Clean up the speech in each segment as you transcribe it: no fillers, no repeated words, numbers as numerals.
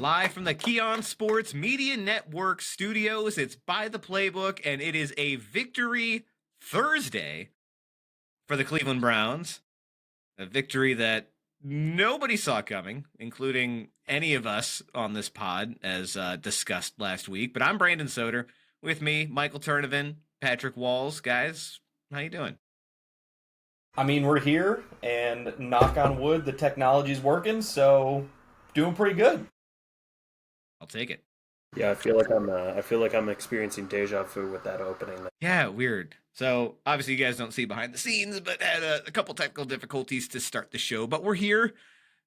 Live from the Keon Sports Media Network studios, it's By the Playbook, and it is a victory Thursday for the Cleveland Browns. A victory that nobody saw coming, including any of us on this pod, as discussed last week. But I'm Brandon Soder. With me, Michael Turnovan, Patrick Walls. Guys, how you doing? I mean, we're here, and knock on wood, the technology's working, so doing pretty good. I'll take it. Yeah, I feel like I'm experiencing deja vu with that opening. Yeah, weird. So obviously you guys don't see behind the scenes, but had a couple technical difficulties to start the show. But we're here,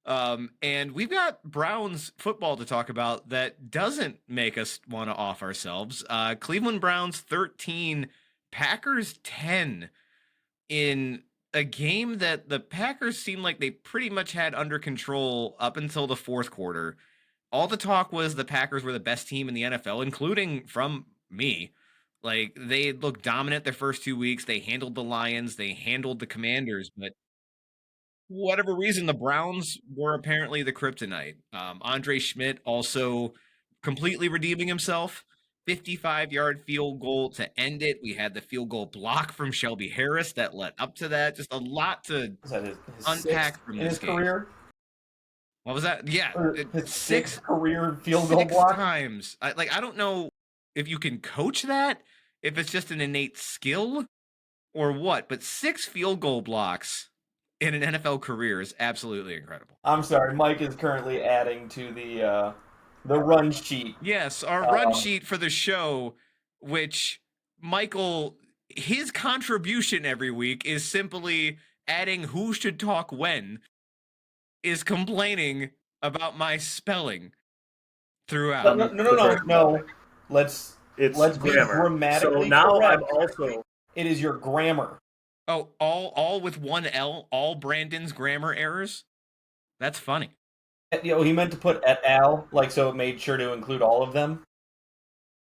and we've got Browns football to talk about that doesn't make us want to off ourselves. Cleveland Browns 13, Packers 10 in a game that the Packers seemed like they pretty much had under control up until the fourth quarter. All the talk was the Packers were the best team in the NFL, including from me. Like, they looked dominant their first 2 weeks. They handled the Lions, they handled the Commanders, but whatever reason, the Browns were apparently the kryptonite. Andre Schmidt also completely redeeming himself. 55-yard field goal to end it. We had the field goal block from Shelby Harris that led up to that. Just a lot to Is that his unpack sixth from in this his game. career? What was that? Yeah, Or his sixth career field goal six block? times. I don't know if you can coach that, if it's just an innate skill or what, but 6 field goal blocks in an NFL career is absolutely incredible. I'm sorry, Mike is currently adding to the run sheet. Yes, our run sheet for the show, which Michael, his contribution every week is simply adding who should talk when, is complaining about my spelling throughout. No. Let's be grammar. grammatically So now correct. I'm also It is your grammar. Oh, all with one L, all Brandon's grammar errors? That's funny. He meant to put et al, like, so it made sure to include all of them.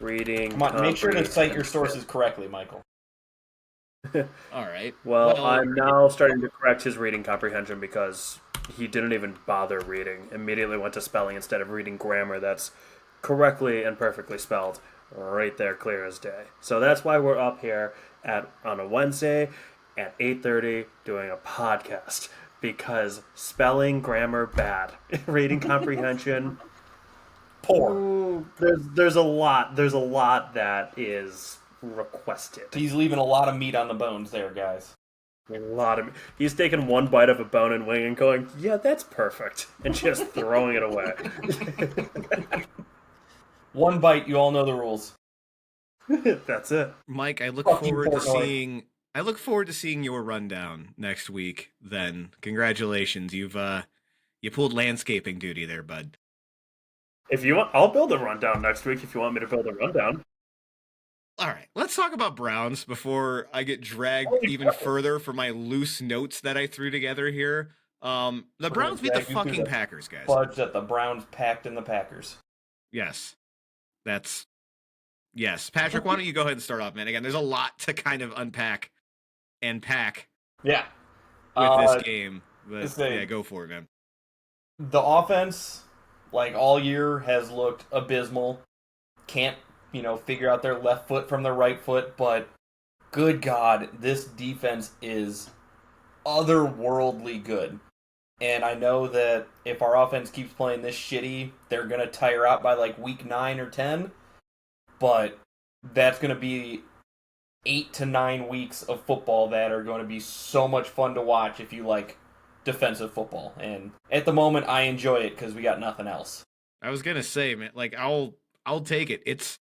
reading. Come on, make sure to cite your sources correctly, Michael. All right. Well, I'm now starting to correct his reading comprehension because he didn't even bother reading. Immediately went to spelling instead of reading grammar. That's correctly and perfectly spelled right there, clear as day. So that's why we're up here on a Wednesday at 8:30 doing a podcast, because spelling, grammar, bad. Reading comprehension, Poor. ooh, there's a lot that is requested. He's leaving a lot of meat on the bones there, guys. He's taking one bite of a bone and wing and going, yeah, that's perfect, and just throwing it away. One bite, you all know the rules. That's it. Mike, I look Fucking forward to Portnoy. seeing your rundown next week. Then, congratulations, you pulled landscaping duty there, bud. If you want, I'll build a rundown next week if you want me to build a rundown. All right, let's talk about Browns before I get dragged even further for my loose notes that I threw together here. The Browns beat the drag you through fucking the Packers, guys. Fudge that the Browns packed in the Packers. Yes. Yes. Patrick, why don't you go ahead and start off, man? Again, there's a lot to kind of unpack and pack Yeah. with this game. But yeah, go for it, man. The offense, like all year, has looked abysmal. Can't, figure out their left foot from their right foot, but good God, this defense is otherworldly good. And I know that if our offense keeps playing this shitty, they're going to tire out by like week 9 or 10. But that's going to be 8 to 9 weeks of football that are going to be so much fun to watch if you like defensive football. And at the moment, I enjoy it because we got nothing else. I was gonna say, man, like I'll take it. It's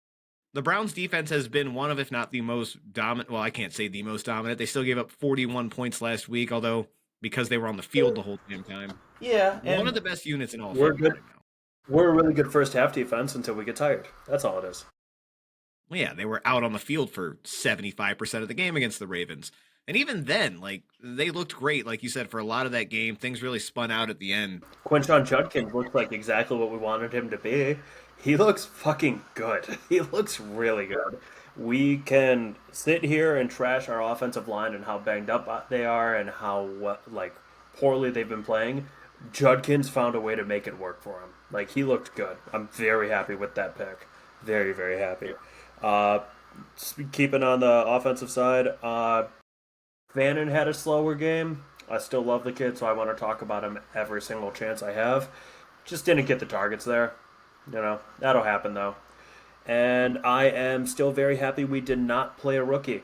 the Browns defense has been one of, if not the most dominant. Well, I can't say the most dominant. They still gave up 41 points last week, although because they were on the field the whole damn time. Yeah, and One of the best units in all of We're football good. right now. We're a really good first half defense until we get tired. That's all it is. Well, yeah, they were out on the field for 75% of the game against the Ravens. And even then, like, they looked great, like you said, for a lot of that game. Things really spun out at the end. Quinshon Judkins looks like exactly what we wanted him to be. He looks fucking good. He looks really good. We can sit here and trash our offensive line and how banged up they are and how poorly they've been playing, Judkins found a way to make it work for him. Like, he looked good. I'm very happy with that pick. Very, very happy. Keeping on the offensive side, Vannon had a slower game. I still love the kid, so I want to talk about him every single chance I have. Just didn't get the targets there. That'll happen, though. And I am still very happy we did not play a rookie.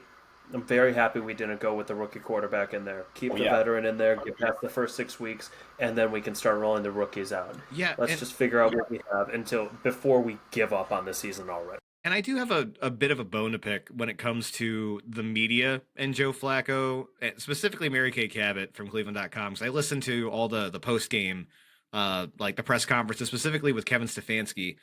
I'm very happy we didn't go with the rookie quarterback in there. Keep the veteran in there, get past the first 6 weeks, and then we can start rolling the rookies out. Yeah, Let's just figure out what we have before we give up on the season already. And I do have a bit of a bone to pick when it comes to the media and Joe Flacco, specifically Mary Kay Cabot from Cleveland.com, because I listened to all the post-game, like the press conferences, specifically with Kevin Stefanski,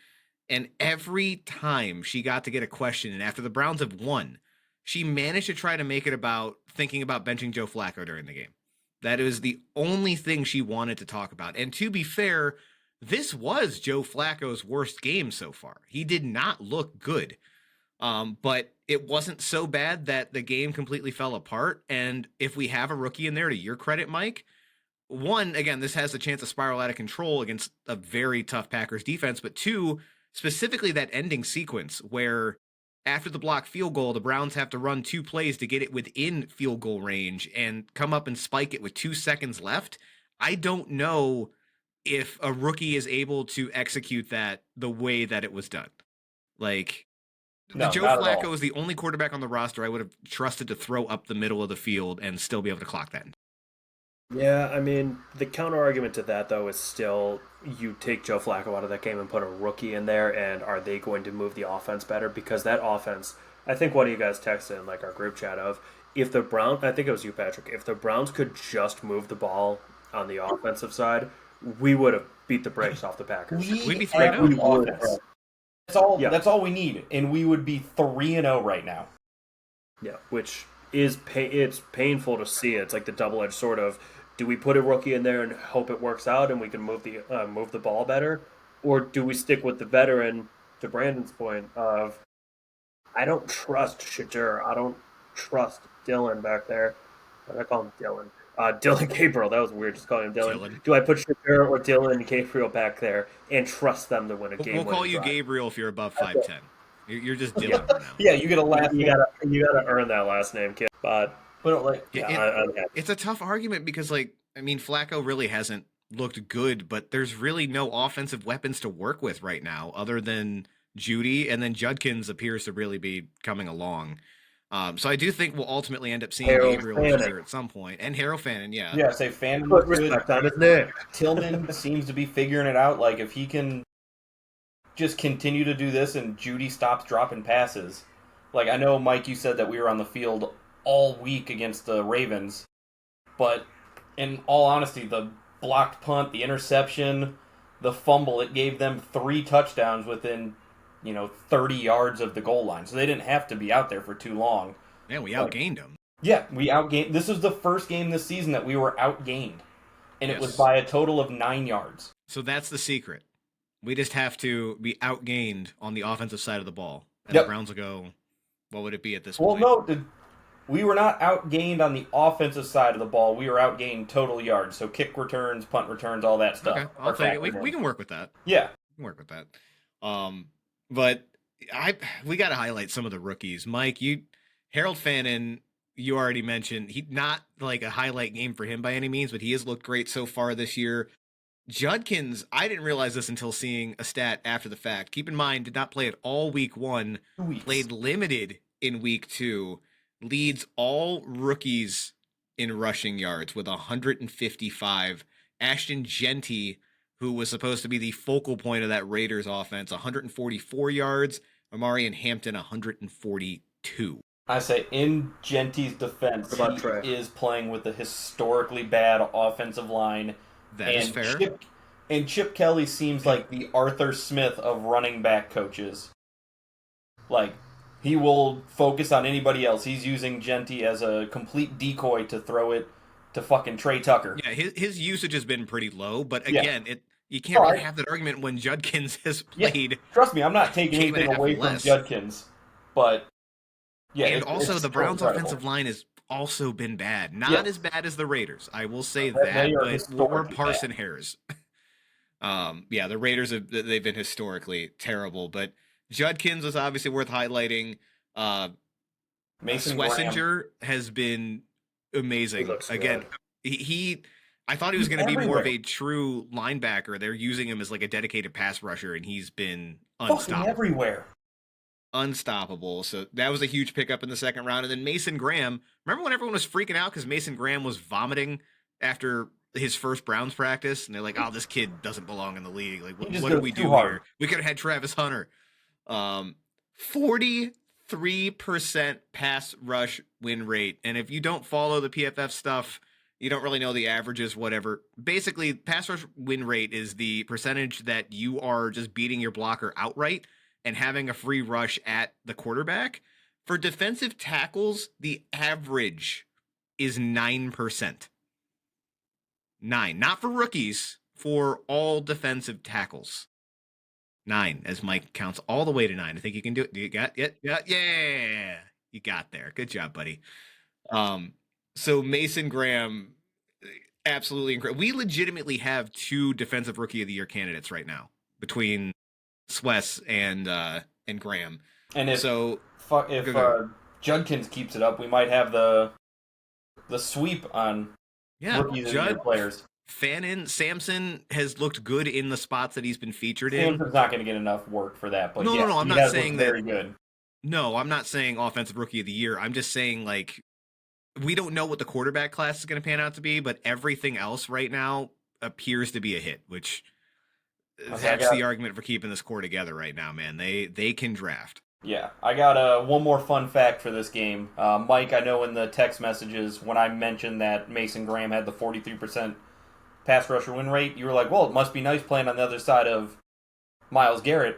and every time she got to get a question, and after the Browns have won, she managed to try to make it about thinking about benching Joe Flacco during the game. That is the only thing she wanted to talk about. And to be fair, this was Joe Flacco's worst game so far. He did not look good. But it wasn't so bad that the game completely fell apart. And if we have a rookie in there, to your credit, Mike, one, again, this has the chance to spiral out of control against a very tough Packers defense. But two, specifically that ending sequence where after the block field goal, the Browns have to run 2 plays to get it within field goal range and come up and spike it with 2 seconds left. I don't know if a rookie is able to execute that the way that it was done. Like, Joe Flacco is the only quarterback on the roster I would have trusted to throw up the middle of the field and still be able to clock that. Yeah, I mean, the counter argument to that, though, is still you take Joe Flacco out of that game and put a rookie in there, and are they going to move the offense better? Because that offense, I think one of you guys texted in like our group chat of, if the Browns, I think it was you, Patrick, if the Browns could just move the ball on the offensive side, we would have beat the brakes off the Packers. We'd be 3-0. That's all we need, and we would be 3-0 right now. Yeah, which is it's painful to see. It's like the double-edged sword of, do we put a rookie in there and hope it works out and we can move the ball better, or do we stick with the veteran? To Brandon's point of, I don't trust Shadur. I don't trust Dylan back there. I call him Dylan. Dylan Gabriel. That was weird just calling him Dylan. Do I put Shadur or Dylan Gabriel back there and trust them to win a game? We'll call you Gabriel if you're above 5'10". You're just Dylan for now. Yeah, you get a last name. You gotta earn that last name, kid. But it's a tough argument because, Flacco really hasn't looked good, but there's really no offensive weapons to work with right now other than Judy, and then Judkins appears to really be coming along. So I do think we'll ultimately end up seeing Gabriel here at some point, and Harold Fannin, yeah. Yeah, say Fannin. Put respect on his name. Tillman seems to be figuring it out. Like, if he can just continue to do this and Judy stops dropping passes. Like, I know, Mike, you said that we were on the field all week against the Ravens, but in all honesty, the blocked punt, the interception, the fumble, it gave them 3 touchdowns within 30 yards of the goal line. So they didn't have to be out there for too long. Yeah, we outgained them. Yeah, we outgained. This was the first game this season that we were outgained. And it was by a total of 9 yards. So that's the secret. We just have to be outgained on the offensive side of the ball. And the Browns will go, what would it be at this point? Well, no, we were not outgained on the offensive side of the ball. We were outgained total yards. So kick returns, punt returns, all that stuff. Okay, I'll take it. We can work with that. Yeah. We can work with that. But we got to highlight some of the rookies. Mike, Harold Fannin, you already mentioned, he not like a highlight game for him by any means, but he has looked great so far this year. Judkins, I didn't realize this until seeing a stat after the fact. Keep in mind, did not play it all week 1, played limited in week 2, leads all rookies in rushing yards with 155. Ashton Genty, who was supposed to be the focal point of that Raiders offense, 144 yards. Amari and Hampton, 142. I say, in Genty's defense, he is playing with a historically bad offensive line. That is fair. Chip Kelly seems like the Arthur Smith of running back coaches. Like, he will focus on anybody else. He's using Genty as a complete decoy to throw it to fucking Trey Tucker. Yeah, his usage has been pretty low, but again, you can't really have that argument when Judkins has played. Yeah, trust me, I'm not taking anything away from Judkins, but and also the Browns' offensive line is also been bad. Not Yes. as bad as the Raiders, I will say They that, are but we're historically parsing hairs. Yeah, the Raiders they've been historically terrible, but Judkins was obviously worth highlighting. Mason Graham. Swessinger has been amazing. He looks Again, good. he I thought he was He's going to be more of everywhere. a true linebacker. They're using him as like a dedicated pass rusher, and he's been Fucking unstoppable. everywhere. Unstoppable. So that was a huge pickup in the second round. And then Mason Graham. Remember when everyone was freaking out because Mason Graham was vomiting after his first Browns practice, and they're like, "Oh, this kid doesn't belong in the league. Like, He just what do goes we too do hard. here? We could have had Travis Hunter." 43% pass rush win rate. And if you don't follow the PFF stuff, you don't really know the averages, whatever. Basically, pass rush win rate is the percentage that you are just beating your blocker outright and having a free rush at the quarterback. For defensive tackles, the average is 9%. 9. Not for rookies, for all defensive tackles. 9, as Mike counts all the way to 9. I think you can do it. You got it? Yeah. You got there. Good job, buddy. So Mason Graham, absolutely incredible. We legitimately have 2 defensive rookie of the year candidates right now between Swess and Graham. And if So Judkins keeps it up, we might have the sweep on rookies of the year players. Fannin, Samson has looked good in the spots that he's been featured in. Samson's not going to get enough work for that, but no, I'm not saying that. Very good. No, I'm not saying offensive rookie of the year. I'm just saying like we don't know what the quarterback class is going to pan out to be, but everything else right now appears to be a hit, which that's the argument for keeping this core together right now, man. They can draft. Yeah, I got one more fun fact for this game. Mike, I know in the text messages when I mentioned that Mason Graham had the 43% pass rusher win rate, you were like, well, it must be nice playing on the other side of Myles Garrett.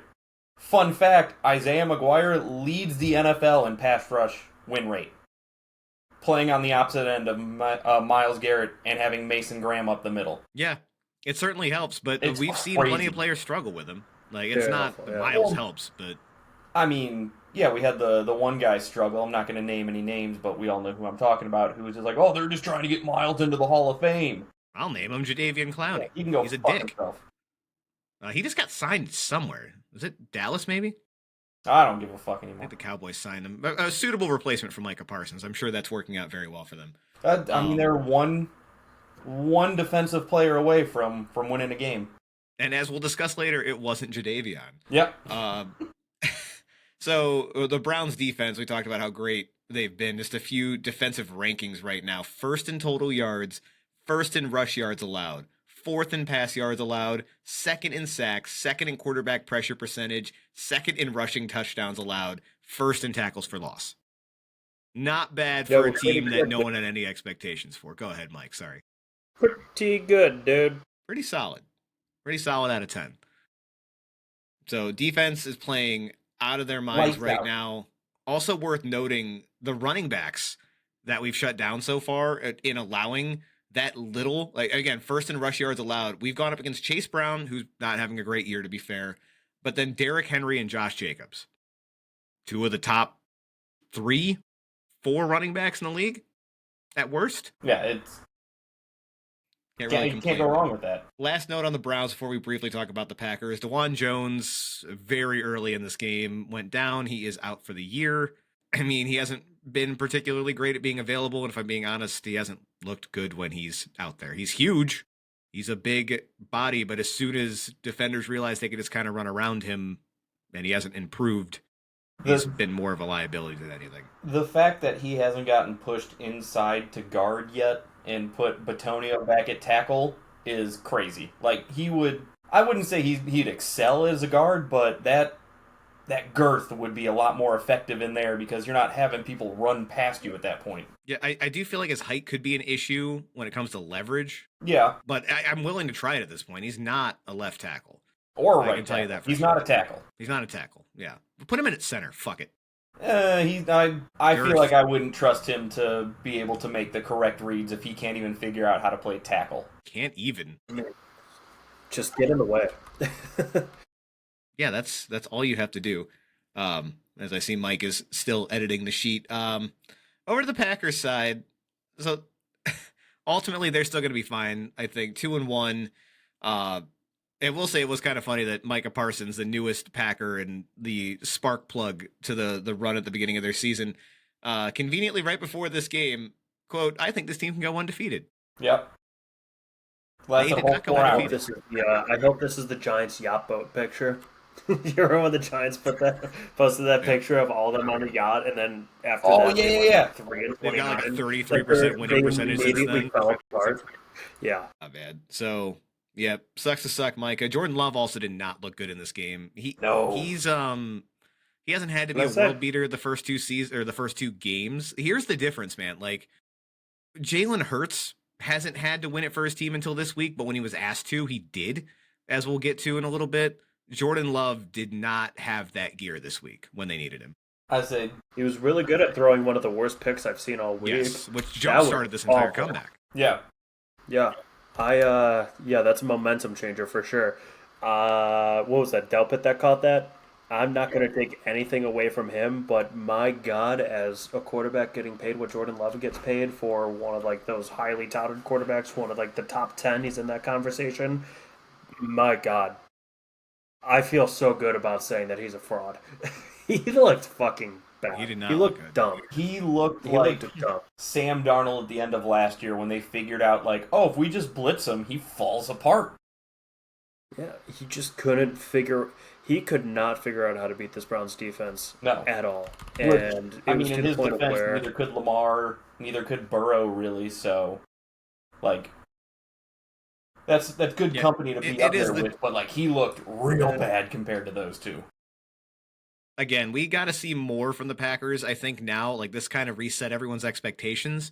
Fun fact, Isaiah McGuire leads the NFL in pass rush win rate. Playing on the opposite end of Myles Garrett and having Mason Graham up the middle. Yeah, it certainly helps, but we've seen plenty of players struggle with him. Like, it's Myles helps, but... I mean, yeah, we had the one guy struggle. I'm not going to name any names, but we all know who I'm talking about, who was just like, oh, they're just trying to get Myles into the Hall of Fame. I'll name him Jadeveon Clowney. Yeah, he can go. He's a dick. He just got signed somewhere. Was it Dallas, maybe? I don't give a fuck anymore. I think the Cowboys signed him. A suitable replacement for Micah Parsons. I'm sure that's working out very well for them. I mean, they're one defensive player away from winning a game. And as we'll discuss later, it wasn't Jadeveon. Yep. So the Browns defense, we talked about how great they've been. Just a few defensive rankings right now. First in total yards, first in rush yards allowed, fourth in pass yards allowed, second in sacks, second in quarterback pressure percentage, second in rushing touchdowns allowed, first in tackles for loss. Not bad for a team that no one had any expectations for. Go ahead, Mike. Sorry. Pretty good, dude. Pretty solid. Pretty solid out of 10. So defense is playing out of their minds right now. Also worth noting, the running backs that we've shut down so far in allowing that little, like, again, first in rush yards allowed. We've gone up against Chase Brown, who's not having a great year, to be fair, but then Derrick Henry and Josh Jacobs, 2 of the top 3, 4 running backs in the league at worst. Yeah, it's you can't go wrong with that. Last note on the Browns before we briefly talk about the Packers. DeJuan Jones, very early in this game, went down. He is out for the year. I mean, he hasn't been particularly great at being available, and if I'm being honest, he hasn't looked good when he's out there. He's huge. He's a big body, but as soon as defenders realize they can just kind of run around him, and he hasn't improved, he's been more of a liability than anything. The fact that he hasn't gotten pushed inside to guard yet and put Batonio back at tackle is crazy. Like, I wouldn't say he'd excel as a guard, but that girth would be a lot more effective in there because you're not having people run past you at that point. Yeah, I do feel like his height could be an issue when it comes to leverage. Yeah. But I'm willing to try it at this point. He's not a left tackle. Or right tackle. I can tell you that for He's sure. not a tackle. He's not a tackle, yeah. Put him in at center, fuck it. I feel like I wouldn't trust him to be able to make the correct reads if he can't even figure out how to play tackle. Can't even. Just get in the way. Yeah, that's all you have to do. As I see Mike is still editing the sheet. Over to the Packers side, so ultimately they're still going to be fine. I think 2-1. And we'll say it was kind of funny that Micah Parsons, the newest Packer and the spark plug to the run at the beginning of their season, conveniently right before this game, quote, "I think this team can go undefeated." Yep. They did not go undefeated. I hope this is the Giants yacht boat picture. You remember when the Giants posted that picture of all of them on the yacht, and then after that, yeah. 3 and They've 29. got like a 33% winning percentage since then. Fell apart. Yeah, not bad. So yeah, sucks to suck, Micah. Jordan Love also did not look good in this game. He hasn't had to be a world beater the first two seasons or the first two games. Here's the difference, man. Like Jalen Hurts hasn't had to win it for his team until this week, but when he was asked to, he did, as we'll get to in a little bit. Jordan Love did not have that gear this week when they needed him. I say he was really good at throwing one of the worst picks I've seen all week. Yes, which jump started this entire comeback. Yeah. Yeah. That's a momentum changer for sure. What was that? Delpit that caught that? I'm not going to take anything away from him, but my God, as a quarterback getting paid what Jordan Love gets paid for one of like those highly touted quarterbacks, one of like the top 10, he's in that conversation. My God. I feel so good about saying that he's a fraud. He looked fucking bad. He did not. He looked dumb. He looked like Sam Darnold at the end of last year when they figured out, like, oh, if we just blitz him, he falls apart. Yeah, he just couldn't figure. He could not figure out how to beat this Browns defense at all. And in his defense, neither could Lamar, neither could Burrow, really. So, like, that's good company to be up there with. But like, he looked real bad compared to those two. Again, we got to see more from the Packers. I think now, like, this kind of reset everyone's expectations.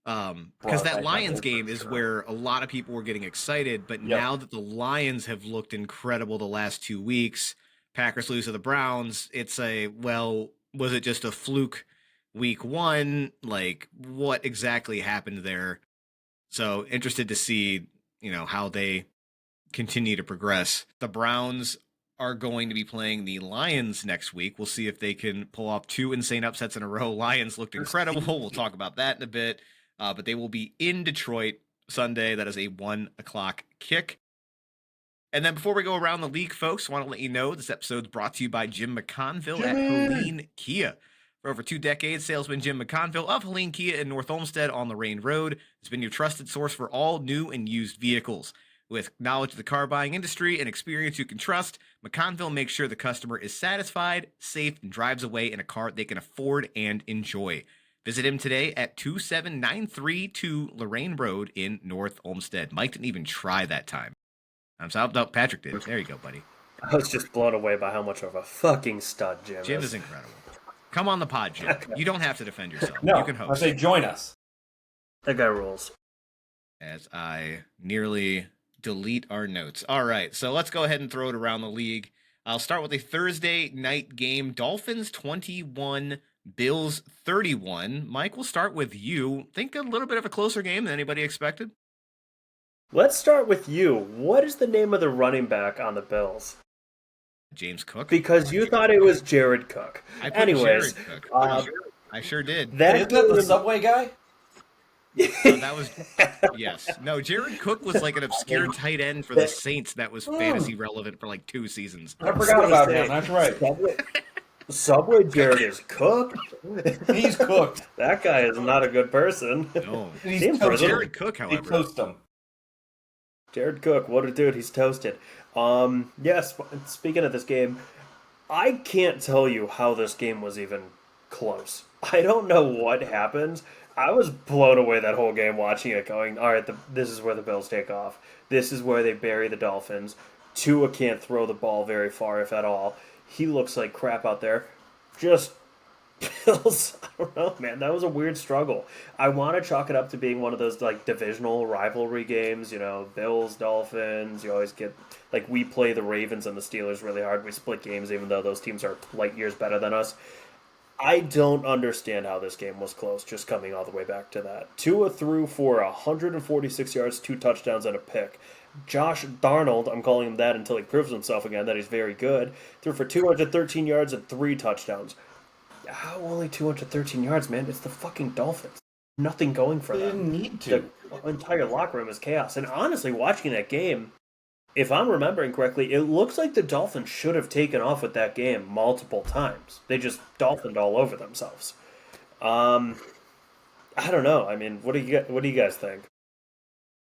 Because that Lions game is where a lot of people were getting excited, but now that the Lions have looked incredible the last 2 weeks, Packers lose to the Browns, it's was it just a fluke week one? Like, what exactly happened there? So interested to see, how they continue to progress. The Browns are going to be playing the Lions next week. We'll see if they can pull off 2 insane upsets in a row. Lions looked incredible. We'll talk about that in a bit. But they will be in Detroit Sunday. That is a 1:00 kick. And then before we go around the league, folks, I want to let you know this episode is brought to you by Jim McConville at Helene Kia. For over 2 decades, salesman Jim McConville of Helene Kia in North Olmsted on Lorraine Road has been your trusted source for all new and used vehicles. With knowledge of the car buying industry and experience you can trust, McConville makes sure the customer is satisfied, safe, and drives away in a car they can afford and enjoy. Visit him today at 27932 Lorraine Road in North Olmsted. Mike didn't even try that time. Patrick did. There you go, buddy. I was just blown away by how much of a fucking stud Jim is. Jim is incredible. Come on the pod, Jim. You don't have to defend yourself. No, you can host. I say join us. That guy rules. As I nearly delete our notes. All right, so let's go ahead and throw it around the league. I'll start with a Thursday night game. Dolphins 21, Bills 31. Mike, we'll start with you. Think a little bit of a closer game than anybody expected. Let's start with you. What is the name of the running back on the Bills? James Cook. Because you thought it was Jared Cook. Anyways, Jared Cook. I sure did. Isn't that the Subway guy? That was yes. No, Jared Cook was like an obscure tight end for the Saints that was fantasy relevant for like 2 seasons. I forgot about him. That's right. Subway Jared is cooked. He's cooked. That guy is not a good person. No. Jared Cook, however. He toast him. Jared Cook, what a dude. He's toasted. Yes, speaking of this game, I can't tell you how this game was even close. I don't know what happened. I was blown away that whole game watching it going, all right, this is where the Bills take off. This is where they bury the Dolphins. Tua can't throw the ball very far, if at all. He looks like crap out there. Just Bills, I don't know, man. That was a weird struggle. I want to chalk it up to being one of those like divisional rivalry games, Bills, Dolphins. You always get, like, we play the Ravens and the Steelers really hard. We split games even though those teams are light years better than us. I don't understand how this game was close, just coming all the way back to that. Tua threw for 146 yards, 2 touchdowns, and a pick. Josh Darnold, I'm calling him that until he proves himself again that he's very good, threw for 213 yards and 3 touchdowns. How only 213 yards, man? It's the fucking Dolphins. Nothing going for They them. didn't need to. The entire locker room is chaos. And honestly, watching that game, if I'm remembering correctly, it looks like the Dolphins should have taken off with that game multiple times. They just dolphined all over themselves. I don't know. I mean, what do you guys think?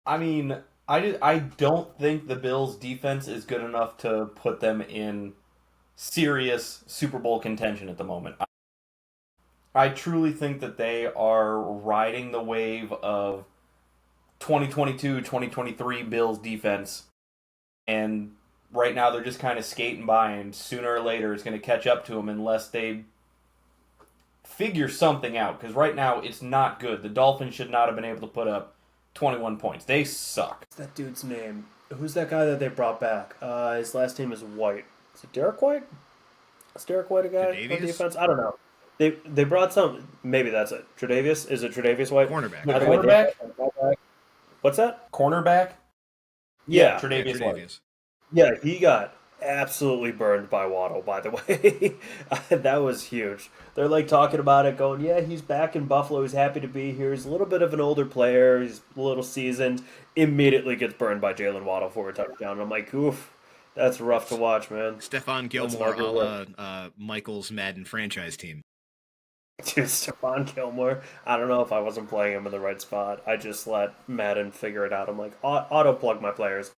I mean, I don't think the Bills' defense is good enough to put them in serious Super Bowl contention at the moment. I truly think that they are riding the wave of 2022, 2023 Bills defense, and right now they're just kind of skating by, and sooner or later it's going to catch up to them unless they figure something out, because right now it's not good. The Dolphins should not have been able to put up 21 points. They suck. What's that dude's name? Who's that guy that they brought back? His last name is White. Is it Derek White? Is Derek White a guy on Tre'Davious? defense? I don't know. They brought some. Maybe that's it. Tre'Davious? Is it Tre'Davious White? Cornerback. The By the way, cornerback? What's that? Cornerback? Yeah. Tre'Davious White. Tre'Davious. Yeah, he got absolutely burned by Waddle, by the way. That was huge. They're like talking about it, going, yeah, he's back in Buffalo. He's happy to be here. He's a little bit of an older player. He's a little seasoned. Immediately gets burned by Jalen Waddle for a touchdown. I'm like, oof, that's rough to watch, man. Stephon That's Gilmore, not good a la Michael's Madden franchise team. Dude, Stephon Gilmore. I don't know if I wasn't playing him in the right spot. I just let Madden figure it out. I'm like, auto plug my players.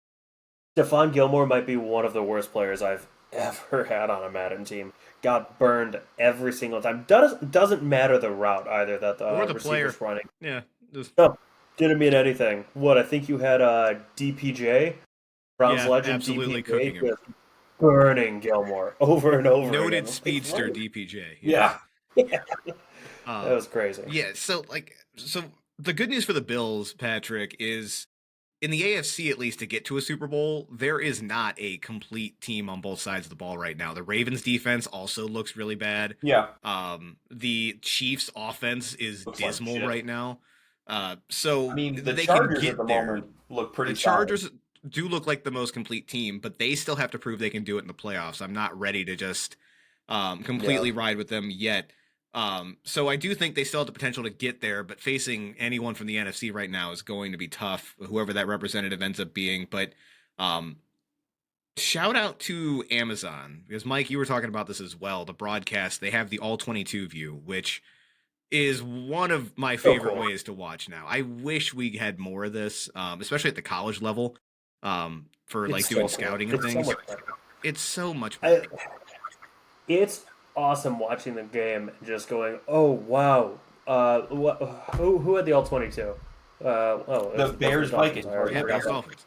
Stephon Gilmore might be one of the worst players I've ever had on a Madden team. Got burned every single time. Doesn't matter the route either that the, Or the receiver's player. running. Yeah. Just, No, didn't mean anything. What, I think you had DPJ, Browns Yeah, legend absolutely DPJ, cooking him. just burning Gilmore over and over noted again. speedster DPJ. Yeah. That was crazy. Yeah, so the good news for the Bills, Patrick, is in the AFC at least to get to a Super Bowl, there is not a complete team on both sides of the ball right now. The Ravens defense also looks really bad. Yeah. The Chiefs offense is Looks like dismal shit. right now. So I mean, the they Chargers can get at the there. moment look pretty The solid. Chargers do look like the most complete team, but they still have to prove they can do it in the playoffs. I'm not ready to just completely ride with them yet. So I do think they still have the potential to get there, but facing anyone from the NFC right now is going to be tough, whoever that representative ends up being. But shout out to Amazon, because Mike, you were talking about this as well. The broadcast, they have the all 22 view, which is one of my favorite cool. ways to watch now. I wish we had more of this, especially at the college level, for like It's doing so cool. scouting and It's so things. much better. It's so much better. It's awesome watching the game and just going, oh wow, who had the all 22? The Bears Vikings. Yeah, Bills Dolphins.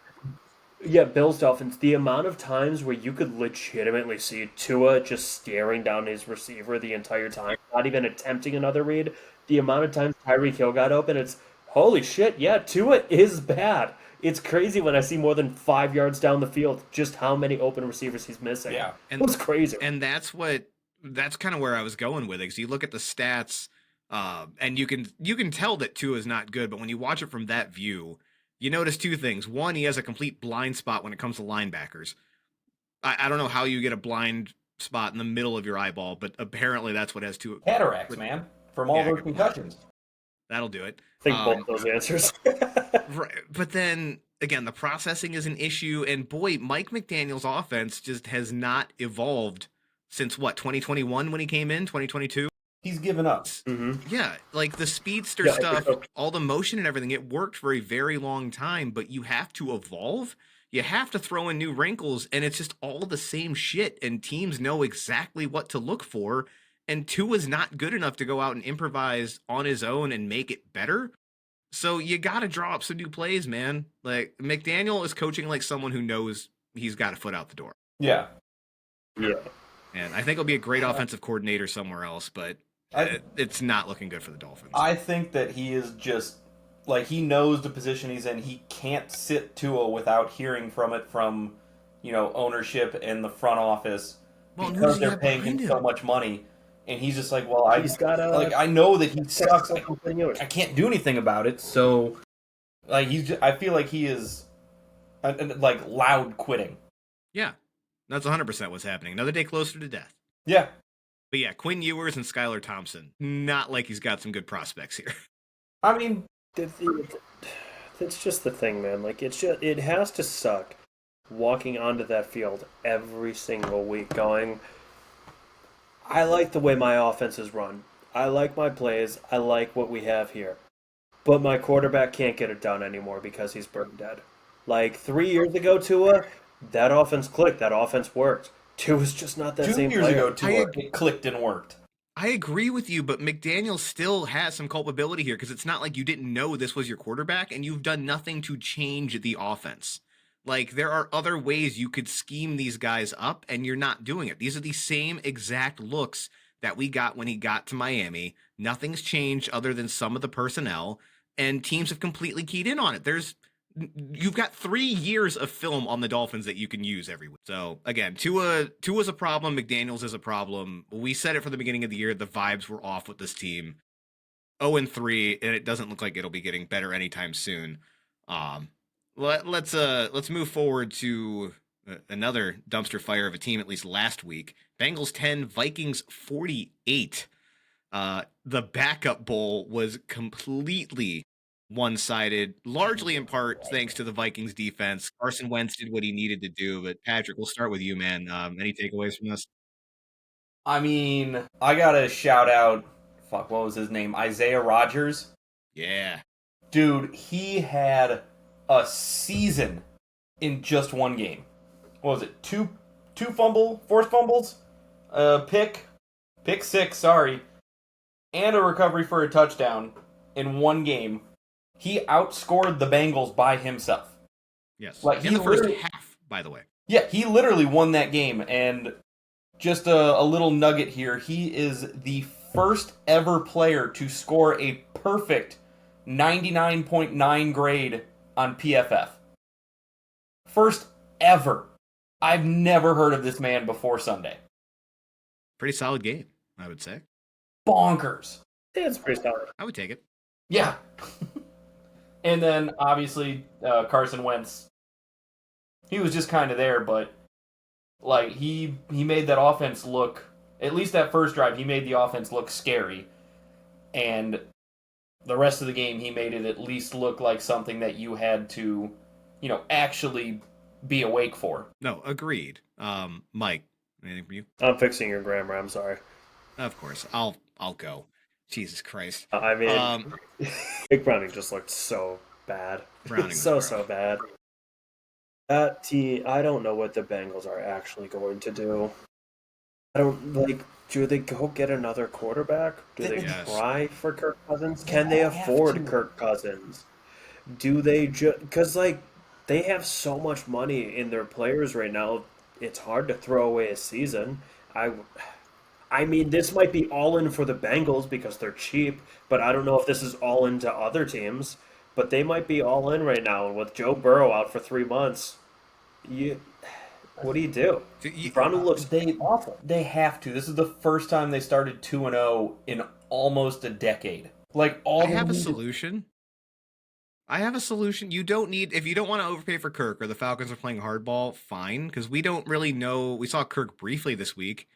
Yeah, Bills Dolphins. The amount of times where you could legitimately see Tua just staring down his receiver the entire time, not even attempting another read. The amount of times Tyreek Hill got open, it's holy shit. Yeah, Tua is bad. It's crazy when I see more than 5 yards down the field just how many open receivers he's missing. Yeah. It was crazy. And that's kind of where I was going with it. Because you look at the stats, and you can tell that Tua is not good. But when you watch it from that view, you notice two things. One, he has a complete blind spot when it comes to linebackers. I don't know how you get a blind spot in the middle of your eyeball, but apparently that's what has Tua. Cataracts, man, from all Yeah, those good point. concussions. That'll do it. I think both those answers. Right. But then again, the processing is an issue, and boy, Mike McDaniel's offense just has not evolved since 2021 when he came in, 2022. He's given up. Yeah, like the speedster Yeah, I think stuff, so. all the motion and everything, it worked for a very long time, but you have to evolve. You have to throw in new wrinkles, and it's just all the same shit, and teams know exactly what to look for, and Tua's not good enough to go out and improvise on his own and make it better. So you got to draw up some new plays, man. Like McDaniel is coaching like someone who knows he's got a foot out the door. Yeah. Yeah. And I think he'll be a great offensive coordinator somewhere else, but it's not looking good for the Dolphins. I think that he is just like, he knows the position he's in. He can't sit Tua without hearing from it from, ownership and the front office, Well, who because does he they're have paying him behind so him? much money. And he's just like, well, I know that he sucks. I can't do anything about it. So, like, I feel like he is, like, loud quitting. Yeah, that's 100% what's happening. Another day closer to death. Yeah. But yeah, Quinn Ewers and Skylar Thompson. Not like he's got some good prospects here. I mean, That's just the thing, man. Like it has to suck walking onto that field every single week going, I like the way my offense is run. I like my plays. I like what we have here. But my quarterback can't get it done anymore because he's burn dead. Like 3 years ago, Tua, that offense clicked. That offense worked. Tua's just not that 2 same years player. ago, Tua, it clicked and worked. I agree with you, but McDaniel still has some culpability here because it's not like you didn't know this was your quarterback and you've done nothing to change the offense. Like, there are other ways you could scheme these guys up, and you're not doing it. These are the same exact looks that we got when he got to Miami. Nothing's changed other than some of the personnel, and teams have completely keyed in on it. You've got 3 years of film on the Dolphins that you can use every week. So again, Tua's a problem. McDaniels is a problem. We said it from the beginning of the year. The vibes were off with this team. 0-3, and it doesn't look like it'll be getting better anytime soon. Let's move forward to another dumpster fire of a team, at least last week. Bengals 10, Vikings 48. The backup bowl was completely one-sided, largely in part thanks to the Vikings defense. Carson Wentz did what he needed to do, but Patrick, we'll start with you, man. Any takeaways from this? I mean, I gotta shout out, what was his name? Isaiah Rodgers. Yeah. Dude, he had a season in just one game. What was it? Forced fumbles, pick six, sorry, and a recovery for a touchdown in one game. He outscored the Bengals by himself. Yes. Like in the first half, by the way. Yeah, he literally won that game. And just a little nugget here. He is the first ever player to score a perfect 99.9 grade on PFF. First ever. I've never heard of this man before Sunday. Pretty solid game, I would say. Bonkers. Yeah, it's pretty solid. I would take it. Yeah. And then, obviously, Carson Wentz, he was just kind of there, but like he made that offense look, at least that first drive, he made the offense look scary. And the rest of the game, he made it at least look like something that you had to, actually be awake for. No, agreed. Mike, anything from you? I'm fixing your grammar. I'm sorry. Of course. I'll go. Jesus Christ. I mean, Big Browning just looked so bad. Browning so bad. That team, I don't know what the Bengals are actually going to do. Do they go get another quarterback? Do they try for Kirk Cousins? Can they afford Kirk Cousins? Do they because they have so much money in their players right now, it's hard to throw away a season. I mean, this might be all in for the Bengals because they're cheap, but I don't know if this is all in to other teams. But they might be all in right now, and with Joe Burrow out for 3 months, what do you do? Browning looks awful. They have to. This is the first time they started 2-0 in almost a decade. I have a solution. You don't need, if you don't want to overpay for Kirk or the Falcons are playing hardball, fine, because we don't really know. We saw Kirk briefly this week,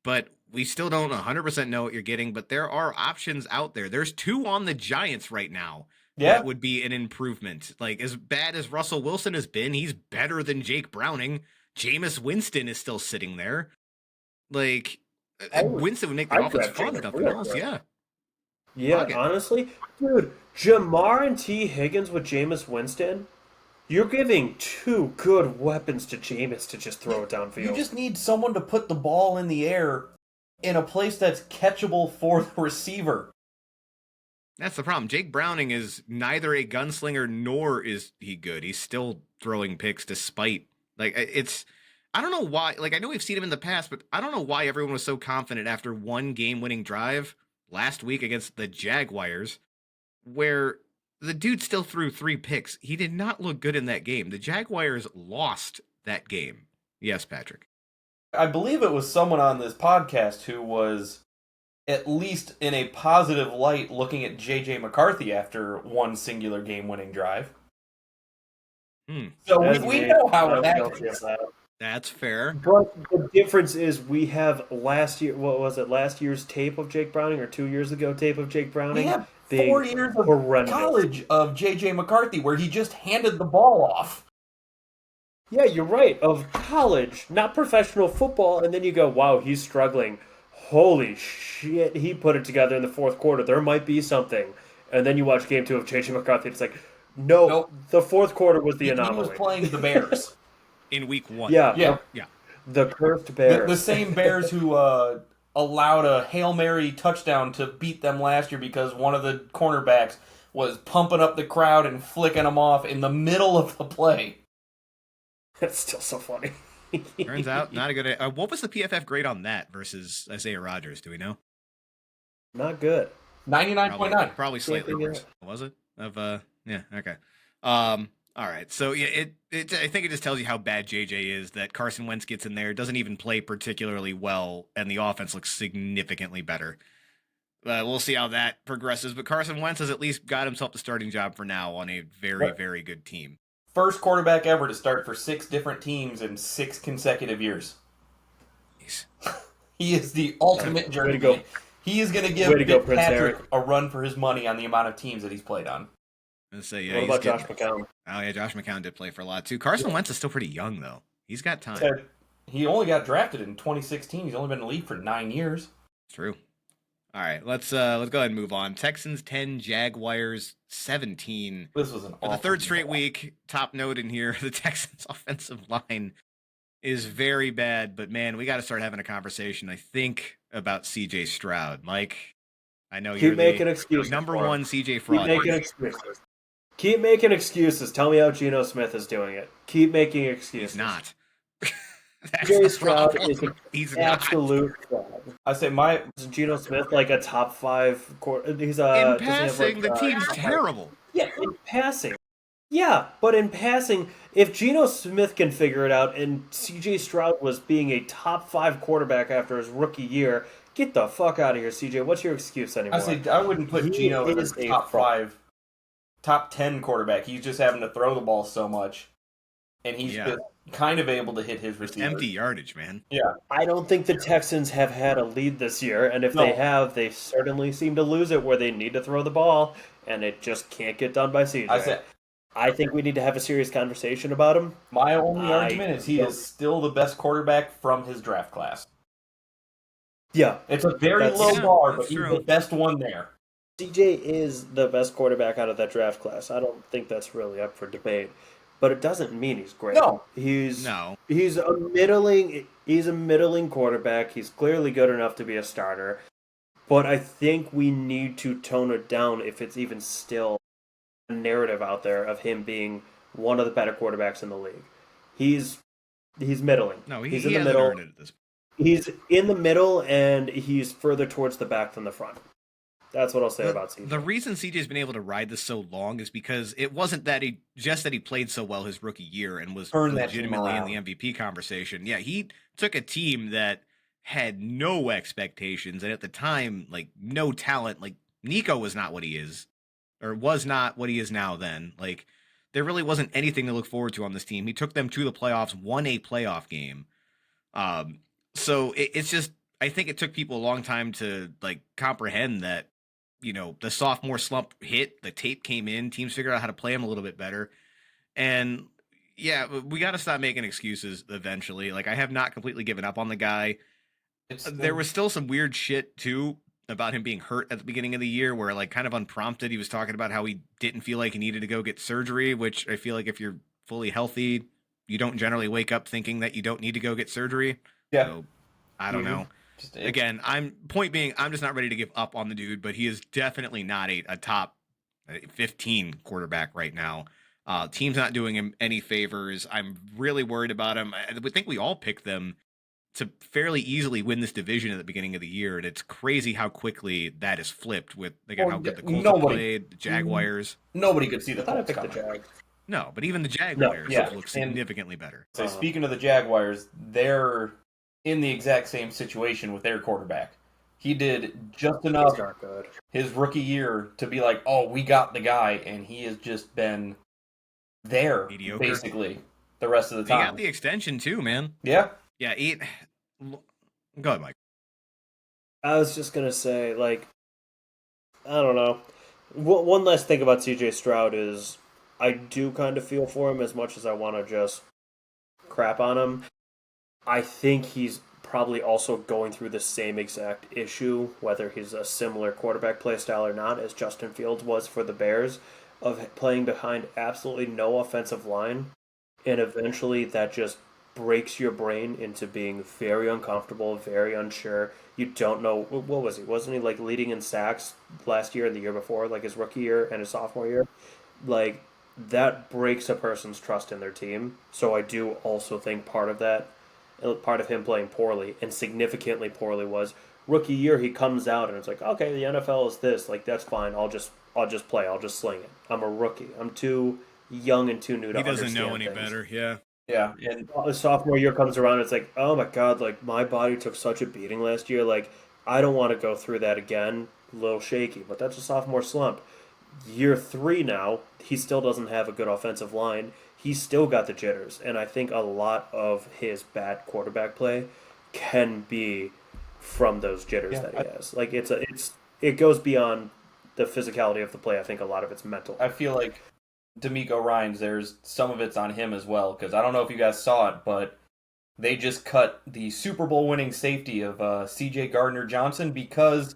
but we still don't 100% know what you're getting. But there are options out there. There's 2 on the Giants right now. Yeah. That would be an improvement. Like, as bad as Russell Wilson has been, he's better than Jake Browning. Jameis Winston is still sitting there. Like, Winston would make the offense fun, if nothing else, yeah. Yeah, honestly, dude, Jamar and T. Higgins with Jameis Winston, you're giving 2 good weapons to Jameis to just throw it downfield. You just need someone to put the ball in the air in a place that's catchable for the receiver. That's the problem. Jake Browning is neither a gunslinger nor is he good. He's still throwing picks despite, I don't know why, I know we've seen him in the past, but I don't know why everyone was so confident after one game-winning drive last week against the Jaguars, where the dude still threw 3 picks. He did not look good in that game. The Jaguars lost that game. Yes, Patrick. I believe it was someone on this podcast who was at least in a positive light looking at J.J. McCarthy after one singular game-winning drive. So we know how it happens. That's fair. But the difference is we have last year. What was it? Last year's tape of Jake Browning, or 2 years ago tape of Jake We Browning, have being 4 years of horrendous. college of J.J. McCarthy where he just handed the ball off. Yeah, you're right. Of college, not professional football, and then you go, "Wow, he's struggling." Holy shit, he put it together in the fourth quarter. There might be something. And then you watch game 2 of J.J. McCarthy. It's like, no, Nope. the fourth quarter was the He was anomaly. playing the Bears. In week 1. Yeah, Yeah. Yeah. the cursed The Bears. same Bears who allowed a Hail Mary touchdown to beat them last year because one of the cornerbacks was pumping up the crowd and flicking them off in the middle of the play. That's still so funny. Turns out, not a good. What was the PFF grade on that versus Isaiah Rodgers? Do we know? Not good. 99.9. Probably slightly Can't think worse. of Was it? Yeah. Okay. All right. So yeah, I think it just tells you how bad JJ is that Carson Wentz gets in there, doesn't even play particularly well, and the offense looks significantly better. We'll see how that progresses, but Carson Wentz has at least got himself the starting job for now on a very, very good team. First quarterback ever to start for 6 different teams in 6 consecutive years. Jeez. He is the ultimate journeyman. to go. He is going to give Way to go, Prince Fitzpatrick Eric. a run for his money on the amount of teams that he's played on. Let's say, yeah. What he's about getting- Josh McCown? Oh yeah, Josh McCown did play for a lot too. Carson Wentz is still pretty young though. He's got time. Said he only got drafted in 2016. He's only been in the league for 9 years. It's true. All right, let's go ahead and move on. Texans 10, Jaguars 17. This was an For the awful third straight game. week, top note in here, the Texans offensive line is very bad, but man, we got to start having a conversation, I think, about CJ Stroud. Mike, I know you're Keep making the excuses. number for him. one CJ Keep fraud. making excuses. Keep making excuses. Tell me how Geno Smith is doing it. Keep making excuses. He's not. That's CJ the Stroud problem. is an He's not. absolute fraud. I say my Is Geno Smith like a top 5? He's In does he have, passing, the team's terrible. Yeah, in passing. Yeah, but in passing, if Geno Smith can figure it out, and CJ Stroud was being a top 5 quarterback after his rookie year, get the fuck out of here, CJ. What's your excuse anymore? I say I wouldn't put He Geno is as a a top fraud. 5, top 10 quarterback. He's just having to throw the ball so much, and he's Yeah. just kind of able to hit his Just receivers. empty yardage, man. Yeah, I don't think the Texans have had a lead this year, and if they No. have, they certainly seem to lose it where they need to throw the ball, and it just can't get done by CJ. I said I think we need to have a serious conversation about him. my only I argument is he don't- is still the best quarterback from his draft class. Yeah, It's a very That's- low Yeah, bar, that's but he's true. the best one there. CJ is the best quarterback out of that draft class. I don't think that's really up for debate, but it doesn't mean he's great. No. He's No. He's a middling quarterback. He's clearly good enough to be a starter, but I think we need to tone it down if it's even still a narrative out there of him being one of the better quarterbacks in the league. He's middling. No, he's he in the hasn't middle. earned it at this point. He's in the middle, and he's further towards the back than the front. That's what I'll say about CJ. The reason CJ's been able to ride this so long is because it wasn't that he played so well his rookie year and was Turned that team legitimately in around. the MVP conversation. Yeah, he took a team that had no expectations and at the time, like, no talent. Like, Nico was not what he is, or was not what he is now then. Like, there really wasn't anything to look forward to on this team. He took them to the playoffs, won a playoff game. So it's just, I think it took people a long time to, like, comprehend that, you know, the sophomore slump hit, the tape came in, teams figured out how to play him a little bit better. And yeah, we got to stop making excuses eventually. Like, I have not completely given up on the guy. There was still some weird shit too about him being hurt at the beginning of the year where, like, kind of unprompted, he was talking about how he didn't feel like he needed to go get surgery, which I feel like if you're fully healthy, you don't generally wake up thinking that you don't need to go get surgery. Yeah. So I don't know. Again, I'm just not ready to give up on the dude, but he is definitely not a top 15 quarterback right now. Team's not doing him any favors. I'm really worried about him. I would think we all picked them to fairly easily win this division at the beginning of the year, and it's crazy how quickly that is flipped with, again, Well, how good the Colts have nobody- played, the Jaguars. Nobody could see the I thought I Colts picked the coming. Jags. No, but even the Jaguars yeah, look and- significantly better. So speaking of the Jaguars, they're in the exact same situation with their quarterback. He did just enough He's not good. his rookie year to be like, oh, we got the guy, and he has just been there, Mediocre. basically. the rest of the He time. got the extension too, man. Yeah. Yeah, go ahead, Mike. I was just gonna say, like, I don't know. One last thing about CJ Stroud is I do kind of feel for him as much as I want to just crap on him. I think he's probably also going through the same exact issue, whether he's a similar quarterback play style or not, as Justin Fields was for the Bears, of playing behind absolutely no offensive line. And eventually that just breaks your brain into being very uncomfortable, very unsure. You don't know. What was he? Wasn't he like leading in sacks last year and the year before, like his rookie year and his sophomore year? Like, that breaks a person's trust in their team. So I do also think part of him playing poorly and significantly poorly was rookie year. He comes out and it's like, okay, the NFL is this. Like, that's fine. I'll just play. I'll just sling it. I'm a rookie. I'm too young and too new to He doesn't understand know any things. better. Yeah. Yeah. And The sophomore year comes around, it's like, oh my god, like my body took such a beating last year. Like, I don't want to go through that again. A little shaky, but that's a sophomore slump. Year three now, he still doesn't have a good offensive line. He's still got the jitters, and I think a lot of his bad quarterback play can be from those jitters yeah, that he has. Like, it goes beyond the physicality of the play. I think a lot of it's mental. I feel like D'Amico Ryans, there's some of it's on him as well, because I don't know if you guys saw it, but they just cut the Super Bowl winning safety of C.J. Gardner-Johnson because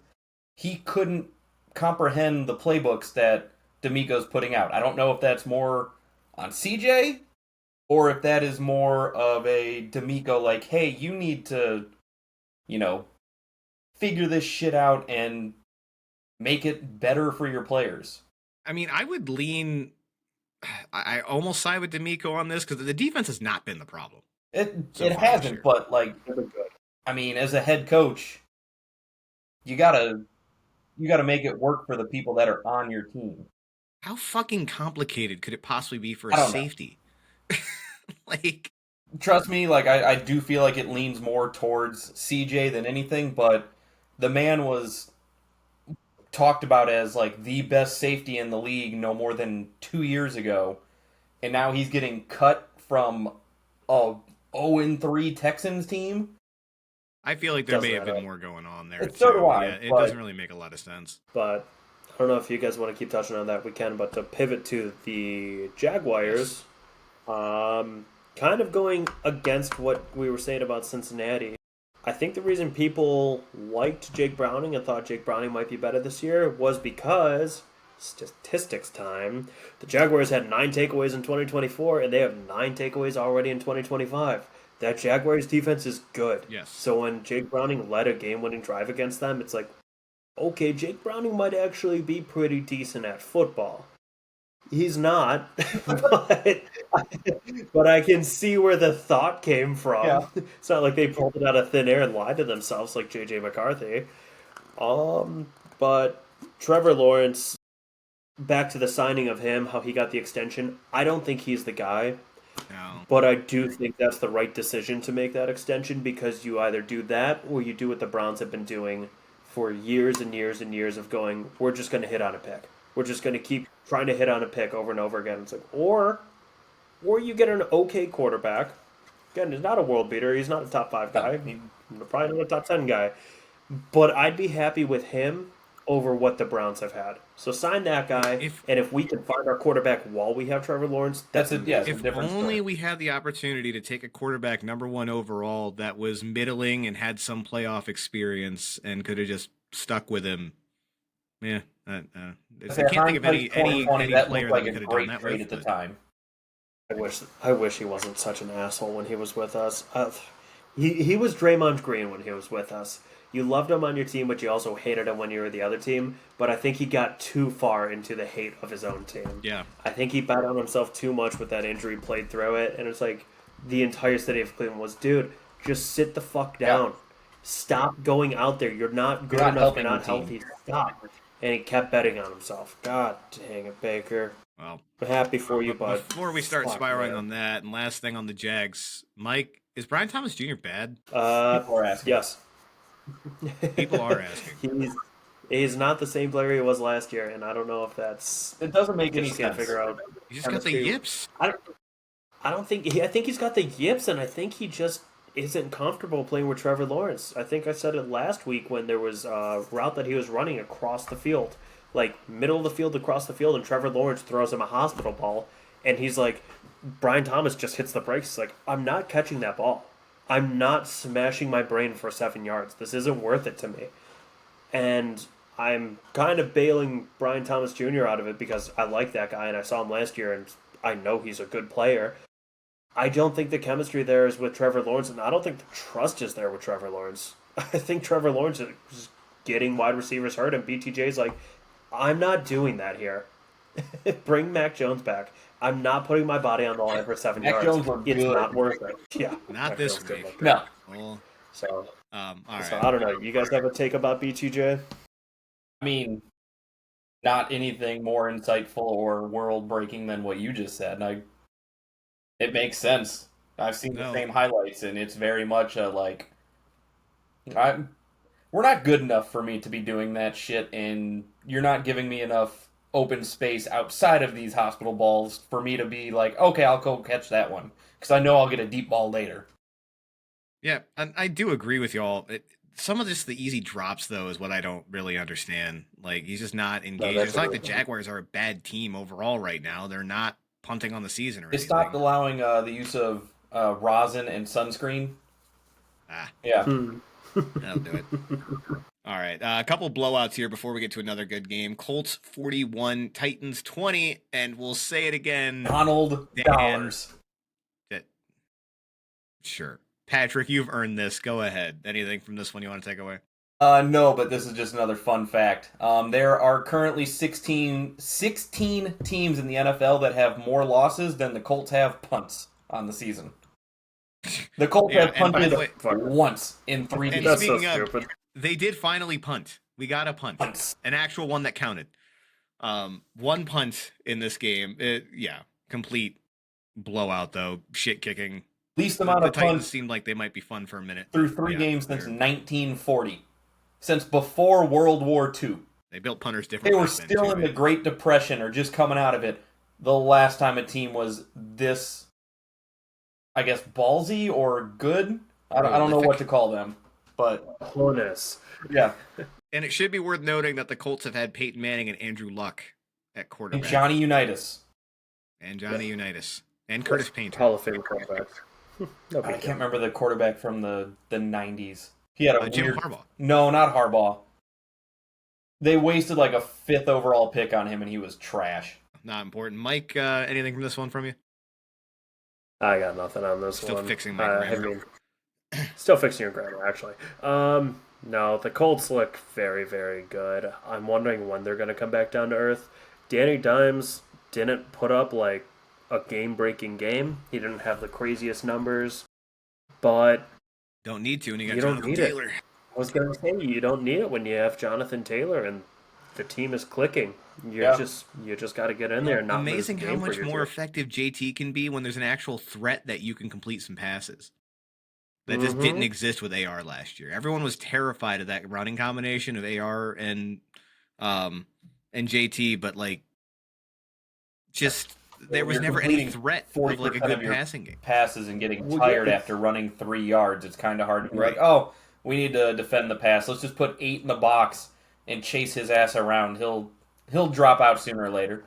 he couldn't comprehend the playbooks that D'Amico's putting out. I don't know if that's more on CJ or if that is more of a D'Amico like, hey, you need to, you know, figure this shit out and make it better for your players. I mean, I would lean. I almost side with D'Amico on this because the defense has not been the problem. It So it far this hasn't, year. but like, I mean, as a head coach, you gotta make it work for the people that are on your team. How fucking complicated could it possibly be for I a don't know. safety? Like, Trust me, like I do feel like it leans more towards CJ than anything, but the man was talked about as like the best safety in the league no more than 2 years ago, and now he's getting cut from a 0-3 Texans team. I feel like there may Doesn't have add been up. more going on there So do too. I, Yeah, it but doesn't really make a lot of sense. But I don't know if you guys want to keep touching on that. We can, but to pivot to the Jaguars, kind of going against what we were saying about Cincinnati. I think the reason people liked Jake Browning and thought Jake Browning might be better this year was because statistics time. The Jaguars had 9 takeaways in 2024, and they have 9 takeaways already in 2025. That Jaguars defense is good. Yes. So when Jake Browning led a game-winning drive against them, it's like, okay, Jake Browning might actually be pretty decent at football. He's not, but I can see where the thought came from. Yeah. It's not like they pulled it out of thin air and lied to themselves like J.J. McCarthy. But Trevor Lawrence, back to the signing of him, how he got the extension. I don't think he's the guy, No. but I do think that's the right decision to make that extension because you either do that or you do what the Browns have been doing for years and years and years of going, we're just going to hit on a pick. We're just going to keep trying to hit on a pick over and over again. It's like, or you get an okay quarterback. Again, he's not a world beater. He's not a top 5 guy. He's probably not a top 10 guy. But I'd be happy with him over what the Browns have had. So sign that guy. And if we can find our quarterback while we have Trevor Lawrence, That's a amazing. If different only story. we had the opportunity to take a quarterback number 1 overall that was middling and had some playoff experience and could have just stuck with him. Yeah, I can't think of any that player looked like that we a could have done great that trade with. at the time. I wish he wasn't such an asshole when he was with us. He was Draymond Green when he was with us. You loved him on your team, but you also hated him when you were the other team. But I think he got too far into the hate of his own team. Yeah. I think he bet on himself too much with that injury, played through it, and it's like the entire city of Cleveland was, dude, just sit the fuck down. Yeah. Stop going out there. You're not good You're not enough. You're helping not the team. healthy. Stop. And he kept betting on himself. God dang it, Baker. Well, I'm happy for you, but before we start fuck, spiraling man. on that, and last thing on the Jags, Mike, is Brian Thomas Jr. bad? People are asking. Yes. People are asking. He's not the same player he was last year, and I don't know if that's. It doesn't make any Just can't sense. figure out. You just got the chemistry. yips. I think he's got the yips, and I think he just isn't comfortable playing with Trevor Lawrence. I think I said it last week when there was a route that he was running across the field, like middle of the field across the field, and Trevor Lawrence throws him a hospital ball, and he's like, Brian Thomas just hits the brakes. He's like, I'm not catching that ball. I'm not smashing my brain for 7 yards. This isn't worth it to me. And I'm kind of bailing Brian Thomas Jr. out of it because I like that guy and I saw him last year and I know he's a good player. I don't think the chemistry there is with Trevor Lawrence, and I don't think the trust is there with Trevor Lawrence. I think Trevor Lawrence is getting wide receivers hurt, and BTJ's like, I'm not doing that here. Bring Mac Jones back. I'm not putting my body on the line for 7 Mac yards. Jones were It's good. not worth it. Yeah, Not Mac this Jones did week. look good. No. Well, So, all right. so I don't know. You guys have a take about BTJ? I mean, not anything more insightful or world-breaking than what you just said. And it makes sense. I've seen the same highlights, and it's very much a, like, we're not good enough for me to be doing that shit, and you're not giving me enough open space outside of these hospital balls for me to be like, okay, I'll go catch that one, because I know I'll get a deep ball later. Yeah, and I do agree with y'all. Some of just the easy drops, though, is what I don't really understand. Like, he's just not engaged. It's not like the Jaguars are a bad team overall right now. They're not punting on the season or They anything. stopped allowing the use of rosin and sunscreen. Yeah. That'll do it. All right, a couple blowouts here before we get to another good game. Colts 41, Titans 20, and we'll say it again. Donald Dollars. Sure. Patrick, you've earned this. Go ahead. Anything from this one you want to take away? No, but this is just another fun fact. There are currently 16 teams in the NFL that have more losses than the Colts have punts on the season. The Colts have punted once in 3 games. That's so stupid. They did finally punt. We got a punt. An actual one that counted. One punt in this game. Complete blowout, though. Shit kicking. Least amount of punts. The Titans seemed like they might be fun for a minute. Through 3 games since 1940. Since before World War II. They built punters differently. They were still in the Great Depression or just coming out of it. The last time a team was this, I guess, ballsy or good. I don't know what to call them. But honest. Yeah. And it should be worth noting that the Colts have had Peyton Manning and Andrew Luck at quarterback. And Johnny Unitas. And Curtis Painter. Hall of Fame quarterback. I can't remember the quarterback from the 90s. He had a Jim weird... Harbaugh. No, not Harbaugh. They wasted like a 5th overall pick on him, and he was trash. Not important. Mike, anything from this one from you? I got nothing on this one. Still fixing my grammar. Still fixing your grammar, actually. No, the Colts look very, very good. I'm wondering when they're going to come back down to earth. Danny Dimes didn't put up like a game-breaking game. He didn't have the craziest numbers, but don't need to when you got Jonathan Taylor. I was going to say, you don't need it when you have Jonathan Taylor and the team is clicking. You just got to get in there and not amazing lose the how game much for your more team. effective JT can be when there's an actual threat that you can complete some passes. That just didn't exist with AR last year. Everyone was terrified of that running combination of AR and JT, but like just there was never any threat of like a good passing game. Passes and getting tired after running 3 yards. It's kind of hard to be like, oh, we need to defend the pass. Let's just put 8 in the box and chase his ass around. He'll drop out sooner or later.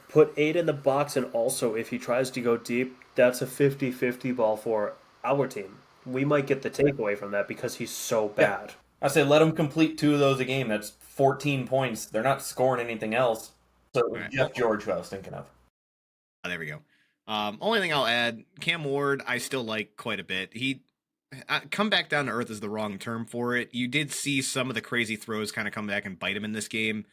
Put 8 in the box, and also if he tries to go deep, that's a 50-50 ball for our team. We might get the takeaway from that because he's so bad. I say let him complete 2 of those a game. That's 14 points. They're not scoring anything else. So Jeff George, who I was thinking of. There we go. Only thing I'll add, Cam Ward, I still like quite a bit. He come back down to earth is the wrong term for it. You did see some of the crazy throws kind of come back and bite him in this game.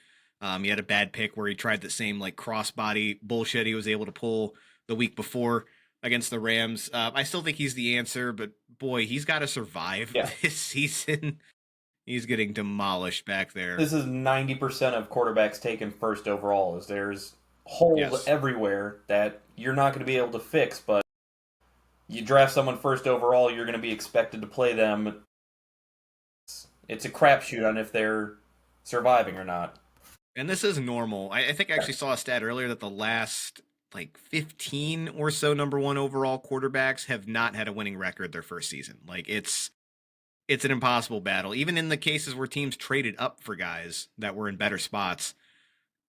He had a bad pick where he tried the same like crossbody bullshit he was able to pull the week before against the Rams. I still think he's the answer, but boy, he's got to survive this season. He's getting demolished back there. This is 90% of quarterbacks taken first overall. Is there's holes everywhere that you're not going to be able to fix, but you draft someone first overall, you're going to be expected to play them. It's a crapshoot on if they're surviving or not. And this is normal. I think I actually saw a stat earlier that the last like 15 or so number one overall quarterbacks have not had a winning record their first season. Like it's an impossible battle. Even in the cases where teams traded up for guys that were in better spots,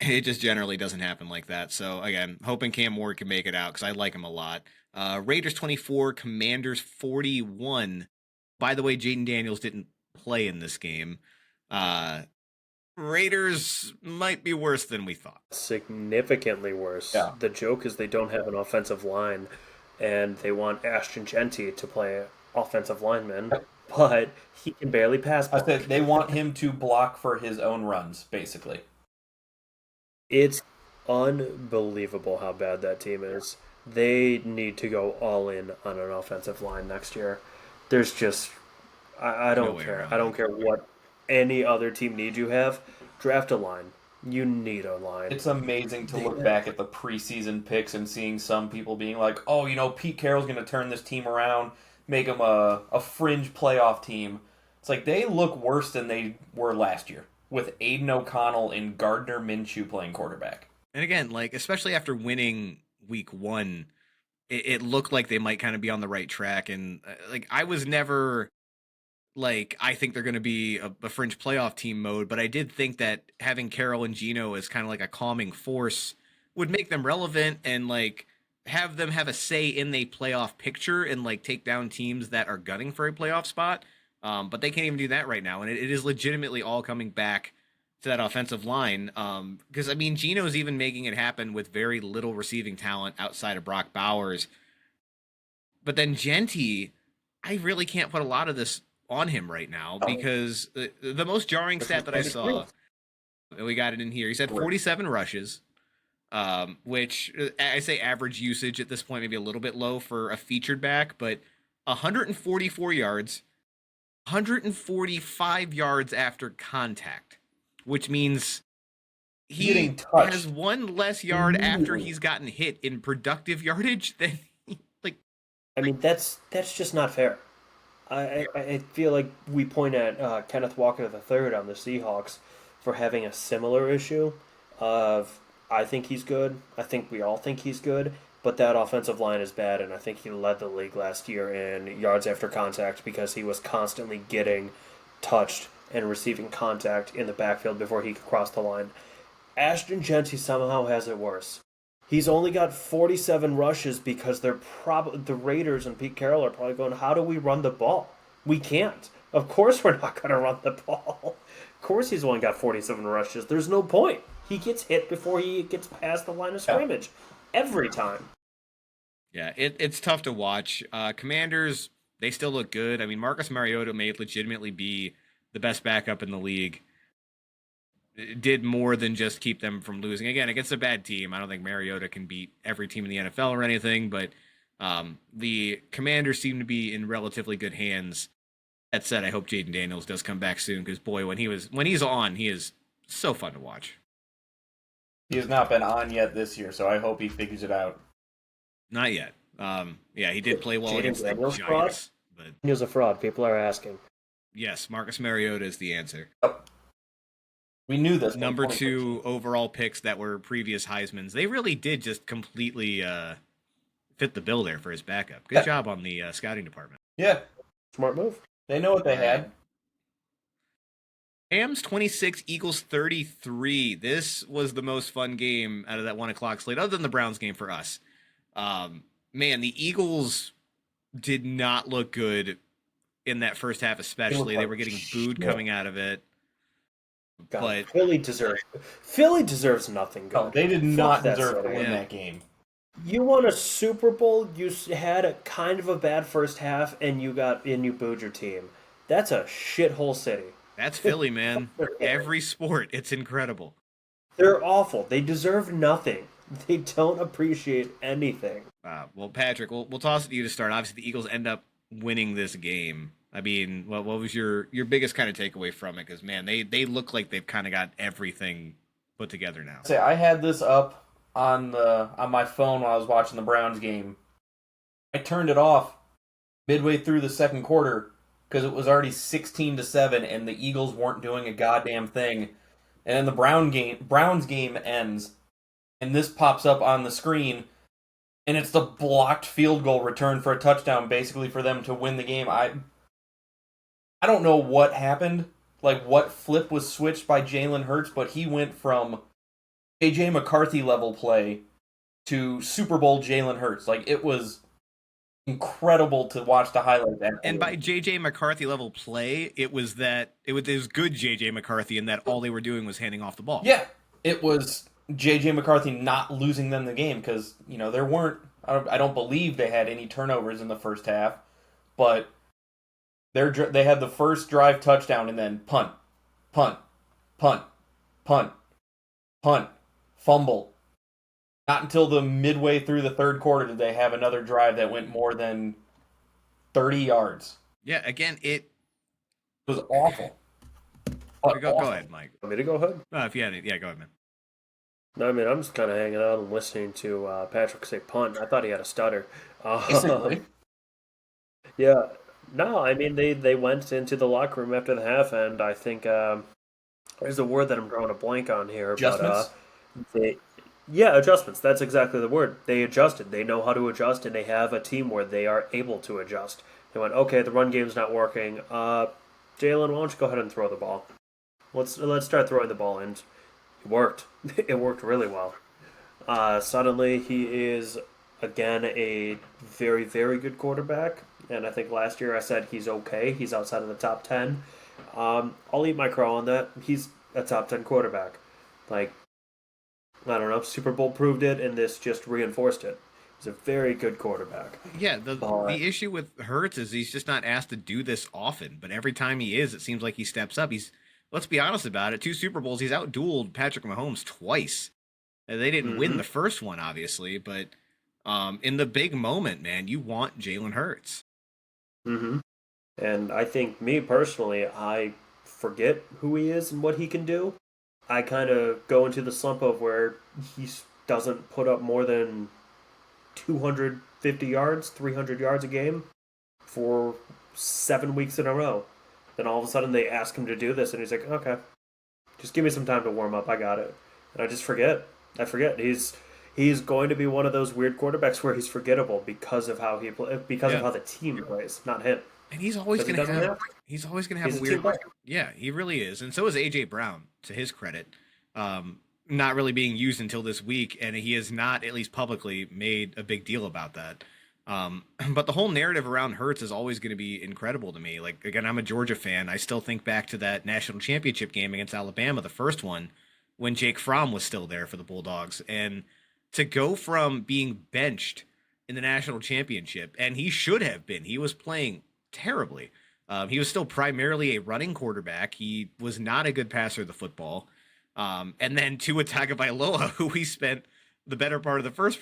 it just generally doesn't happen like that. So again, hoping Cam Ward can make it out because I like him a lot. Raiders 24, Commanders 41. By the way, Jaden Daniels didn't play in this game. Raiders might be worse than we thought. Significantly worse. Yeah. The joke is they don't have an offensive line, and they want Ashton Genty to play offensive lineman, but he can barely pass I block. said they want him to block for his own runs, basically. It's unbelievable how bad that team is. They need to go all in on an offensive line next year. There's just, I No don't way care. around I don't it. care what any other team needs you have. Draft a line. You need a line. It's amazing to look back at the preseason picks and seeing some people being like, oh, Pete Carroll's going to turn this team around, make them a fringe playoff team. It's like they look worse than they were last year with Aiden O'Connell and Gardner Minshew playing quarterback. And again, like especially after winning week one, it looked like they might kind of be on the right track. And like I was never like I think they're going to be a fringe playoff team mode, but I did think that having Carroll and Gino as kind of like a calming force would make them relevant and like have them have a say in the playoff picture and like take down teams that are gunning for a playoff spot. But they can't even do that right now, and it is legitimately all coming back to that offensive line. Because I mean, Gino's even making it happen with very little receiving talent outside of Brock Bowers. But then Genty, I really can't put a lot of this on him right now because the most jarring stat that I saw, and we got it in here, he said 47 rushes, which I say average usage at this point, maybe a little bit low for a featured back, but 144 yards, 145 yards after contact, which means he Getting touched. has one less yard after he's gotten hit in productive yardage than like. I mean, that's just not fair. I feel like we point at Kenneth Walker III on the Seahawks for having a similar issue of I think he's good. I think we all think he's good. But that offensive line is bad, and I think he led the league last year in yards after contact because he was constantly getting touched and receiving contact in the backfield before he could cross the line. Ashton Genty somehow has it worse. He's only got 47 rushes because the Raiders and Pete Carroll are probably going, how do we run the ball? We can't. Of course we're not going to run the ball. Of course he's only got 47 rushes. There's no point. He gets hit before he gets past the line of scrimmage. Every time. Yeah, it's tough to watch. Commanders, they still look good. I mean, Marcus Mariota may legitimately be the best backup in the league. It did more than just keep them from losing. Again, against a bad team. I don't think Mariota can beat every team in the NFL or anything, but the Commanders seem to be in relatively good hands. That said, I hope Jaden Daniels does come back soon because boy, when he's on, he is so fun to watch. He has not been on yet this year, so I hope he figures it out. Not yet. Yeah, he did play well Jaden against the Daniels Giants, but He was a fraud. People are asking. yes, Marcus Mariota is the answer. We knew this. Number 2 overall picks that were previous Heismans. They really did just completely fit the bill there for his backup. Good job on the scouting department. Yeah, Smart move. they know what they had. Rams 26, Eagles 33. This was the most fun game out of that 1 o'clock slate, other than the Browns game for us. Man, the Eagles did not look good in that first half, especially. They were getting booed coming out of it. God, But Philly deserves nothing good. No, they did Fuck not that deserve to city. win Yeah. that game. You won a Super Bowl. You had a kind of a bad first half, and you booed your team. That's a shithole city. that's Philly, man. Every sport, it's incredible. They're awful. They deserve nothing. They don't appreciate anything. Well, Patrick, we'll toss it to you to start. Obviously, the Eagles end up winning this game. I mean, what was your biggest kind of takeaway from it? Because, man, they look like they've kind of got everything put together now. Say, I had this up on my phone while I was watching the Browns game. I turned it off midway through the second quarter because it was already 16-7, and the Eagles weren't doing a goddamn thing. And then the Browns game ends, and this pops up on the screen. and it's the blocked field goal return for a touchdown, basically for them to win the game. I don't know what happened, like what flip was switched by Jalen Hurts, but he went from AJ McCarthy level play to Super Bowl Jalen Hurts. Like, it was incredible to watch the highlights. And by JJ McCarthy level play, it was good JJ McCarthy in that all they were doing was handing off the ball. Yeah, it was JJ McCarthy not losing them the game because, there weren't, I don't believe they had any turnovers in the first half, but they had the first drive touchdown and then punt, punt, punt, punt, punt, fumble. Not until the midway through the third quarter did they have another drive that went more than 30 yards. Yeah, again, it was awful. Go ahead, Mike. Want me to go ahead? If you had it, yeah, go ahead, man. No, I mean, I'm just kind of hanging out and listening to Patrick say punt. I thought he had a stutter. Yeah. No, I mean, they went into the locker room after the half, and I think there's a word that I'm drawing a blank on here. Adjustments? Yeah, adjustments. That's exactly the word. They adjusted. They know how to adjust, and they have a team where they are able to adjust. They went, okay, the run game's not working. Jalen, why don't you go ahead and throw the ball? Let's start throwing the ball, and it worked. It worked really well. Suddenly, he is, again, a very, very good quarterback, and I think last year I said he's okay. He's outside of the top 10. I'll eat my crow on that. He's a top 10 quarterback. Like, I don't know, Super Bowl proved it, and this just reinforced it. He's a very good quarterback. Yeah, the issue with Hurts is he's just not asked to do this often, but every time he is, it seems like he steps up. Let's be honest about it, 2 Super Bowls, he's outdueled Patrick Mahomes twice. They didn't win the first one, obviously, but in the big moment, man, you want Jalen Hurts. Mm-hmm. And I think, me personally, I forget who he is and what he can do. I kind of go into the slump of where he doesn't put up more than 250 yards, 300 yards a game for 7 weeks in a row. Then all of a sudden they ask him to do this, and he's like, okay, just give me some time to warm up. I got it. And I just forget. He's going to be one of those weird quarterbacks where he's forgettable because of how he of how the team plays, not him. And he's always going to have a weird. Yeah, he really is. And so is AJ Brown, to his credit. Not really being used until this week, and he has not, at least publicly, made a big deal about that. But the whole narrative around Hurts is always going to be incredible to me. Like, again, I'm a Georgia fan. I still think back to that national championship game against Alabama, the first one, when Jake Fromm was still there for the Bulldogs. And to go from being benched in the national championship, and he should have been, he was playing terribly. He was still primarily a running quarterback. He was not a good passer of the football. And then Tua Tagovailoa, who we spent the better part of the first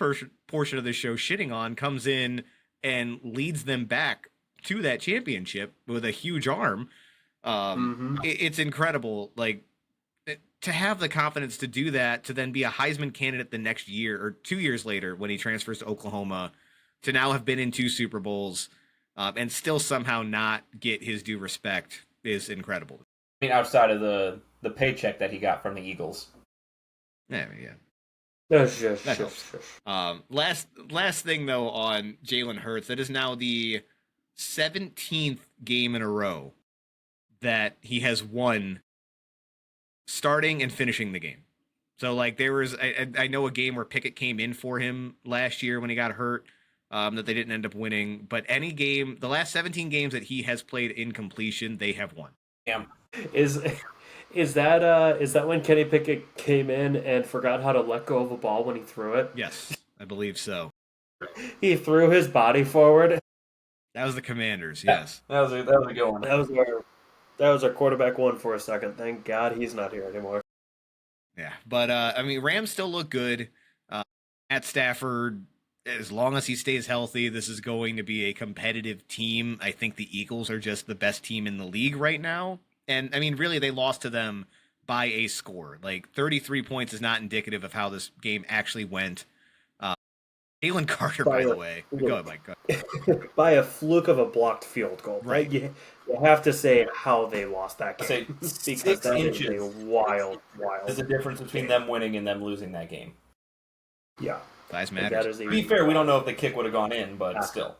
portion of the show shitting on, comes in and leads them back to that championship with a huge arm. It's incredible. Like, to have the confidence to do that, to then be a Heisman candidate the next year or 2 years later when he transfers to Oklahoma, to now have been in 2 Super Bowls, and still somehow not get his due respect is incredible. I mean, outside of the paycheck that he got from the Eagles. Yeah. Sure. Last thing, though, on Jalen Hurts, that is now the 17th game in a row that he has won starting and finishing the game. So, like, there was, I know a game where Pickett came in for him last year when he got hurt, that they didn't end up winning. But any game, the last 17 games that he has played in completion, they have won. Yeah. Is that when Kenny Pickett came in and forgot how to let go of a ball when he threw it? Yes, I believe so. He threw his body forward. That was the Commanders, yes. That was a good one. That was our quarterback one for a second. Thank God he's not here anymore. Yeah, but I mean, Rams still look good. At Stafford, as long as he stays healthy, this is going to be a competitive team. I think the Eagles are just the best team in the league right now. And, I mean, really, they lost to them by a score. Like, 33 points is not indicative of how this game actually went. Jalen Carter, by the way. Go ahead, Mike. Go ahead. By a fluke of a blocked field goal. Right. You have to say how they lost that game. Because 6 inches. Is a wild. There's a difference between them winning and them losing that game. Yeah. Size Like, that matters. is the To be fair, we don't know if the kick would have gone in, but still.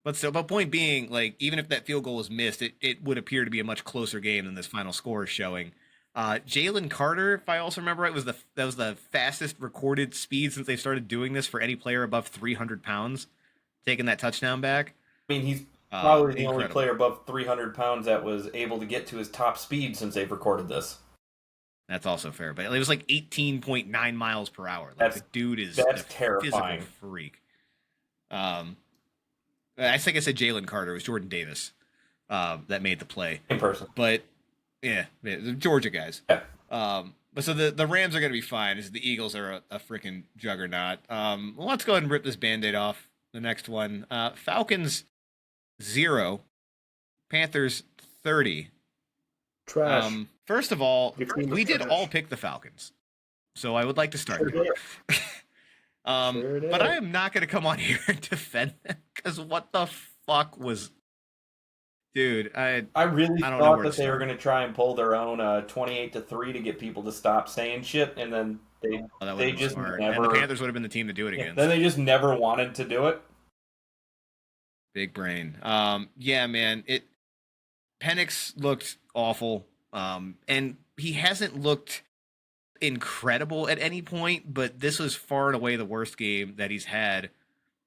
But point being, like, even if that field goal was missed, it would appear to be a much closer game than this final score is showing. Jalen Carter, if I also remember right, that was the fastest recorded speed since they started doing this for any player above 300 pounds, taking that touchdown back. I mean, he's probably the only Incredible. player above 300 pounds that was able to get to his top speed since they've recorded this. That's also fair, but it was like 18.9 miles per hour. Like, the dude is that's a terrifying. physical freak. I think I said Jalen Carter. It was Jordan Davis that made the play. In person. But yeah, the Georgia guys. Yeah. But so the Rams are going to be fine. As the Eagles are a freaking juggernaut. Well, let's go ahead and rip this Band-Aid off. The next one, Falcons 0, Panthers 30. Trash. First of all, Your team was we did trash. all pick the Falcons, so I would like to start Sure there. Sure did. But I am not going to come on here and defend them because what the fuck was, dude? I don't really know thought where that to they were start. going to try and pull their own 28-3 to get people to stop saying shit, and then they That they would just smart. never. And the Panthers would have been the team to do it against. Then they just never wanted to do it. Big brain. Yeah, man. Penix looked awful. And he hasn't looked incredible at any point, but this was far and away the worst game that he's had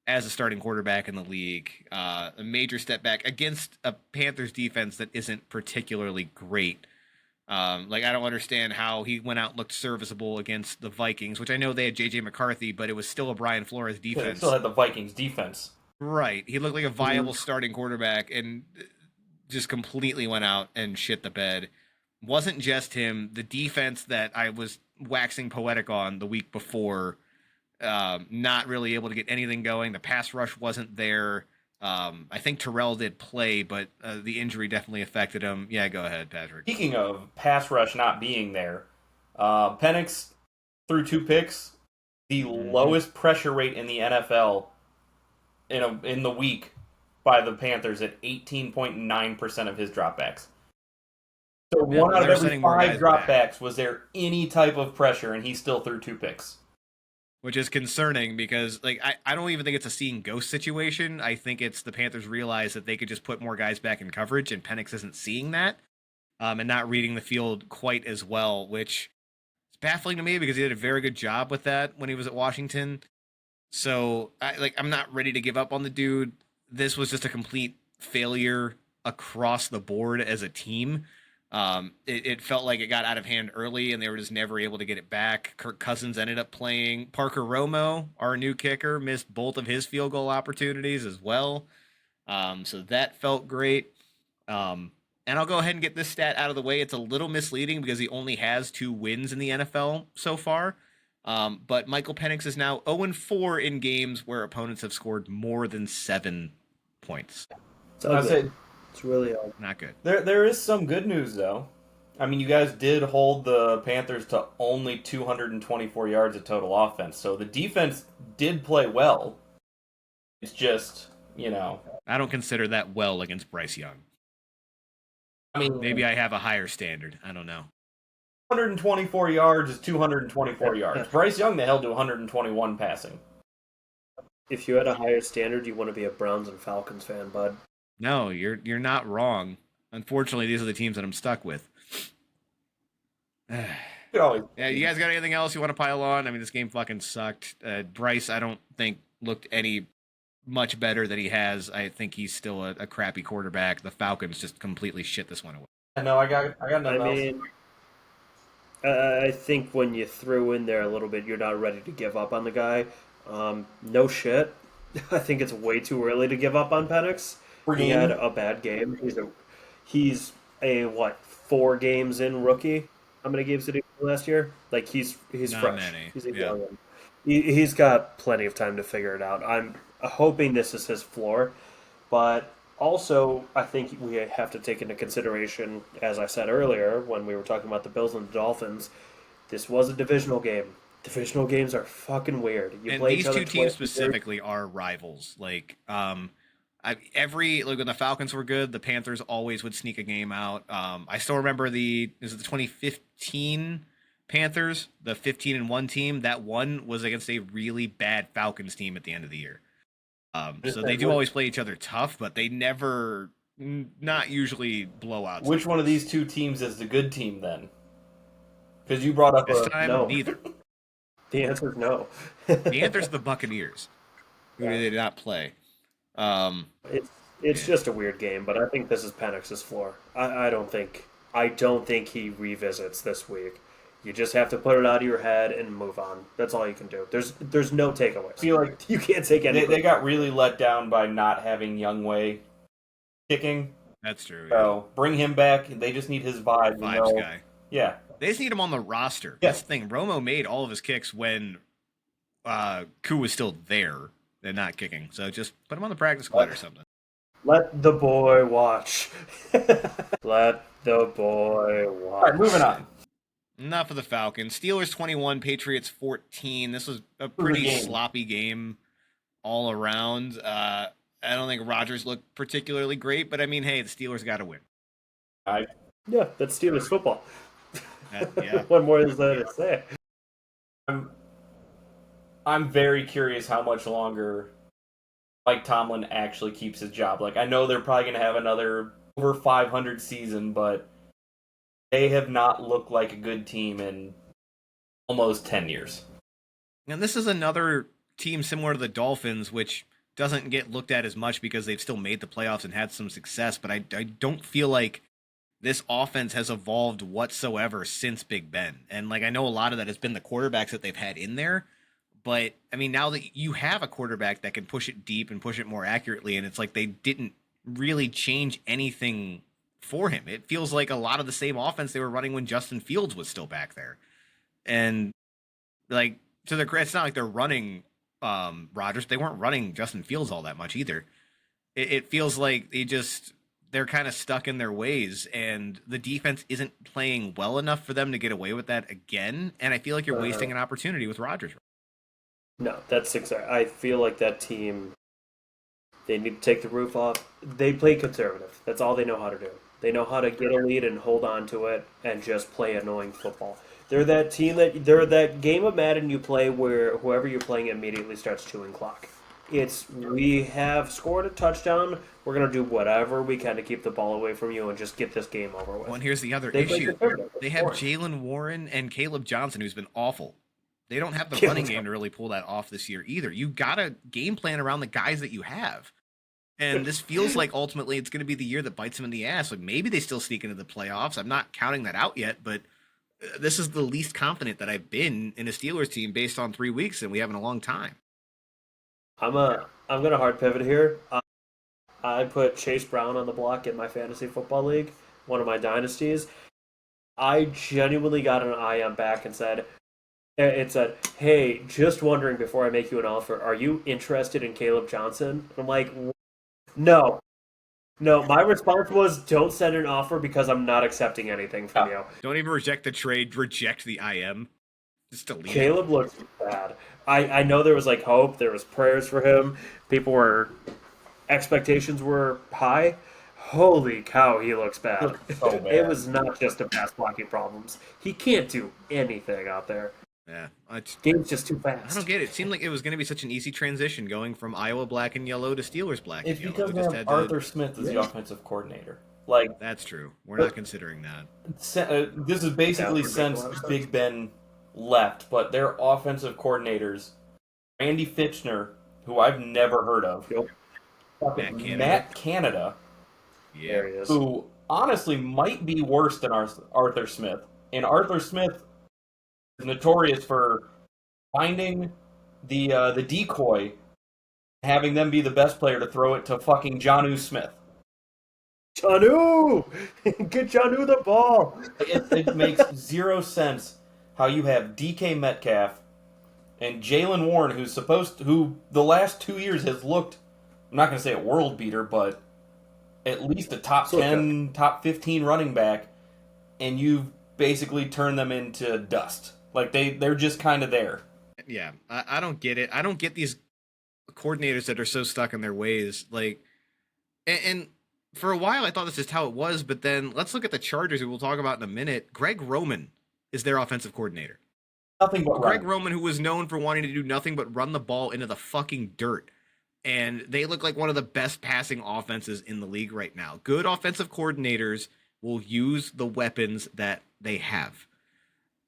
as a starting quarterback in the league. A major step back against a Panthers defense that isn't particularly great. Like, I don't understand how he went out and looked serviceable against the Vikings, which I know they had J.J. McCarthy, but it was still a Brian Flores They defense. still had the Vikings defense. Right. He looked like a viable starting quarterback and just completely went out and shit the bed. Wasn't just him. The defense that I was waxing poetic on the week before, not really able to get anything going. The pass rush wasn't there. I think Terrell did play, but the injury definitely affected him. Yeah, go ahead, Patrick. Speaking of pass rush not being there, Penix threw 2 picks, the lowest pressure rate in the NFL in the week by the Panthers at 18.9% of his dropbacks. So Yeah, one out they're of every sending more 5 guys dropbacks back. was there any type of pressure, and he still threw 2 picks. Which is concerning because, like, I don't even think it's a seeing ghost situation. I think it's the Panthers realize that they could just put more guys back in coverage, and Penix isn't seeing that, and not reading the field quite as well, which is baffling to me because he did a very good job with that when he was at Washington. So, I'm not ready to give up on the dude. This was just a complete failure across the board as a team. It felt like it got out of hand early, and they were just never able to get it back. Kirk Cousins ended up playing. Parker Romo, our new kicker, missed both of his field goal opportunities as well. So that felt great. And I'll go ahead and get this stat out of the way. It's a little misleading because he only has 2 wins in the NFL so far. But Michael Penix is now 0-4 in games where opponents have scored more than 7 points. It's ugly. It's really ugly. Not good. There is some good news, though. I mean, you guys did hold the Panthers to only 224 yards of total offense, so the defense did play well. It's just, I don't consider that well against Bryce Young. I mean, Maybe I have a higher standard. I don't know. 224 yards is 224 yards. Bryce Young, they held to 121 passing. If you had a higher standard, you want to be a Browns and Falcons fan, bud. No, you're not wrong. Unfortunately, these are the teams that I'm stuck with. You could always. Yeah, you guys got anything else you want to pile on? I mean, this game fucking sucked. Bryce, I don't think looked any much better than he has. I think he's still a crappy quarterback. The Falcons just completely shit this one away. No, I got nothing else. mean, I think when you threw in there a little bit, you're not ready to give up on the guy. No shit. I think it's way too early to give up on Penix. He had a bad game. He's a 4 games in rookie. How many games did he play last year? Like he's Not fresh. many. He's a Yeah. young one. He's got plenty of time to figure it out. I'm hoping this is his floor, but also I think we have to take into consideration, as I said earlier when we were talking about the Bills and the Dolphins, this was a divisional game. Divisional games are fucking weird. You And play these each other two teams twice a year. specifically are rivals. Like, when the Falcons were good, the Panthers always would sneak a game out. I still remember the 2015 Panthers, the 15-1 team, that one was against a really bad Falcons team at the end of the year. So they do always play each other tough, but they never, not usually blowouts. Which one of these two teams is the good team then? Because you brought up This time, no. neither. The answer is no. The answer's the Buccaneers, who they did not play. It's just a weird game, but I think this is Penix's floor. I don't think he revisits this week. You just have to put it out of your head and move on. That's all you can do. There's no takeaways. I feel like you can't take anything. They got really let down by not having Youngway kicking. That's true. So bring him back. They just need his vibe. Vibes guy. Yeah. They just need him on the roster. Yeah. That's the thing. Romo made all of his kicks when Koo was still there and not kicking. So just put him on the practice squad or something. Let the boy watch. Let the boy watch. All right, moving on. Enough of the Falcons. Steelers 21, Patriots 14. This was a pretty sloppy game all around. I don't think Rodgers looked particularly great, but I mean, hey, the Steelers got to win. Yeah, that's Steelers football. Yeah. What more is there to say? I'm very curious how much longer Mike Tomlin actually keeps his job. Like, I know they're probably going to have another over 500 season, but they have not looked like a good team in almost 10 years. And this is another team similar to the Dolphins, which doesn't get looked at as much because they've still made the playoffs and had some success, but I don't feel like this offense has evolved whatsoever since Big Ben. And like, I know a lot of that has been the quarterbacks that they've had in there, but I mean, now that you have a quarterback that can push it deep and push it more accurately, and it's like they didn't really change anything for him. It feels like a lot of the same offense they were running when Justin Fields was still back there. And like, to their credit, it's not like they're running Rodgers. They weren't running Justin Fields all that much either. It feels like they're kind of stuck in their ways, and the defense isn't playing well enough for them to get away with that again. And I feel like you're wasting an opportunity with Rodgers. No, that's exactly. I feel like that team, they need to take the roof off. They play conservative. That's all they know how to do. They know how to get a lead and hold on to it and just play annoying football. They're that team they're that game of Madden you play where whoever you're playing immediately starts chewing clock. We have scored a touchdown. We're going to do whatever we can to keep the ball away from you and just get this game over with. Well, and here's the other issue. They have Jalen Warren and Caleb Johnson, who's been awful. They don't have the running game to really pull that off this year either. You got to game plan around the guys that you have. And this feels like ultimately it's going to be the year that bites them in the ass. Like maybe they still sneak into the playoffs. I'm not counting that out yet, but this is the least confident that I've been in a Steelers team based on 3 weeks, and we have in a long time. I'm going to hard pivot here. I put Chase Brown on the block in my fantasy football league, one of my dynasties. I genuinely got an eye on back and said, hey, just wondering before I make you an offer, are you interested in Caleb Johnson? I'm like, no. My response was, don't send an offer because I'm not accepting anything from you. Don't even reject the trade, reject the IM. Just delete Caleb looks bad. I know there was like hope, there was prayers for him. Expectations were high. Holy cow, he looks bad. So bad. It was not just a pass blocking problems. He can't do anything out there. Yeah, game's just too fast. I don't get it. It seemed like it was going to be such an easy transition going from Iowa black and yellow to Steelers black and yellow. It's because Arthur Smith is the offensive coordinator. Like, that's true. We're not considering that. This is basically since Big Ben left, but their offensive coordinators, Randy Fitchner, who I've never heard of, Matt Canada, yeah, who honestly might be worse than Arthur Smith. And Arthur Smith is notorious for finding the decoy, having them be the best player to throw it to fucking Jonnu Smith. Jonnu! Get Jonnu the ball! It makes zero sense how you have DK Metcalf and Jalen Warren, who the last 2 years has looked, I'm not going to say a world beater, but at least a top 10, top 15 running back, and you've basically turned them into dust. Like, they're just kind of there. Yeah, I don't get it. I don't get these coordinators that are so stuck in their ways. Like, and for a while I thought this is how it was, but then let's look at the Chargers, who we'll talk about in a minute. Greg Roman is their offensive coordinator. Nothing but Greg running. Roman, who was known for wanting to do nothing but run the ball into the fucking dirt. And they look like one of the best passing offenses in the league right now. Good offensive coordinators will use the weapons that they have.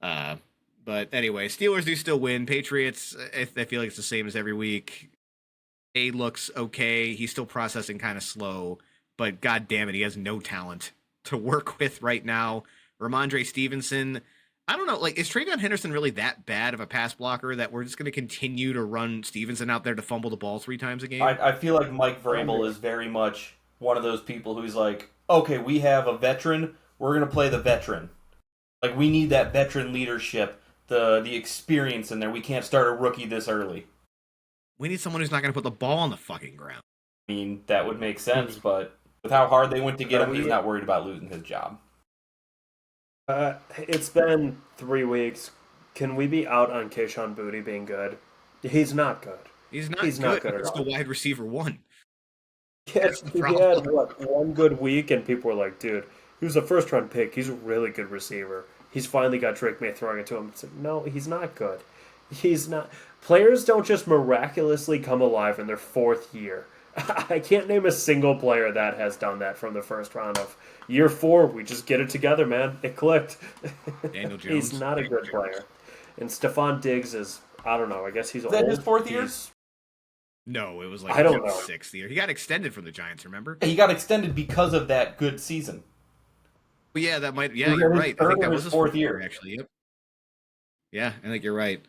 But anyway, Steelers do still win. Patriots, I feel like it's the same as every week. A looks okay. He's still processing kind of slow, but god damn it, he has no talent to work with right now. Ramondre Stevenson, I don't know, like, is Travion Henderson really that bad of a pass blocker that we're just going to continue to run Stevenson out there to fumble the ball 3 times a game? I feel like Mike Vrabel is very much one of those people who's like, okay, we have a veteran, we're going to play the veteran. Like, we need that veteran leadership, the experience in there. We can't start a rookie this early. We need someone who's not going to put the ball on the fucking ground. I mean, that would make sense, but with how hard they went to get him, he's not worried about losing his job. It's been 3 weeks. Can we be out on Keyshawn Boutte being good? He's not good. He's not good at He's all. the wide receiver 1. Yes, the he problem. had, one good week, and people were like, dude, he was a first-round pick. He's a really good receiver. He's finally got Drake May throwing it to him. Said, no, he's not good. He's not. Players don't just miraculously come alive in their 4th year. I can't name a single player that has done that from the first round of year 4. We just get it together, man. It clicked. Daniel Jones. He's not a good player. And Stephon Diggs is, I don't know, I guess he's Is that old. his 4th year? No, it was like I don't his know. 6th year. He got extended from the Giants, remember? He got extended because of that good season. Well, yeah, that might. Yeah, Was you're that his right. I think third that or was his his 4th fourth year, year? actually. Yep. Yeah, I think you're right.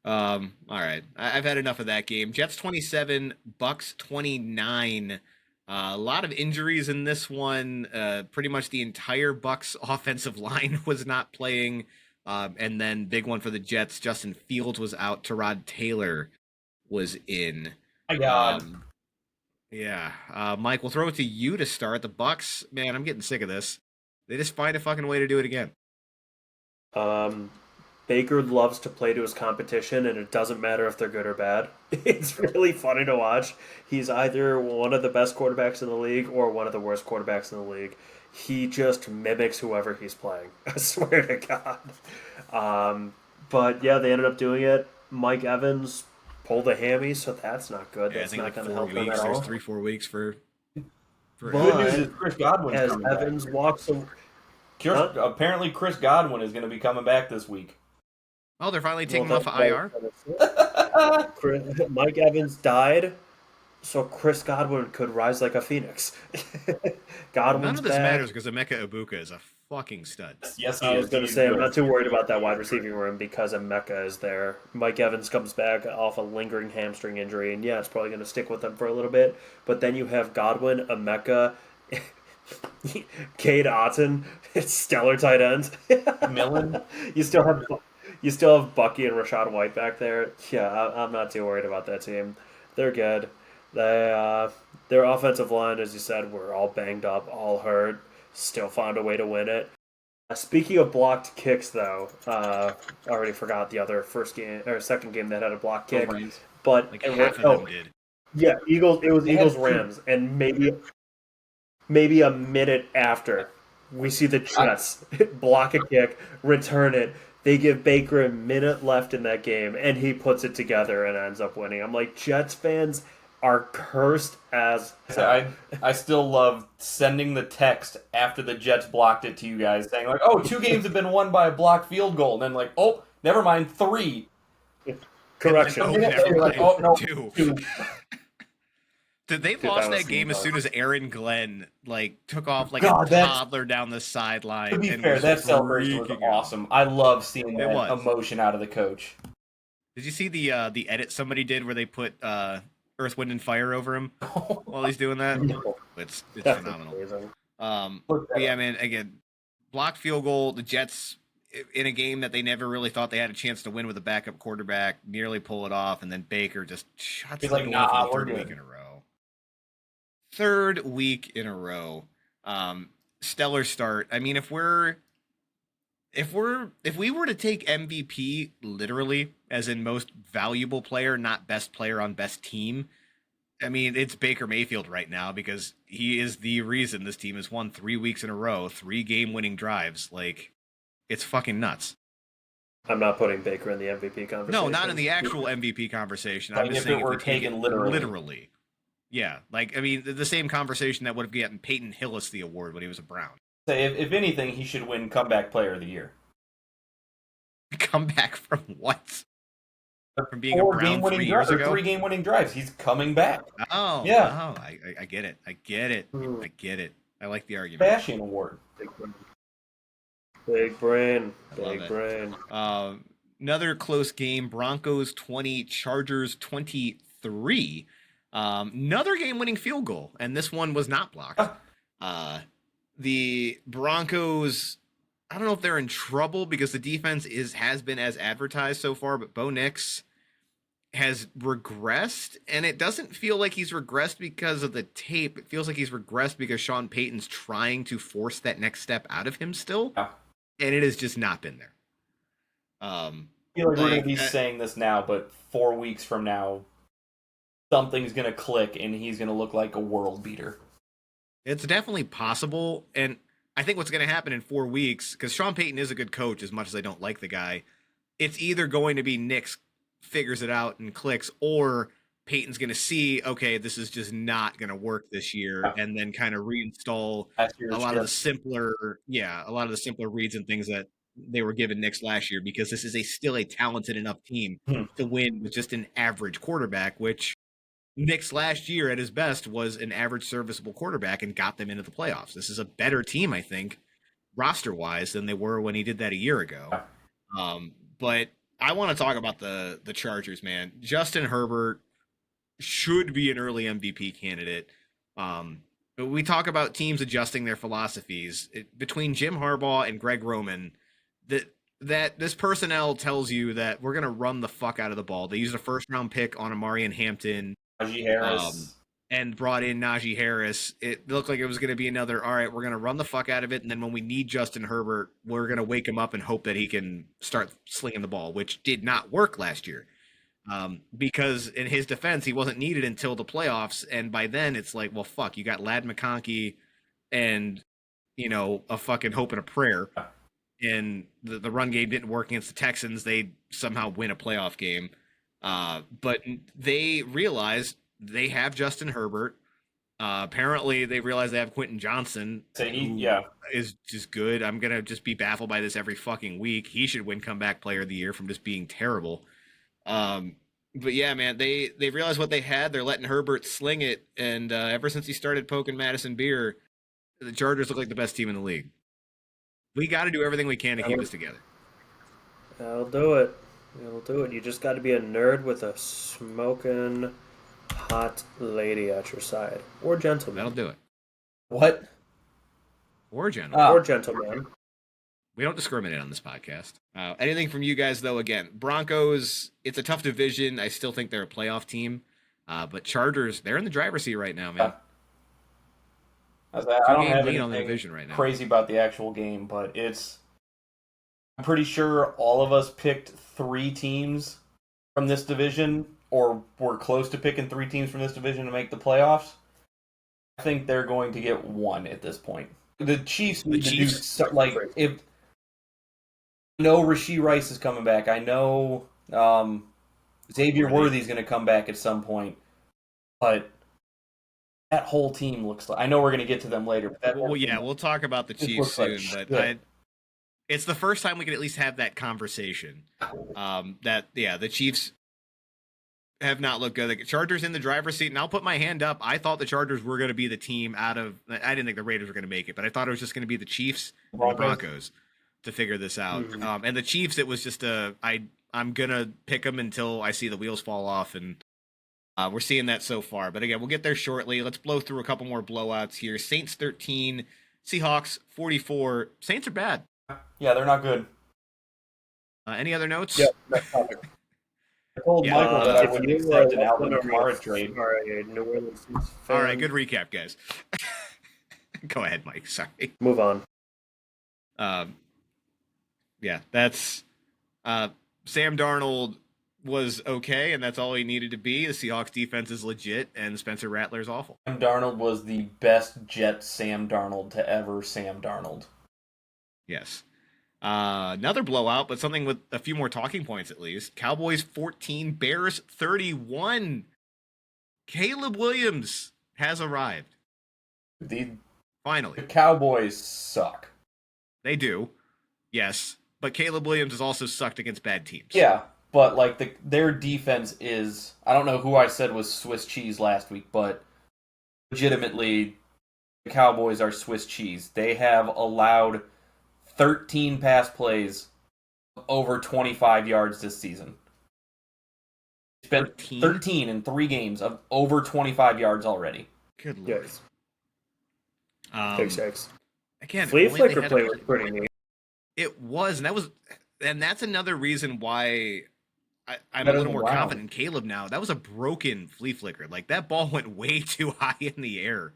All right. I've had enough of that game. Jets 27, Bucks 29. A lot of injuries in this one. Pretty much the entire Bucks offensive line was not playing. And then big one for the Jets. Justin Fields was out. Tyrod Taylor was in. My God. Yeah. Mike, we'll throw it to you to start. The Bucks, man, I'm getting sick of this. They just find a fucking way to do it again. Baker loves to play to his competition, and it doesn't matter if they're good or bad. It's really funny to watch. He's either one of the best quarterbacks in the league or one of the worst quarterbacks in the league. He just mimics whoever he's playing. I swear to God. But yeah, they ended up doing it. Mike Evans pulled a hammy, so that's not good. Yeah, I That's think not like going to 4 help them weeks. at There's all. 3-4 weeks for But- Good news is Chris Godwin's As coming Evans back. walks away. Apparently, Chris Godwin is going to be coming back this week. Oh, they're finally taking him off of IR? Mike Evans died, so Chris Godwin could rise like a phoenix. Godwin's None of this back. matters because Emeka Ibuka is a fucking stud. Yes, he I was is. going to He's say, I'm good. not too worried about that wide receiving room because Emeka is there. Mike Evans comes back off a lingering hamstring injury, and yeah, it's probably going to stick with him for a little bit. But then you have Godwin, Emeka, Cade Otton, it's stellar tight ends. Millen. You still have Bucky and Rashad White back there. Yeah, I'm not too worried about that team. They're good. Their offensive line, as you said, were all banged up, all hurt. Still found a way to win it. Speaking of blocked kicks, though, I already forgot the other second game that had a blocked kick. Wolverines. But Like half of them did. yeah, Eagles. It was They had Eagles two. Rams, and maybe a minute after, we see the Jets block a kick, return it. They give Baker a minute left in that game, and he puts it together and ends up winning. I'm like, Jets fans are cursed as hell. I still love sending the text after the Jets blocked it to you guys, saying like, "Oh, 2 games have been won by a blocked field goal," and then like, "Oh, never mind, 3." Correction. Oh, Yeah, never you're like, mind. "Oh no, 2. 2." Did they Dude, lost that was that game as fun. soon as Aaron Glenn like took off like God, a that's- toddler down the sideline? To be and fair, was that celebration was freaking out. awesome. I love seeing It that was. emotion out of the coach. Did you see the edit somebody did where they put Earth, Wind, and Fire over him while he's doing that? It's That's phenomenal. amazing. Look that But yeah, up. man. Again, blocked field goal. The Jets in a game that they never really thought they had a chance to win with a backup quarterback nearly pull it off, and then Baker just shuts He's the like, door "Nah, for the we're third good." week in a row. Third week in a row. Stellar start. I mean, if we were to take MVP literally, as in most valuable player, not best player on best team, I mean, it's Baker Mayfield right now because he is the reason this team has won 3 weeks in a row, 3 game-winning drives. Like, it's fucking nuts. I'm not putting Baker in the MVP conversation. No, not in the actual MVP conversation. Like I'm just if saying it if were we take it taken literally. literally. Yeah, like, I mean, the same conversation that would have gotten Peyton Hillis the award when he was a Brown. Say, if anything, he should win Comeback Player of the Year. Come back from what? From being a Four Brown game-winning 3 years ago? 3 game-winning drives. He's coming back. Oh, Yeah. oh, I get it. I get it. I get it. I like the argument. Bashing Award. Big brain. I love Big it. brain. Another close game. Broncos 20, Chargers 23. Another game-winning field goal, and this one was not blocked. The Broncos, I don't know if they're in trouble because the defense has been as advertised so far, but Bo Nix has regressed, and it doesn't feel like he's regressed because of the tape. It feels like he's regressed because Sean Payton's trying to force that next step out of him still, and it has just not been there. I feel like we're going to be saying this now, but 4 weeks from now, something's going to click, and he's going to look like a world beater. It's definitely possible, and I think what's going to happen in 4 weeks, because Sean Payton is a good coach as much as I don't like the guy, it's either going to be Nick's figures it out and clicks, or Peyton's going to see, okay, this is just not going to work this year, and then kind of reinstall a lot of the simpler reads and things that they were given Nick's last year, because this is still a talented enough team to win with just an average quarterback, which Nick's last year at his best was an average serviceable quarterback and got them into the playoffs. This is a better team, I think, roster-wise than they were when he did that a year ago. But I want to talk about the Chargers, man. Justin Herbert should be an early MVP candidate. We talk about teams adjusting their philosophies. Between Jim Harbaugh and Greg Roman, that this personnel tells you that we're going to run the fuck out of the ball. They used a first-round pick on Amari and Hampton. Najee Harris. And brought in Najee Harris. It looked like it was going to be another, all right, we're going to run the fuck out of it, and then when we need Justin Herbert, we're going to wake him up and hope that he can start slinging the ball, which did not work last year. Because in his defense, he wasn't needed until the playoffs, and by then it's like, well, fuck, you got Ladd McConkey and, a fucking hope and a prayer, and the run game didn't work against the Texans. They somehow win a playoff game. But they realized they have Justin Herbert. Apparently, they realize they have Quentin Johnson, is just good. I'm going to just be baffled by this every fucking week. He should win Comeback Player of the Year from just being terrible. But yeah, man, they realized what they had. They're letting Herbert sling it, and ever since he started poking Madison Beer, the Chargers look like the best team in the league. We got to do everything we can to keep this together. I'll do it. You'll do it. You just got to be a nerd with a smoking hot lady at your side. Or gentleman. That'll do it. What? Or gentleman. Or gentleman. We don't discriminate on this podcast. Anything from you guys, though? Again, Broncos, it's a tough division. I still think they're a playoff team. But Chargers, they're in the driver's seat right now, man. I don't have anything on the division right now. Crazy about the actual game, but I'm pretty sure all of us picked 3 teams from this division, or were close to picking 3 teams from this division to make the playoffs. I think they're going to get 1 at this point. The Chiefs need to do if I know Rashee Rice is coming back. I know Xavier Worthy's going to come back at some point, but that whole team looks like. I know we're going to get to them later. But we'll talk about the Chiefs soon, but it's the first time we can at least have that conversation. The Chiefs have not looked good. The Chargers in the driver's seat, and I'll put my hand up. I thought the Chargers were going to be the team I didn't think the Raiders were going to make it, but I thought it was just going to be the Chiefs and the Broncos to figure this out. Mm-hmm. And the Chiefs, it was just I'm going to pick them until I see the wheels fall off, and we're seeing that so far. But again, we'll get there shortly. Let's blow through a couple more blowouts here. Saints 13, Seahawks 44. Saints are bad. Yeah, they're not good. Any other notes? Yeah, that's topic. I told Michael that I wouldn't expect an Alvin Kamara trade. All right, good recap, guys. Go ahead, Mike. Sorry. Move on. That's Sam Darnold was okay, and that's all he needed to be. The Seahawks defense is legit, and Spencer Rattler's awful. Sam Darnold was the best Jet Sam Darnold to ever Sam Darnold. Yes. Another blowout, but something with a few more talking points at least. Cowboys 14, Bears 31. Caleb Williams has arrived. The Finally. Cowboys suck. They do. Yes. But Caleb Williams has also sucked against bad teams. Yeah, but like their defense is, I don't know who I said was Swiss cheese last week, but legitimately the Cowboys are Swiss cheese. They have allowed 13 pass plays over 25 yards this season. It's been 13 in 3 games of over 25 yards already. Good lord. Yikes. Again, Flea Flicker play was pretty neat. It was, and that's another reason why I'm a little more confident in Caleb now. That was a broken flea flicker. Like, that ball went way too high in the air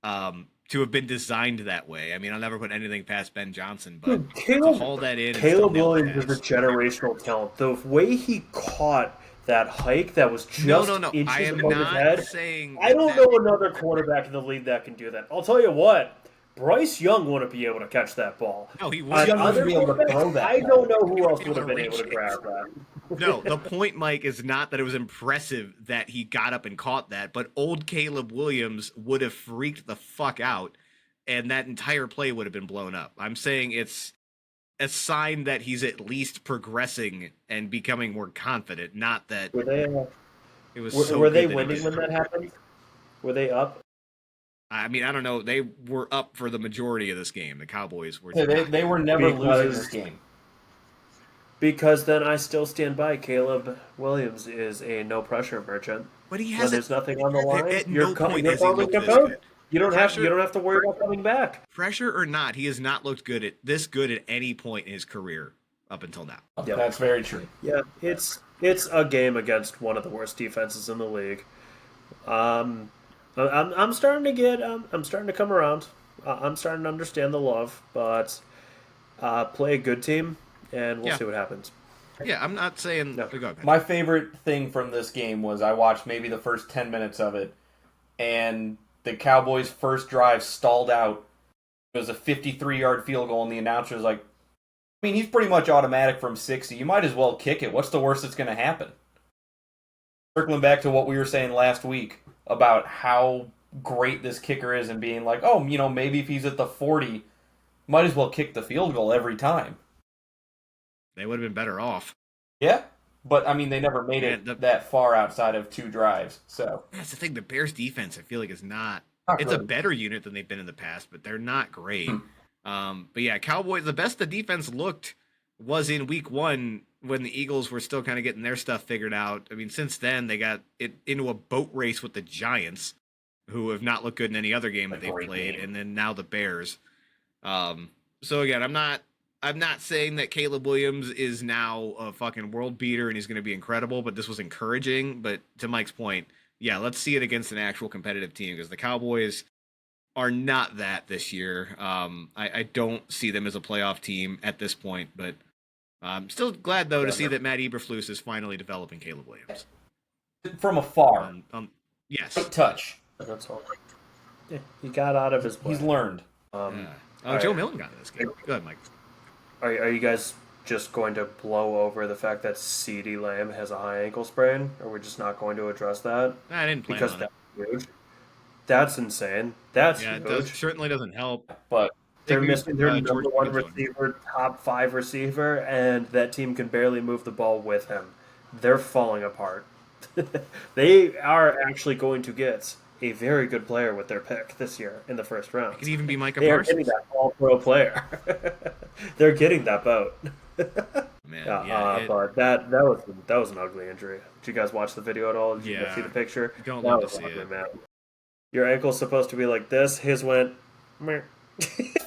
to have been designed that way. I mean, I'll never put anything past Ben Johnson, but to haul that in. Caleb Williams is a generational talent. The way he caught that hike that was just inches above his head. I don't know another quarterback in the league that can do that. I'll tell you what. Bryce Young wouldn't be able to catch that ball. No, he wouldn't be able to throw that. I don't know who else would have been able to grab that. No, the point, Mike, is not that it was impressive that he got up and caught that, but old Caleb Williams would have freaked the fuck out, and that entire play would have been blown up. I'm saying it's a sign that he's at least progressing and becoming more confident, not that were they, it was were they winning when that happened? Were they up? I mean, I don't know. They were up for the majority of this game. The Cowboys were. They were never losing this game. Because then I still stand by Caleb Williams is a no pressure merchant. But he has. When there's nothing on the line. At You're no point you're has he looked this good. You don't have to worry about coming back. Pressure or not, he has not looked this good at any point in his career up until now. Yep. That's very true. Yeah, it's a game against one of the worst defenses in the league. I'm starting to come around. I'm starting to understand the love, but play a good team, and we'll see what happens. Yeah, I'm not saying. No. Go ahead. My favorite thing from this game was I watched maybe the first 10 minutes of it, and the Cowboys' first drive stalled out. It was a 53-yard field goal, and the announcer was like, I mean, he's pretty much automatic from 60. You might as well kick it. What's the worst that's going to happen? Circling back to what we were saying last week about how great this kicker is and being like, oh, maybe if he's at the 40, might as well kick the field goal every time. They would have been better off. Yeah, but, I mean, they never made it that far outside of 2 drives, so. That's the thing. The Bears' defense, I feel like, is not it's great. A better unit than they've been in the past, but they're not great. But, yeah, Cowboys, the best the defense looked was in week 1 when the Eagles were still kind of getting their stuff figured out. I mean, since then, they got it into a boat race with the Giants, who have not looked good in any other game that they've played, and then now the Bears. So again, I'm not saying that Caleb Williams is now a fucking world beater and he's going to be incredible, but this was encouraging. But to Mike's point, yeah, let's see it against an actual competitive team, because the Cowboys are not that this year. I don't see them as a playoff team at this point, but I'm still glad, though, to see that Matt Eberflus is finally developing Caleb Williams. From afar. Yes. Quick touch. That's all. Yeah, he got out of his play. He's learned. Joe Milton got in this game. Go ahead, Mike. Are you guys just going to blow over the fact that CeeDee Lamb has a high ankle sprain? Or are we just not going to address that? I didn't plan on it. That's huge. That's insane. That's huge. It certainly doesn't help. But they're missing their number 1 receiver, top 5 receiver, and that team can barely move the ball with him. They're falling apart. They are actually going to get a very good player with their pick this year in the first round. It could even be Micah Parsons. They are Parsons. getting that all-pro player. They're getting that boat. Man, but that was an ugly injury. Did you guys watch the video at all? Did you see the picture? Don't love to see it. Man. Your ankle's supposed to be like this. His went. Meh.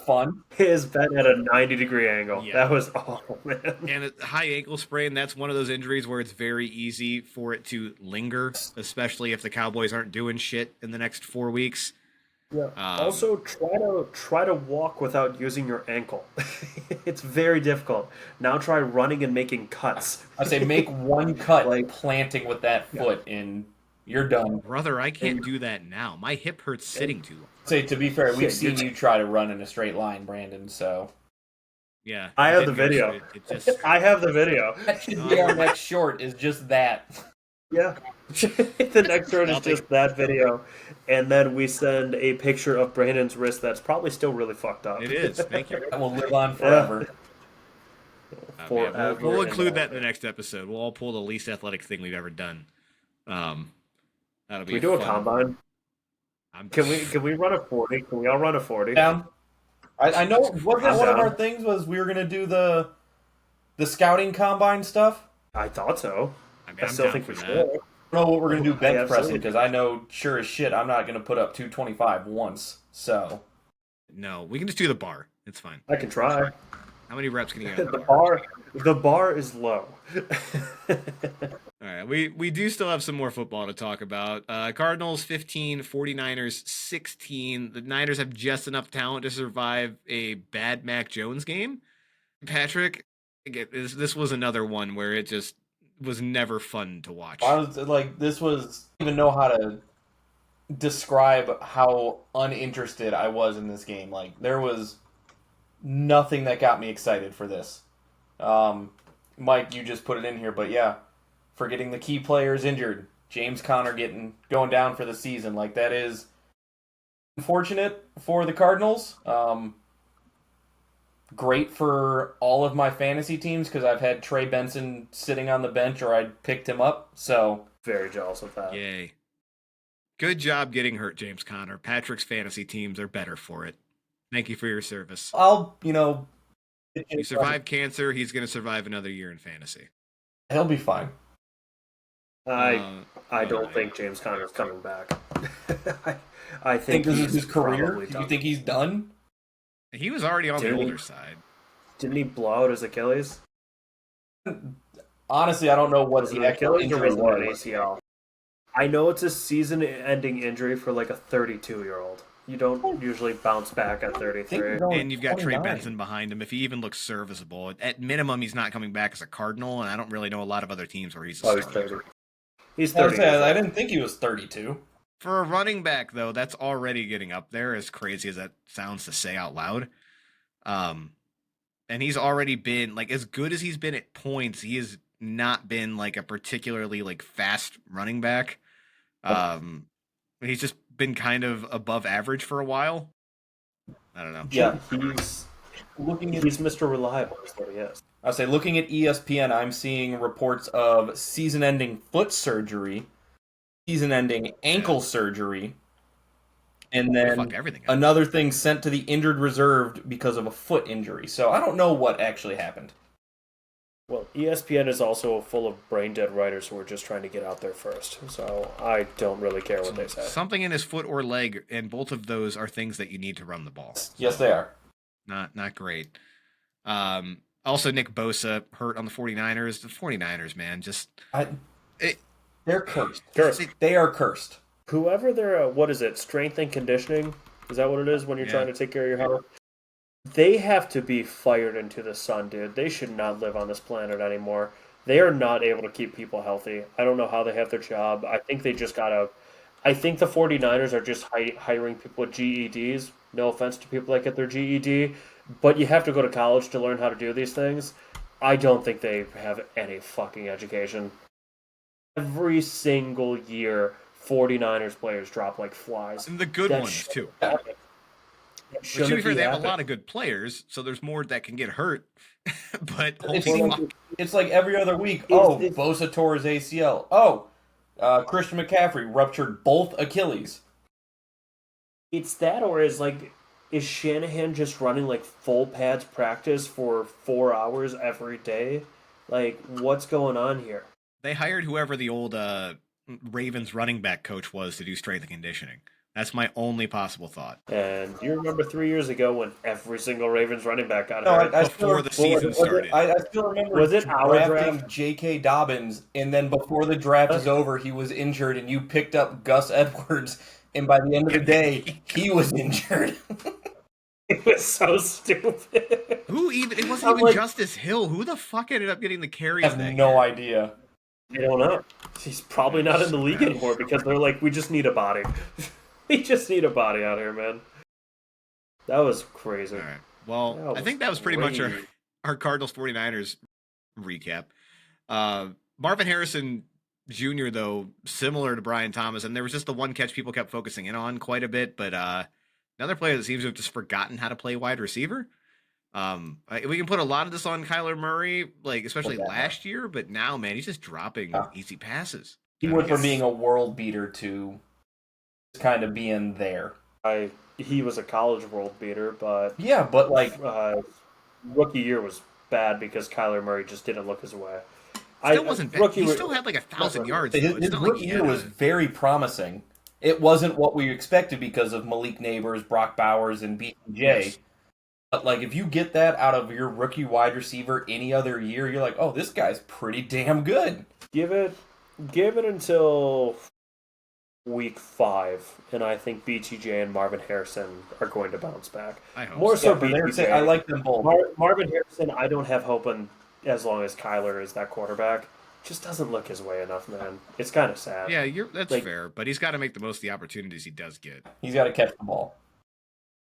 Fun. His bent at a 90-degree angle. Yeah. That was awful, man. And a high ankle sprain, that's one of those injuries where it's very easy for it to linger, especially if the Cowboys aren't doing shit in the next 4 weeks. Yeah. Also, try to walk without using your ankle. It's very difficult. Now try running and making cuts. I say make one cut, like planting with that foot, and you're done. Brother, I can't do that now. My hip hurts sitting too long. Say, to be fair, we've seen you try to run in a straight line, Brandon, so. Yeah, I it have the didn't go video. through. It just I have the video. That should be our next short. Is just that. Yeah. The next short is Nothing. just that video. And then we send a picture of Brandon's wrist that's probably still really fucked up. It is. Thank you. That will live on forever. Man, Forever we'll and include that in the ever. next episode. We'll all pull the least athletic thing we've ever done. That'll Can be we do a fun. combine? Can we run a 40? Can we all run a 40? Down. I know. Wasn't one of down. our things was we were gonna do the scouting combine stuff? I thought so. I mean, I I'm still down think for we that. should. I don't know what we're gonna do bench absolutely pressing because I know sure as shit I'm not gonna put up 225 once. So No, we can just do the bar. It's fine. I can try. How many reps can you get on The bar is low. All right, we do still have some more football to talk about. Cardinals 15, 49ers 16. The Niners have just enough talent to survive a bad Mac Jones game. Patrick, again, this was another one where it just was never fun to watch. I was like, this was I don't even know how to describe how uninterested I was in this game. Like there was nothing that got me excited for this. Mike, you just put it in here, but yeah, forgetting the key players injured, James Conner going down for the season, like that is unfortunate for the Cardinals. Great for all of my fantasy teams because I've had Trey Benson sitting on the bench or I picked him up. So Very jealous of that. Yay. Good job getting hurt, James Conner. Patrick's fantasy teams are better for it. Thank you for your service. I'll You survived cancer, he's going to survive another year in fantasy. He'll be fine. I don't think James Conner's coming back. I Think think this is he's his career? probably Do done. you think he's done? He was already on the Didn't he? older side. Didn't he blow out his Achilles? Honestly, I don't know what Was it the an actual Achilles or injury was it an was. ACL? I know it's a season-ending injury for like a 32-year-old. You don't usually bounce back at 33. And you've got Trey Benson behind him. If he even looks serviceable, at minimum, he's not coming back as a Cardinal, and I don't really know a lot of other teams where he's a Oh, he's starter. 30. He's I 30. I didn't think he was 32. For a running back, though, that's already getting up there, as crazy as that sounds to say out loud. And he's already been, like, as good as he's been at points, he has not been, like, a particularly, like, fast running back. He's just been kind of above average for a while. I don't know. Yeah, He's looking at Mr. Reliable, is what he is. I say looking at ESPN, I'm seeing reports of season-ending foot surgery, season-ending ankle surgery, and then Fucked everything up. another thing sent to the injured reserve because of a foot injury. So I don't know what actually happened. Well, ESPN is also full of brain-dead writers who are just trying to get out there first. So I don't really care what they say. Something in his foot or leg, and both of those are things that you need to run the ball. Yes, they are. Not great. Also, Nick Bosa hurt on the 49ers. The 49ers, man, just They're cursed. Cursed. They are cursed. Whoever their, what is it, strength and conditioning? Is that what it is when you're Yeah. trying to take care of your health? They have to be fired into the sun, dude. They should not live on this planet anymore. They are not able to keep people healthy. I don't know how they have their job. I think they just gotta... I think the 49ers are just hiring people with GEDs. No offense to people that get their GED, but you have to go to college to learn how to do these things. I don't think they have any fucking education. Every single year, 49ers players drop like flies. and the good That ones shit- too. That But to shouldn't be fair, be they have a happening. lot of good players, so there's more that can get hurt. But It's holy like- fuck. It's like every other week. It's- Bosa tore his ACL. Christian McCaffrey ruptured both Achilles. It's that, or is Shanahan just running like full pads practice for 4 hours every day? Like, what's going on here? They hired whoever the old Ravens running back coach was to do strength and conditioning. That's my only possible thought. And you remember 3 years ago when every single Ravens running back got No, hurt? Before the season started. I still remember Was it our drafting draft? J.K. Dobbins, and then before the draft is over, he was injured, and you picked up Gus Edwards, and by the end of the day, he was injured. It was so stupid. Who even? It wasn't I'm even like- Justice Hill. Who the fuck ended up getting the I carries? have that no year? idea. I don't know. He's probably not in the league anymore because they're like, we just need a body. We just need a body out here, man. That was crazy. All right. Well, That I think that was pretty much our crazy. our Cardinals 49ers recap. Marvin Harrison Jr., though, similar to Brian Thomas, and there was just the one catch people kept focusing in on quite a bit, but another player that seems to have just forgotten how to play wide receiver. We can put a lot of this on Kyler Murray, like especially last year, but now, man, he's just dropping easy passes. He went from being a world beater to just kind of being there. He was a college world beater, but yeah, but like rookie year was bad because Kyler Murray just didn't look his way. Still wasn't bad. He still had like 1,000 yards. His rookie year was very promising. It wasn't what we expected because of Malik Neighbors, Brock Bowers, and BJ. Yes. But like, if you get that out of your rookie wide receiver any other year, you're like, oh, this guy's pretty damn good. Give it until week 5, and I think BTJ and Marvin Harrison are going to bounce back. I hope more so. BTJ, I like them both. Marvin Harrison, I don't have hope on as long as Kyler is that quarterback. Just doesn't look his way enough, man. It's kind of sad. Yeah, that's fair, but he's got to make the most of the opportunities he does get. He's got to catch the ball.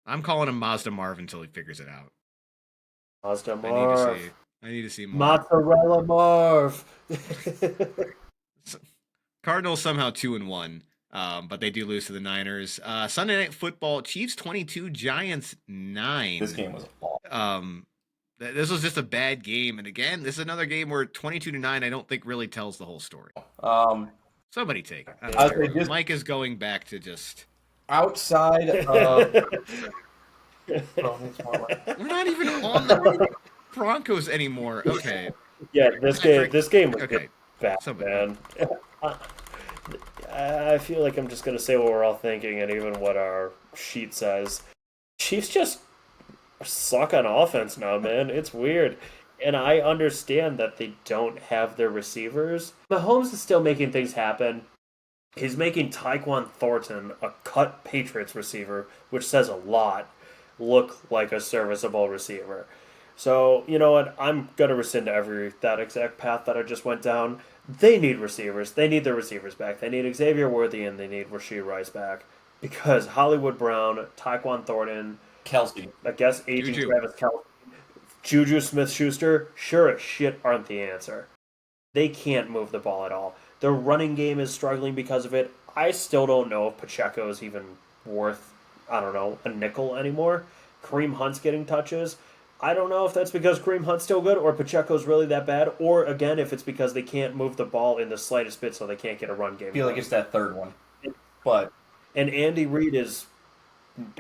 I'm calling him Mazda Marv until he figures it out. Mazda Marv. I need to see more. Mozzarella Marv. Cardinals somehow 2-1, but they do lose to the Niners. Sunday Night Football: Chiefs 22, Giants 9. This game was awful. This was just a bad game, and again, this is another game where 22-9 I don't think really tells the whole story. Somebody take it. Mike is going back to just outside of. We're not even on the Broncos anymore. Okay. Yeah, this game was okay. Bad, man. I feel like I'm just gonna say what we're all thinking, and even what our sheet says. Chiefs just suck on offense now, man. It's weird. And I understand that they don't have their receivers. Mahomes is still making things happen. He's making Tyquan Thornton, a cut Patriots receiver, which says a lot, look like a serviceable receiver. So, you know what? I'm going to rescind that exact path that I just went down. They need receivers. They need their receivers back. They need Xavier Worthy and they need Rashee Rice back. Because Hollywood Brown, Tyquan Thornton, Kelsey, I guess aging Travis Kelsey, Juju Smith-Schuster, sure as shit aren't the answer. They can't move the ball at all. Their running game is struggling because of it. I still don't know if Pacheco is even worth, a nickel anymore. Kareem Hunt's getting touches. I don't know if that's because Kareem Hunt's still good or Pacheco's really that bad, or again, if it's because they can't move the ball in the slightest bit so they can't get a run game. I feel like it's that third one. And Andy Reid is,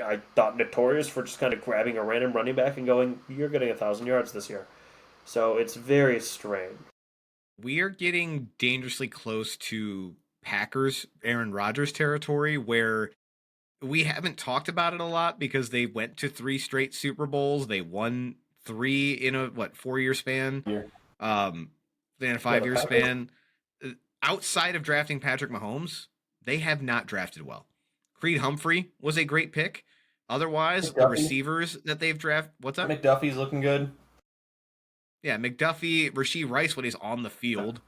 I thought, notorious for just kind of grabbing a random running back and going, you're getting 1,000 yards this year. So it's very strange. We are getting dangerously close to Packers, Aaron Rodgers territory, where we haven't talked about it a lot because they went to 3 straight Super Bowls. They won 3 in a 4-year span, in a 5-year span. Outside of drafting Patrick Mahomes, they have not drafted well. Creed Humphrey was a great pick. Otherwise, the receivers that they've drafted, what's up? McDuffie's looking good. Yeah, McDuffie, Rashee Rice when he's on the field.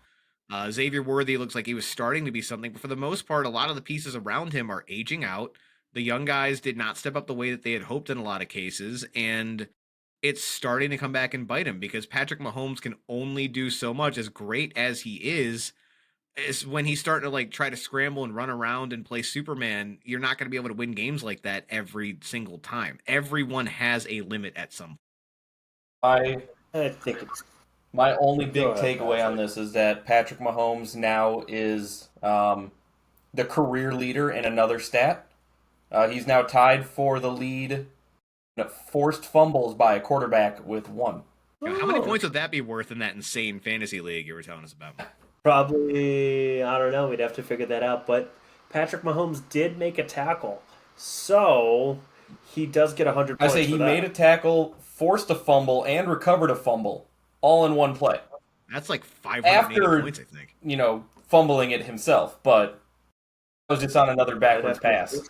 Xavier Worthy looks like he was starting to be something, but for the most part, a lot of the pieces around him are aging out. The young guys did not step up the way that they had hoped in a lot of cases, and it's starting to come back and bite him because Patrick Mahomes can only do so much. As great as he is when he's starting to try to scramble and run around and play Superman, you're not going to be able to win games like that every single time. Everyone has a limit at some point. I think it's my only big takeaway on this is that Patrick Mahomes now is the career leader in another stat. He's now tied for the lead forced fumbles by a quarterback with 1. How many points would that be worth in that insane fantasy league you were telling us about? Probably, I don't know. We'd have to figure that out. But Patrick Mahomes did make a tackle. So he does get 100 points. I say he made a tackle, forced a fumble, and recovered a fumble all in one play. That's like 580 points, I think. Fumbling it himself, but it was just on another backwards pass.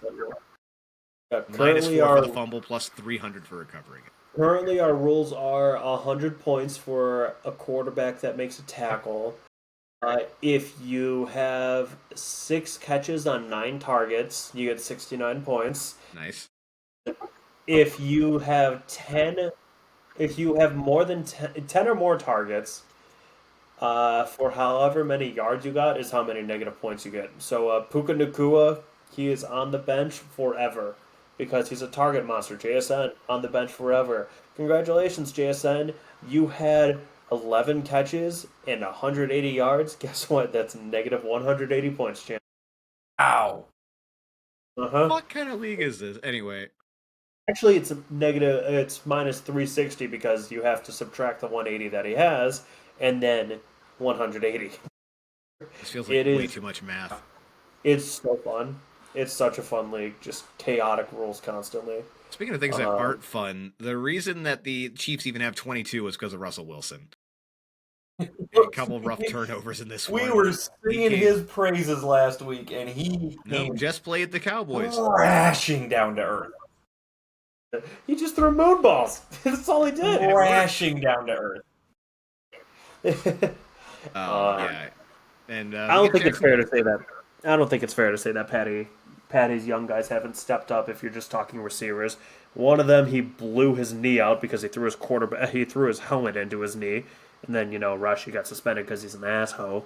Minus 4 for the fumble, plus 300 for recovering it. Currently, our rules are 100 points for a quarterback that makes a tackle. If you have 6 catches on 9 targets, you get 69 points. Nice. If you have 10 if you have more than 10 or more targets, for however many yards you got is how many negative points you get. So Puka Nakua, he is on the bench forever because he's a target monster. JSN on the bench forever. Congratulations, JSN. You had 11 catches and 180 yards. Guess what? That's negative 180 points, champ. Ow. Uh-huh. What kind of league is this anyway? Actually, it's a negative. It's minus 360 because you have to subtract the 180 that he has, and then 180. This feels like It way is. too much math. It's so fun. It's such a fun league. Just chaotic rules constantly. Speaking of things that Um, aren't fun, the reason that the Chiefs even have 22 was because of Russell Wilson. A couple of rough turnovers in this We one. were He singing came, his praises last week, and he no, came just played the Cowboys. crashing down to earth. he just threw moon balls. That's all he did. Crashing down to earth. Yeah, and I don't think it's fair to say that. I don't think it's fair to say that Patty's young guys haven't stepped up. If you're just talking receivers, one of them he blew his knee out because he threw his helmet into his knee, and then Rashi got suspended because he's an asshole.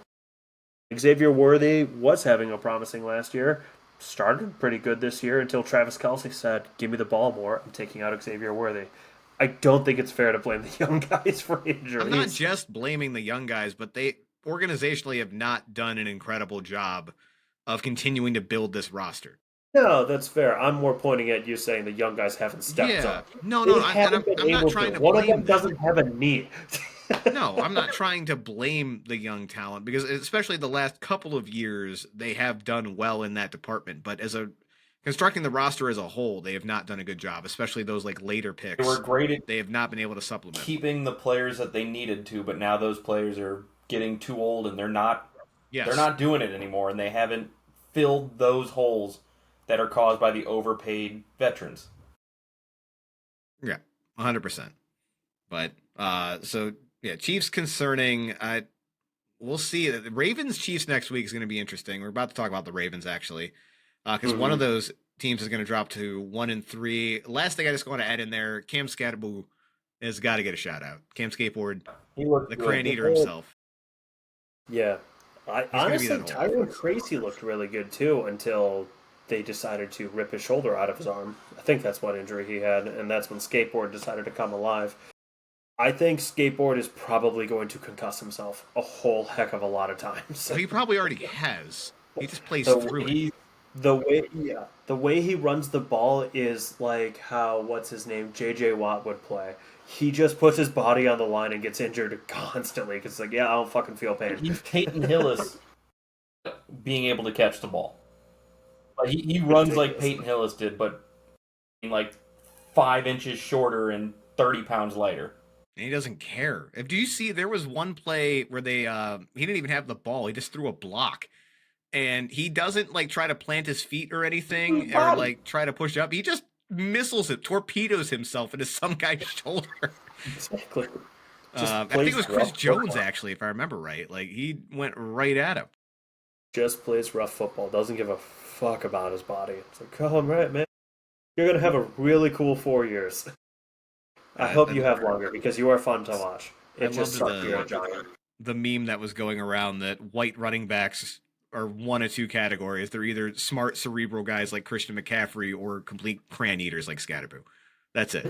Xavier Worthy was having a promising last year, started pretty good this year until Travis Kelce said, "Give me the ball more. I'm taking out Xavier Worthy." I don't think it's fair to blame the young guys for injuries. I'm not just blaming the young guys, but they organizationally have not done an incredible job of continuing to build this roster. No, that's fair. I'm more pointing at you saying the young guys haven't stepped Yeah, up. no, They I'm haven't been not able trying to. to One of blame them them. doesn't have a knee. No, I'm not trying to blame the young talent because especially the last couple of years they have done well in that department, but as a constructing the roster as a whole, they have not done a good job, especially those like later They were picks. great at They have not been able to supplement. keeping the players that they needed to, but now those players are getting too old and they're Yes. not doing it anymore, and they haven't filled those holes that are caused by the overpaid veterans. Yeah. 100%. But so yeah, Chiefs concerning we'll see. The Ravens Chiefs next week is going to be interesting. We're about to talk about the Ravens actually. Because one of Mhm. those teams is going to drop to 1-3. Last thing I just want to add in there, Cam Scatterbo has got to get a shout out. Cam Skateboard, He looked the good. crayon eater himself. Yeah. I He's going to be honestly, that whole Tyrone offense. Tracy looked really good too until they decided to rip his shoulder out of his arm. I think that's what injury he had, and that's when Skateboard decided to come alive. I think Skateboard is probably going to concuss himself a whole heck of a lot of times. So he probably already has. He just plays the through it. He the way he runs the ball is like how what's his name J.J. Watt would play. He just puts his body on the line and gets injured constantly because like, yeah, I don't fucking feel pain. he's Peyton Hillis being able to catch the ball. Like he runs like Ridiculous. Peyton Hillis did, but like 5 inches shorter and 30 pounds lighter. And he doesn't care. Do you see there was one play where they he didn't even have the ball. He just threw a block. And he doesn't like try to plant his feet or anything or Body. like try to push up. He just missiles it, torpedoes himself into some guy's shoulder. Exactly. I think it was Chris Jones actually, if I remember right. Like he went right at him. Just plays rough football. Doesn't give a fuck about his body. It's like, oh, right, man. You're gonna have a really cool 4 years. I hope you have longer because you are fun to watch. I It just loved sucks you're a giant. the meme that was going around that white running backs are one of two categories. They're either smart cerebral guys like Christian McCaffrey or complete crayon eaters like Scatterboo. That's it.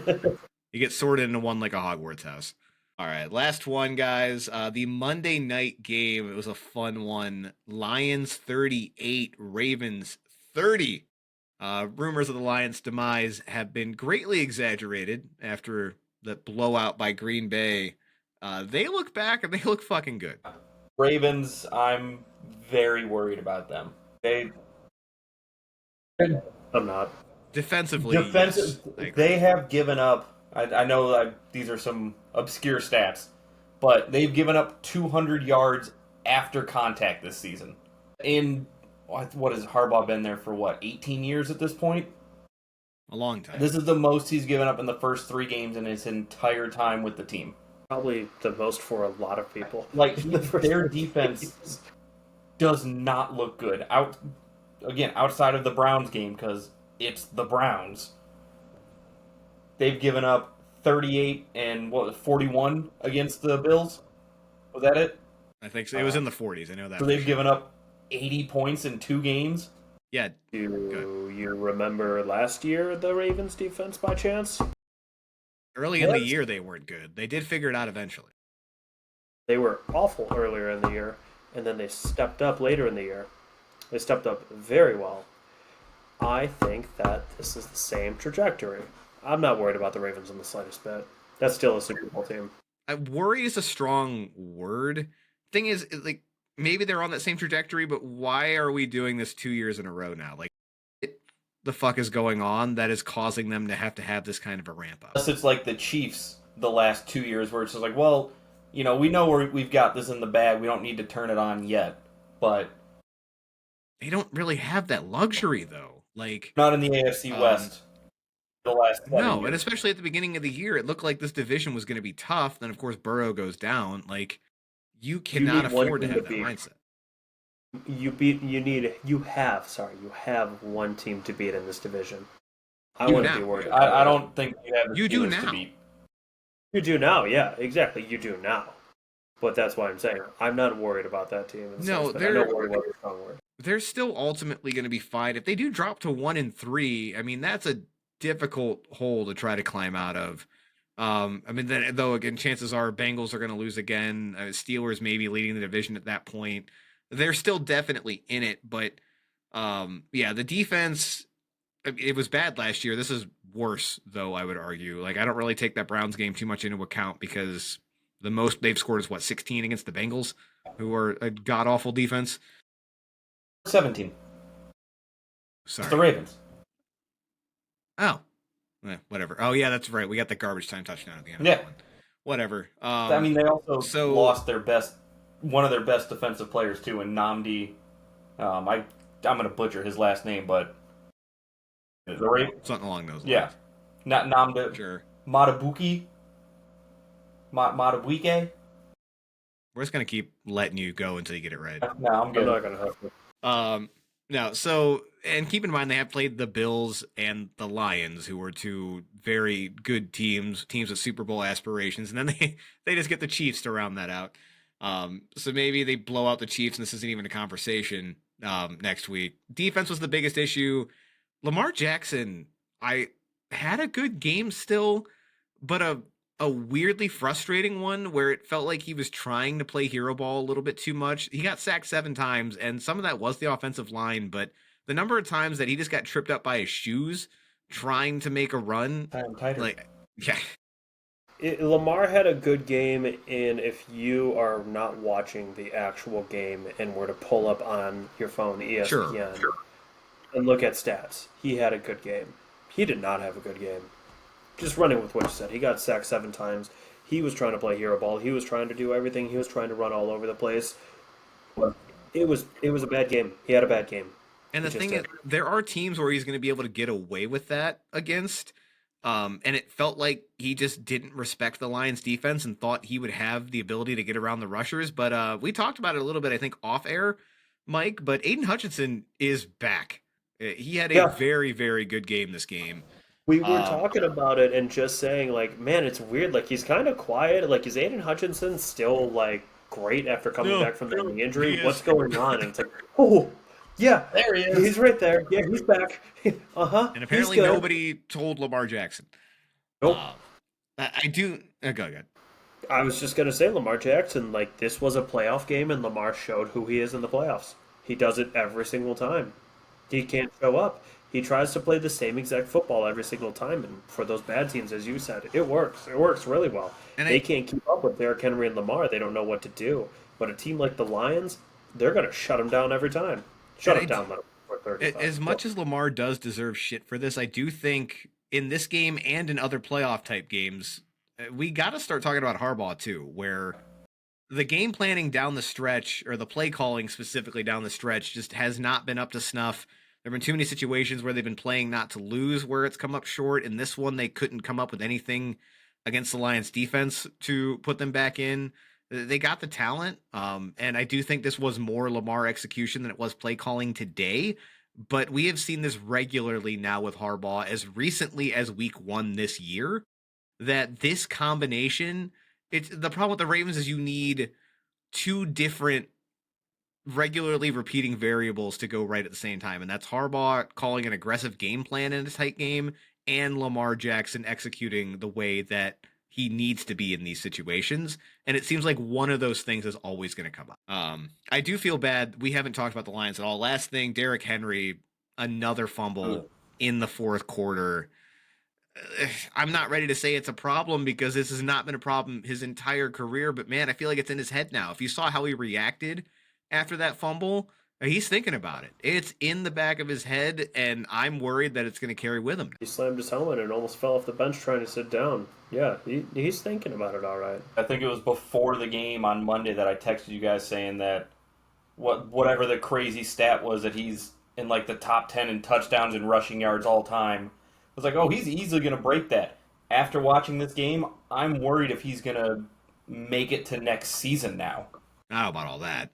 You get sorted into one like a Hogwarts house. All right, last one, guys. The Monday night game. It was a fun one. Lions 38, Ravens 30. Rumors of the Lions' demise have been greatly exaggerated after the blowout by Green Bay. They look back and they look fucking good. Ravens, I'm very worried about them. They I'm not. Defensively, defensive. yes, I agree. They have given up. I know that these are some obscure stats, but they've given up 200 yards after contact this season. In what has Harbaugh been there for? What 18 years at this point? A long time. This is the most he's given up in the first 3 games in his entire time with the team. Probably the most for a lot of people. Like The first their 3 defense games. does not look good. Outside of the Browns game because it's the Browns. They've given up 38 and 41 against the Bills. Was that it? I think so. It was in the 40s. I know that. So they've given up 80 points in 2 games. Yeah. Do you remember last year the Ravens defense by chance? Early in the year, they weren't good. They did figure it out eventually. They were awful earlier in the year, and then they stepped up later in the year. They stepped up very well. I think that this is the same trajectory. I'm not worried about the Ravens in the slightest bit. That's still a Super Bowl team. Worry is a strong word. Thing is, like, maybe they're on that same trajectory, but why are we doing this 2 years in a row now? Like, the fuck is going on that is causing them to have this kind of a ramp up? Unless it's like the Chiefs the last 2 years where it's just like, well, we know we've got this in the bag. We don't need to turn it on yet. But they don't really have that luxury, though. Like, not in the AFC West. The last 7 years. And especially at the beginning of the year, it looked like this division was going to be tough. Then, of course, Burrow goes down. Like, you cannot afford to have that mindset. You have one team to beat in this division. I wouldn't be worried. I don't think you have the Steelers Steelers to beat. You do now, yeah, exactly. You do now. But that's why I'm saying I'm not worried about that team. No, they're still ultimately going to be fine. If they do drop to 1-3, I mean, that's a difficult hole to try to climb out of. Though again, chances are Bengals are going to lose again. Steelers maybe leading the division at that point. They're still definitely in it, but the defense, it was bad last year. This is worse, though, I would argue. Like, I don't really take that Browns game too much into account because the most they've scored is 16 against the Bengals, who are a god awful defense. 17. Sorry, it's the Ravens. Oh, whatever. Oh yeah, that's right. We got the garbage time touchdown at the end. Yeah, whatever. they also lost one of their best defensive players too, in Namdi. I'm gonna butcher his last name, but something along those lines. Yeah, not Namdi. Sure. Matabuke. Matabuike. We're just gonna keep letting you go until you get it right. No, I'm good. I'm not gonna help you. No, so, and keep in mind they have played the Bills and the Lions, who were two very good teams with Super Bowl aspirations, and then they just get the Chiefs to round that out. So maybe they blow out the Chiefs, and this isn't even a conversation next week. Defense was the biggest issue. Lamar Jackson, I had a good game still, but a weirdly frustrating one where it felt like he was trying to play hero ball a little bit too much. He got sacked 7 times, and some of that was the offensive line, but the number of times that he just got tripped up by his shoes trying to make a run, Lamar had a good game, and if you are not watching the actual game and were to pull up on your phone ESPN and look at stats, he had a good game. He did not have a good game. Just running with what you said. He got sacked 7 times. He was trying to play hero ball. He was trying to do everything. He was trying to run all over the place. It was a bad game. He had a bad game. And the thing is, there are teams where he's going to be able to get away with that against. And it felt like he just didn't respect the Lions defense and thought he would have the ability to get around the rushers. But we talked about it a little bit, I think, off air, Mike. But Aiden Hutchinson is back. He had a very, very good game this game. We were talking about it and just saying, like, man, it's weird. Like, he's kind of quiet. Like, is Aiden Hutchinson still, like, great after coming back from the injury? What's going on? And it's like, oh, yeah, there he is. He's right there. Yeah, he's back. And apparently nobody told Lamar Jackson. Nope. I do. Go ahead. I was just going to say, Lamar Jackson, like, this was a playoff game, and Lamar showed who he is in the playoffs. He does it every single time. He can't show up. He tries to play the same exact football every single time, and for those bad teams, as you said, it works. It works really well. And they can't keep up with Derrick Henry and Lamar. They don't know what to do. But a team like the Lions, they're going to shut him down every time. Shut him down for 30. As much as Lamar does deserve shit for this, I do think in this game and in other playoff type games, we got to start talking about Harbaugh too, where the game planning down the stretch, or the play calling specifically down the stretch, just has not been up to snuff. There have been too many situations where they've been playing not to lose where it's come up short. In this one, they couldn't come up with anything against the Lions defense to put them back in. They got the talent, and I do think this was more Lamar execution than it was play calling today. But we have seen this regularly now with Harbaugh as recently as week 1 this year. that this combination, it's the problem with the Ravens is you need two different regularly repeating variables to go right at the same time. And that's Harbaugh calling an aggressive game plan in a tight game and Lamar Jackson executing the way that he needs to be in these situations. And it seems like one of those things is always going to come up. I do feel bad. We haven't talked about the Lions at all. Last thing, Derrick Henry, another fumble in the fourth quarter. I'm not ready to say it's a problem because this has not been a problem his entire career, but man, I feel like it's in his head now. If you saw how he reacted after that fumble, he's thinking about it. It's in the back of his head, and I'm worried that it's going to carry with him. He slammed his helmet and almost fell off the bench trying to sit down. Yeah, he's thinking about it all right. I think it was before the game on Monday that I texted you guys saying that whatever the crazy stat was that he's in like the top 10 in touchdowns and rushing yards all time. I was like, oh, he's easily going to break that. After watching this game, I'm worried if he's going to make it to next season now. I don't know about all that.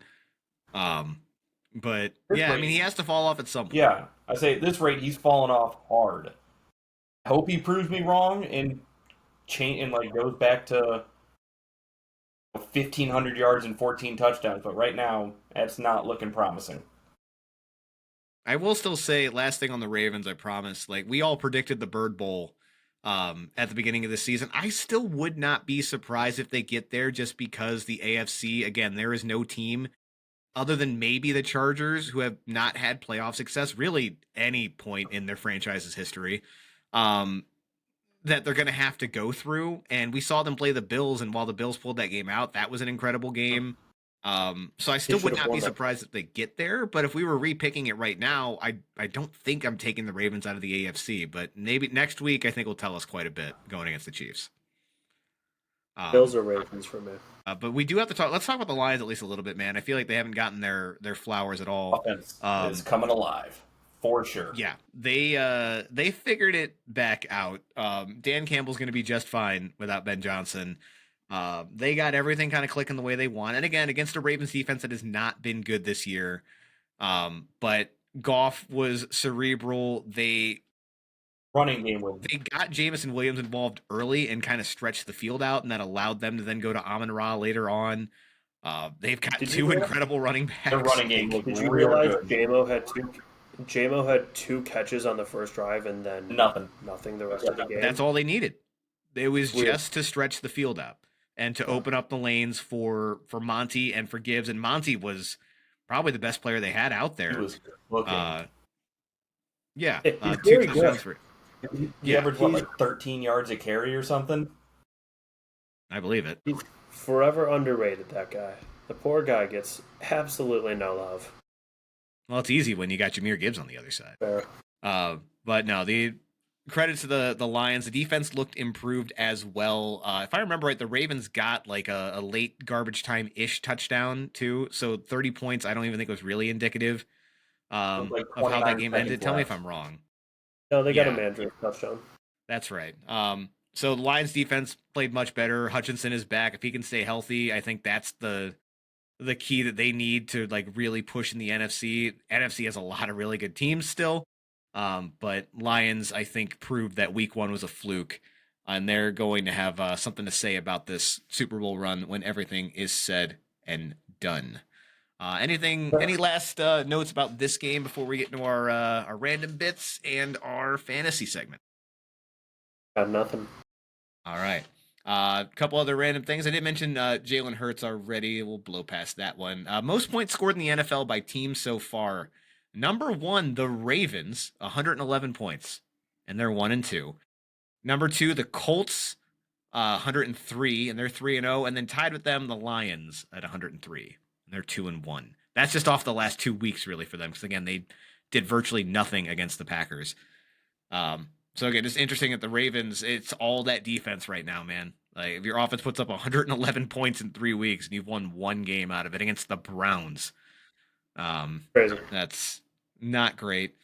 But yeah, I mean, he has to fall off at some point. Yeah, I say at this rate, he's falling off hard. I hope he proves me wrong and goes back to 1,500 yards and 14 touchdowns. But right now, that's not looking promising. I will still say, last thing on the Ravens, I promise, like we all predicted the Bird Bowl at the beginning of the season. I still would not be surprised if they get there just because the AFC, again, there is no team other than maybe the Chargers who have not had playoff success, really any point in their franchise's history, that they're going to have to go through. And we saw them play the Bills, and while the Bills pulled that game out, that was an incredible game. So I still would not be surprised if they get there, but if we were repicking it right now, I don't think I'm taking the Ravens out of the AFC, but maybe next week I think will tell us quite a bit going against the Chiefs. Bills or Ravens for me. But we do have to talk. Let's talk about the Lions at least a little bit, man. I feel like they haven't gotten their flowers at all. Offense is coming alive for sure. Yeah, they figured it back out. Dan Campbell's going to be just fine without Ben Johnson. They got everything kind of clicking the way they want. And again, against a Ravens defense that has not been good this year. But Goff was cerebral. Running game with. They got Jameson Williams involved early and kind of stretched the field out, and that allowed them to then go to Amon-Ra later on. They've got two incredible running backs. Their running game looked Did you realize Jamo had two catches on the first drive and then nothing the rest of the game? That's all they needed. It was just to stretch the field out and to open up the lanes for Monty and for Gibbs. And Monty was probably the best player they had out there. He was looking. Yeah. He's Two very touchdowns good. He averaged like 13 yards a carry or something? I believe it. He's forever underrated, that guy. The poor guy gets absolutely no love. Well, it's easy when you got Jahmyr Gibbs on the other side. Fair. But no, the credit to the Lions. The defense looked improved as well. If I remember right, the Ravens got like a late garbage time-ish touchdown too. So 30 points, I don't even think was really indicative of how that game ended. Tell me if I'm wrong. No, they got a Mandrick touchdown. That's right. So the Lions defense played much better. Hutchinson is back. If he can stay healthy, I think that's the key that they need to like really push in the NFC. NFC has a lot of really good teams still. But Lions, I think, proved that week one was a fluke, and they're going to have something to say about this Super Bowl run when everything is said and done. Any last notes about this game before we get into our random bits and our fantasy segment? Got nothing. All right. A couple other random things. I did mention Jalen Hurts already. We'll blow past that one. Most points scored in the NFL by teams so far. Number one, the Ravens, 111 points, and they're 1-2. Number two, the Colts, 103, and they're 3-0. And then tied with them, the Lions at 103, and they're 2-1. That's just off the last 2 weeks, really, for them, because again, they did virtually nothing against the Packers. So again, it's interesting that the Ravens, it's all that defense right now, man. Like if your offense puts up 111 points in 3 weeks and you've won one game out of it against the Browns, Crazy. That's not great.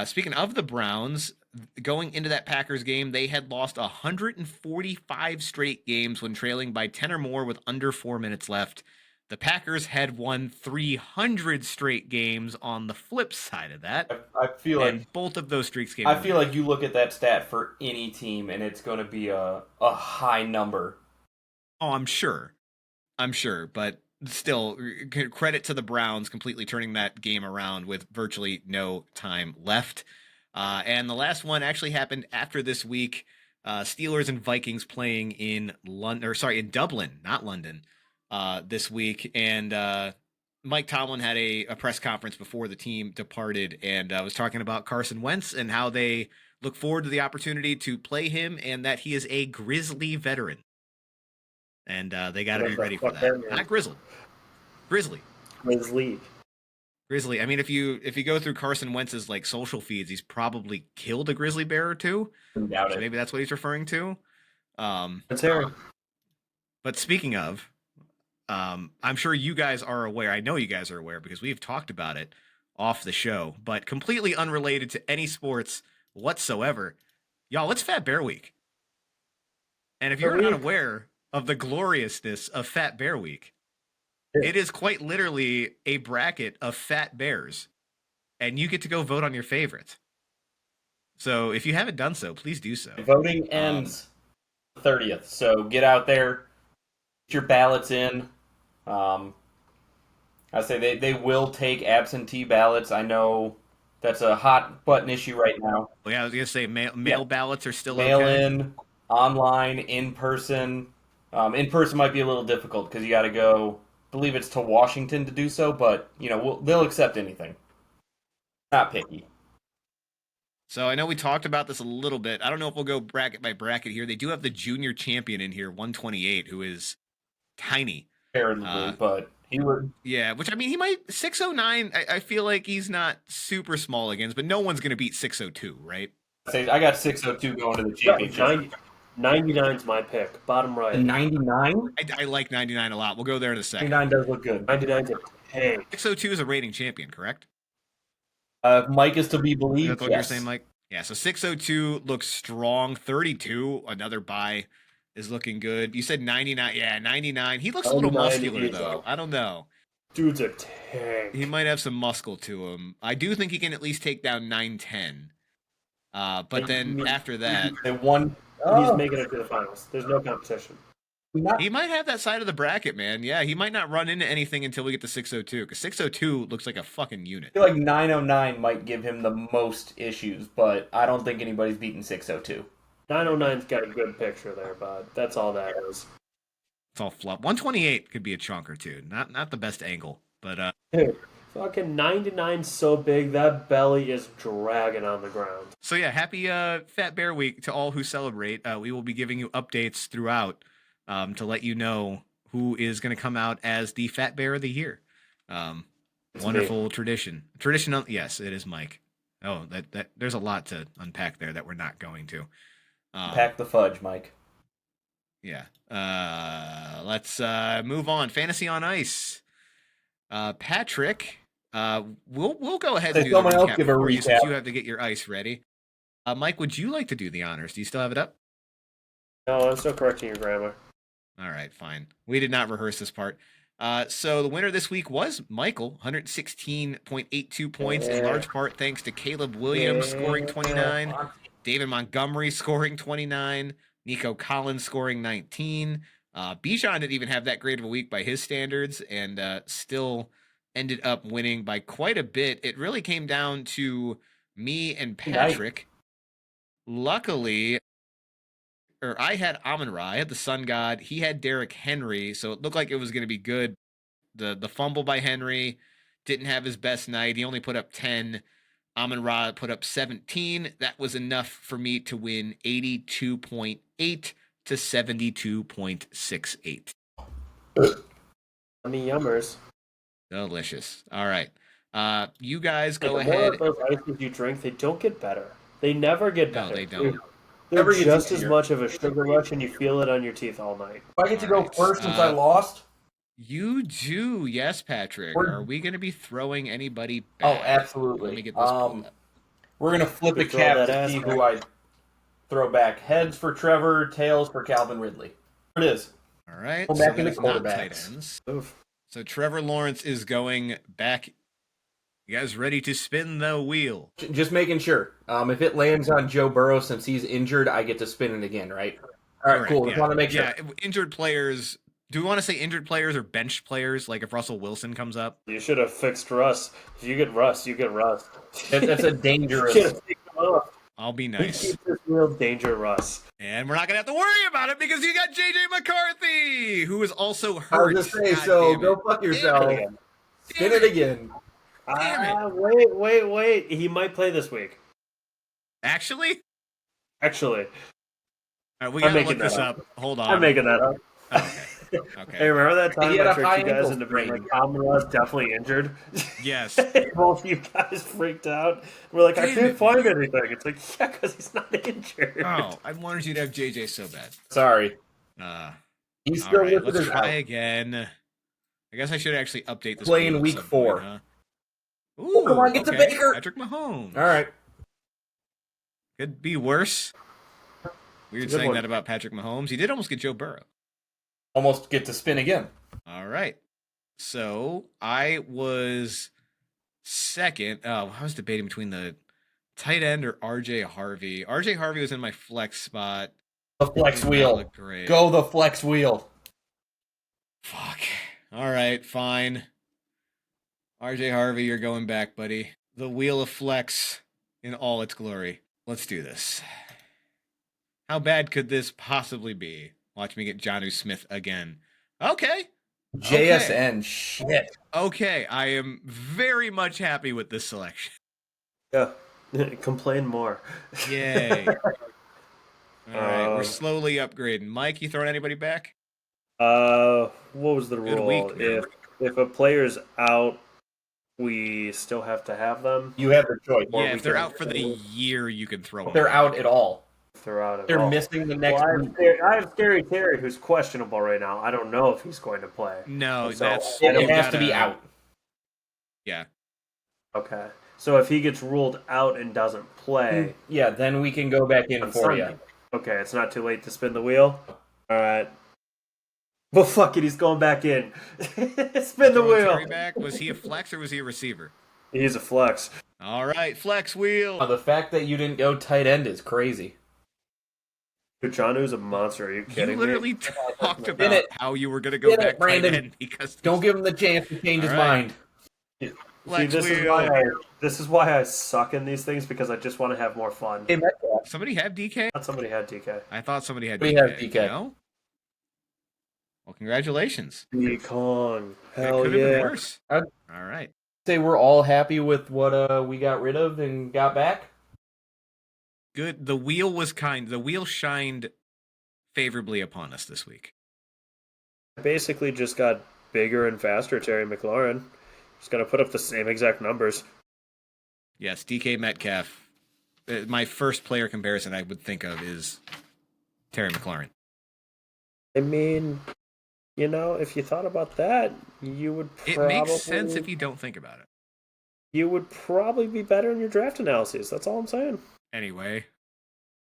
Speaking of the Browns, going into that Packers game, they had lost 145 straight games when trailing by 10 or more with under 4 minutes left. The Packers had won 300 straight games on the flip side of that. I feel and like both of those streaks came. I feel like you look at that stat for any team, and it's going to be a high number. Oh, I'm sure, but still, credit to the Browns completely turning that game around with virtually no time left. And the last one actually happened after this week. Steelers and Vikings playing in in Dublin, not London, this week. And Mike Tomlin had a press conference before the team departed and was talking about Carson Wentz and how they look forward to the opportunity to play him and that he is a Grizzly veteran. And they got to be ready for that. Not grizzled. Grizzly. Grizzly. I mean, if you go through Carson Wentz's like social feeds, he's probably killed a grizzly bear or two. So maybe that's what he's referring to. Let's hear it. But speaking of, I'm sure you guys are aware. I know you guys are aware because we've talked about it off the show, but completely unrelated to any sports whatsoever. Y'all, it's Fat Bear Week. And if you're unaware of the gloriousness of Fat Bear Week, it is quite literally a bracket of fat bears, and you get to go vote on your favorite. So if you haven't done so, please do so. Voting ends 30th, so get out there, get your ballots in. I say they will take absentee ballots. I know that's a hot button issue right now. Well, yeah, I was gonna say mail ballots are still mail okay. in, online, in person. In person might be a little difficult because you got to go. I believe it's to Washington to do so, but they'll accept anything. Not picky. So I know we talked about this a little bit. I don't know if we'll go bracket by bracket here. They do have the junior champion in here, 128, who is tiny. Comparatively, but he would. Yeah, which I mean, he might 609. I feel like he's not super small against, but no one's going to beat 602, right? I got 602 going to the championship. 99's my pick. Bottom right. 99? I like 99 a lot. We'll go there in a second. 99 does look good. 99's a tank. 602 is a reigning champion, correct? Mike is to be believed. That's what you're saying, Mike? Yeah, so 602 looks strong. 32, another bye, is looking good. You said 99. Yeah, 99. He looks a little muscular, though. I don't know. Dude's a tank. He might have some muscle to him. I do think he can at least take down 910. But then after that... He's making it to the finals. There's no competition. He might have that side of the bracket, man. Yeah, he might not run into anything until we get to 602, because 602 looks like a fucking unit. I feel like 909 might give him the most issues, but I don't think anybody's beating 602. 909's got a good picture there, bud. That's all that is. It's all fluff. 128 could be a chunk or two. Not the best angle, but... Dude, fucking 99's so big, that belly is dragging on the ground. So yeah, happy Fat Bear Week to all who celebrate. We will be giving you updates throughout to let you know who is going to come out as the Fat Bear of the Year. Wonderful tradition. Yes, it is Mike. Oh, that there's a lot to unpack there that we're not going to. Pack the fudge, Mike. Yeah. Let's move on. Fantasy on Ice. Patrick, we'll go ahead and do the recap for you since you have to get your ice ready. Mike, would you like to do the honors? Do you still have it up? No, I'm still correcting your grammar. All right, fine. We did not rehearse this part. So the winner this week was Michael, 116.82 points, in large part thanks to Caleb Williams scoring 29, David Montgomery scoring 29, Nico Collins scoring 19. Bijan didn't even have that great of a week by his standards and still ended up winning by quite a bit. It really came down to me and Patrick. Luckily, I had Amon-Ra. I had the Sun God. He had Derrick Henry, so it looked like it was going to be good. The fumble by Henry didn't have his best night. He only put up 10. Amon-Ra put up 17. That was enough for me to win 82.8 to 72.68. Yummers. Delicious. All right. You guys go ahead. ahead. The more of those ices you drink, they don't get better. They never get better. No, they don't. They're just as much of a sugar rush, and you feel it on your teeth all night. I get to go first since I lost? You do. Yes, Patrick. Are we going to be throwing anybody back? Oh, absolutely. Let me get this pulled up. We're going to flip a cap to see who I throw back. Heads for Trevor, tails for Calvin Ridley. There it is. All right. Go back into quarterbacks. Tight ends. So Trevor Lawrence is going back. You guys ready to spin the wheel? Just making sure. If it lands on Joe Burrow since he's injured, I get to spin it again, right? All right, Correct, cool. Just want to make sure. Yeah, injured players. Do we want to say injured players or benched players? Like if Russell Wilson comes up? You should have fixed Russ. If you get Russ, you get Russ. That's a dangerous. Should have taken him off. I'll be He nice. keeps this real danger, Russ. And we're not going to have to worry about it because you got JJ McCarthy, who is also I hurt. was gonna say, God so damn it. go fuck yourself. Damn Spin it again. Damn it. Wait. He might play this week. Actually? Actually. All right, we I'm got to look making this that up. Hold on. I'm making that up. Okay. Okay. Hey, remember that time He had I a tricked high you guys ankle into being sprain. like, Amon-Ra's definitely injured? Yes. Both you guys freaked out. We're like, I Damn can't it. find anything. It's like, yeah, because he's not injured. Oh, I wanted you to have JJ so bad. Sorry. Uh, He's all still right, listed let's as try out. again. I guess I should actually update this. Playing wheel at week some 4. Point, huh? Ooh, come on, get to okay. Baker. Patrick Mahomes. All right. Could be worse. Weird It's a good saying one. that about Patrick Mahomes. He did almost get Joe Burrow. Almost get to spin again. All right. So I was second. Oh, I was debating between the tight end or RJ Harvey. RJ Harvey was in my flex spot. The flex Did not wheel. look great. Go the flex wheel. Fuck. All right, fine. RJ Harvey, you're going back, buddy. The wheel of flex in all its glory. Let's do this. How bad could this possibly be? Watch me get Jonnu Smith again. Okay. JSN. Shit. Okay. I am very much happy with this selection. Yeah. Complain more. Yay. All right. We're Um, slowly upgrading. Mike, you throwing anybody back? What was the Good rule? week, man. If a player's out, we still have to have them. You have the choice. Yeah, if they're out for the year, you can throw them. They're back. out at all. If they're out at They're all. missing the next Well, week. I have Scary Terry, who's questionable right now. I don't know if he's going to play. No, So, that's It you has to be gotta- out. Yeah. Okay. So if he gets ruled out and doesn't play, Yeah, then we can go back in on for Sunday. you. Okay, it's not too late to spin the wheel. All right. Well, fuck it, he's going back in. Spin the Throwing wheel. Terry back. Was he a flex or was he a receiver? He's a flex. All right, flex wheel. The fact that you didn't go tight end is crazy. Kuchanu's a monster. Are you kidding You literally me? talked about it. how you were going to go Spin it, back tight Brandon. end because Don't give him the chance to change his All right. mind. See, flex this is wheel. why I suck in these things because I just want to have more fun. Hey, Metcalf. Somebody have DK? Not somebody had DK. I thought somebody had We DK. have DK. No? Well, congratulations. Kong. It Hell could have been yeah. worse. I'd- All right. Say we're all happy with what we got rid of and got back. Good. The wheel was kind. The wheel shined favorably upon us this week. I basically just got bigger and faster, Terry McLaurin. Just got to put up the same exact numbers. Yes, DK Metcalf. My first player comparison I would think of is Terry McLaurin. I mean, you know, if you thought about that, you would It probably... makes sense if you don't think about it. You would probably be better in your draft analyses. That's all I'm saying. Anyway.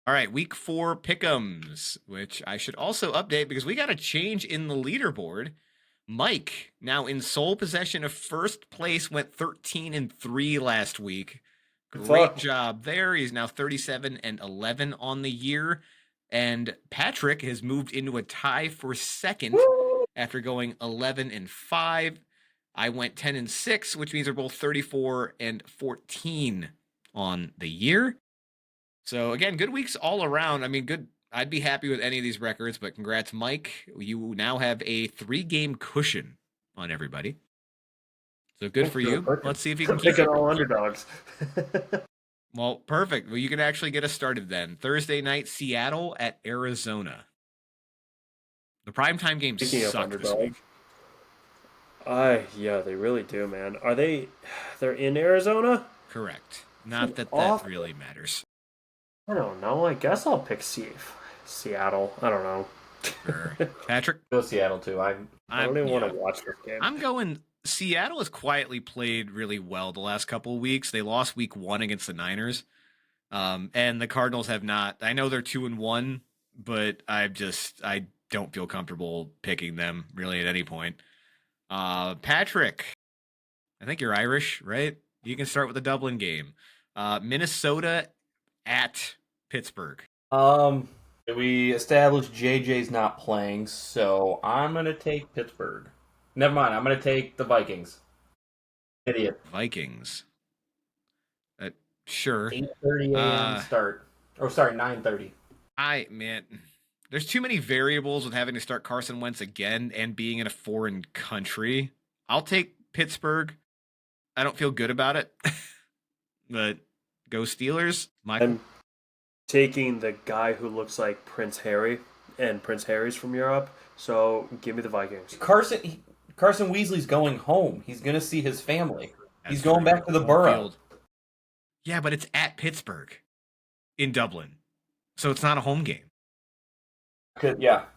All right, week 4 pick'ems, which I should also update because we got a change in the leaderboard. Mike, now in sole possession of first place, went 13-3 last week. Great Fuck. job there. He's now 37-11 on the year. And Patrick has moved into a tie for second after going 11-5. I went 10-6, which means we're both 34-14 on the year. So again, good weeks all around. I mean, good. I'd be happy with any of these records, but congrats, Mike. You now have a 3-game cushion on everybody. So good for you. Let's see if you can keep Picking it. all underdogs. Well, perfect. Well, you can actually get us started then. Thursday night, Seattle at Arizona. The primetime games Speaking of suck this underdogs. week. Yeah, they really do, man. They're in Arizona? Correct. Not that Awful. really matters. I don't know. I guess I'll pick Seattle. I don't know. Sure. Patrick, Go Seattle too. I don't even want to watch this game. I'm going. Seattle has quietly played really well the last couple of weeks. They lost week 1 against the Niners, and the Cardinals have not. I know they're 2-1, but I don't feel comfortable picking them really at any point. Patrick, I think you're Irish, right? You can start with the Dublin game. Minnesota at Pittsburgh. We established JJ's not playing, so I'm gonna take Pittsburgh. Never mind, I'm gonna take the Vikings. Idiot. Vikings. Sure. 8:30 a.m. start. Oh, sorry, 9:30. Man, there's too many variables with having to start Carson Wentz again and being in a foreign country. I'll take Pittsburgh. I don't feel good about it, but go Steelers. Michael. I'm taking the guy who looks like Prince Harry, and Prince Harry's from Europe. So give me the Vikings. Carson Weasley's going home. He's gonna see his family. He's That's going true. back to the Home borough. field. Yeah, but it's at Pittsburgh in Dublin. So it's not a home game. Yeah.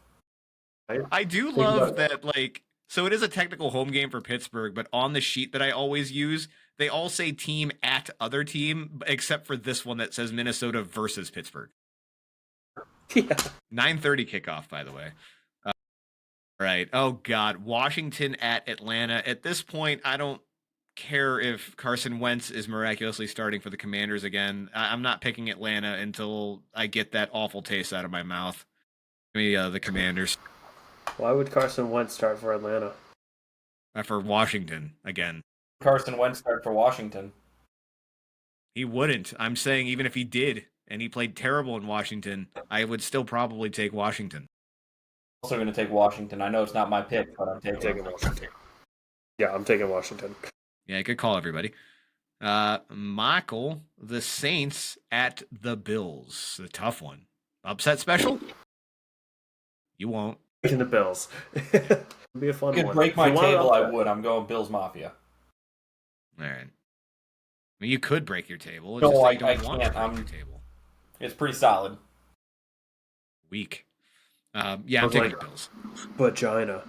I do love that, like, so it is a technical home game for Pittsburgh, but on the sheet that I always use, they all say team at other team, except for this one that says Minnesota versus Pittsburgh. Yeah. 9:30 kickoff, by the way. Right. Oh, God. Washington at Atlanta. At this point, I don't care if Carson Wentz is miraculously starting for the Commanders again. I'm not picking Atlanta until I get that awful taste out of my mouth. Give me the Commanders. Why would Carson Wentz start for Atlanta? For Washington again. Carson Wentz start for Washington. He wouldn't. I'm saying even if he did and he played terrible in Washington, I would still probably take Washington. Also going to take Washington. I know it's not my pick, but I'm taking Washington. Yeah, I'm taking Washington. Yeah, good call, everybody. Michael, the Saints at the Bills. The tough one. Upset special? You won't. Taking the Bills. It'd be a fun If you one. could break my table, I upset. would. I'm going Bills Mafia. All right. I mean, you could break your table. It's No, just that I you don't want to can't. break your table. It's pretty solid. Weak. Yeah, I'm taking the Bills. Vagina.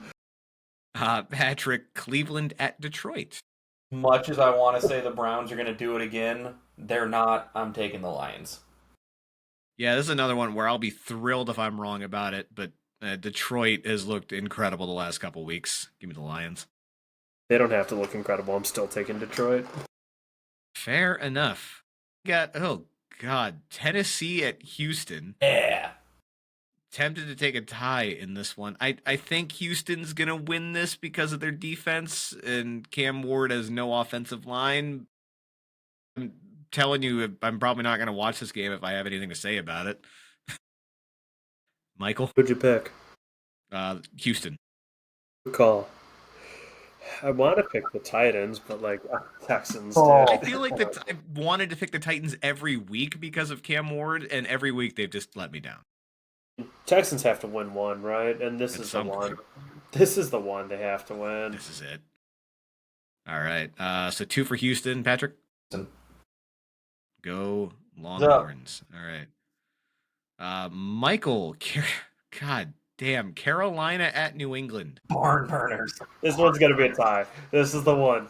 Patrick, Cleveland at Detroit. Much as I want to say the Browns are going to do it again, they're not. I'm taking the Lions. Yeah, this is another one where I'll be thrilled if I'm wrong about it, but Detroit has looked incredible the last couple weeks. Give me the Lions. They don't have to look incredible. I'm still taking Detroit. Fair enough. Oh God, Tennessee at Houston. Yeah. Tempted to take a tie in this one. I think Houston's gonna win this because of their defense, and Cam Ward has no offensive line. I'm telling you, I'm probably not gonna watch this game if I have anything to say about it. Michael? Who'd you pick? Houston. Good call. I want to pick the Titans, but Texans. Oh. Dude. I feel like that I wanted to pick the Titans every week because of Cam Ward, and every week they've just let me down. Texans have to win one, right? And this At is the some one. point. This is the one they have to win. This is it. All right. So 2 for Houston, Patrick. Go Longhorns. All right. Michael, God damn, Carolina at New England. Barn burners. This one's gonna be a tie. This is the one.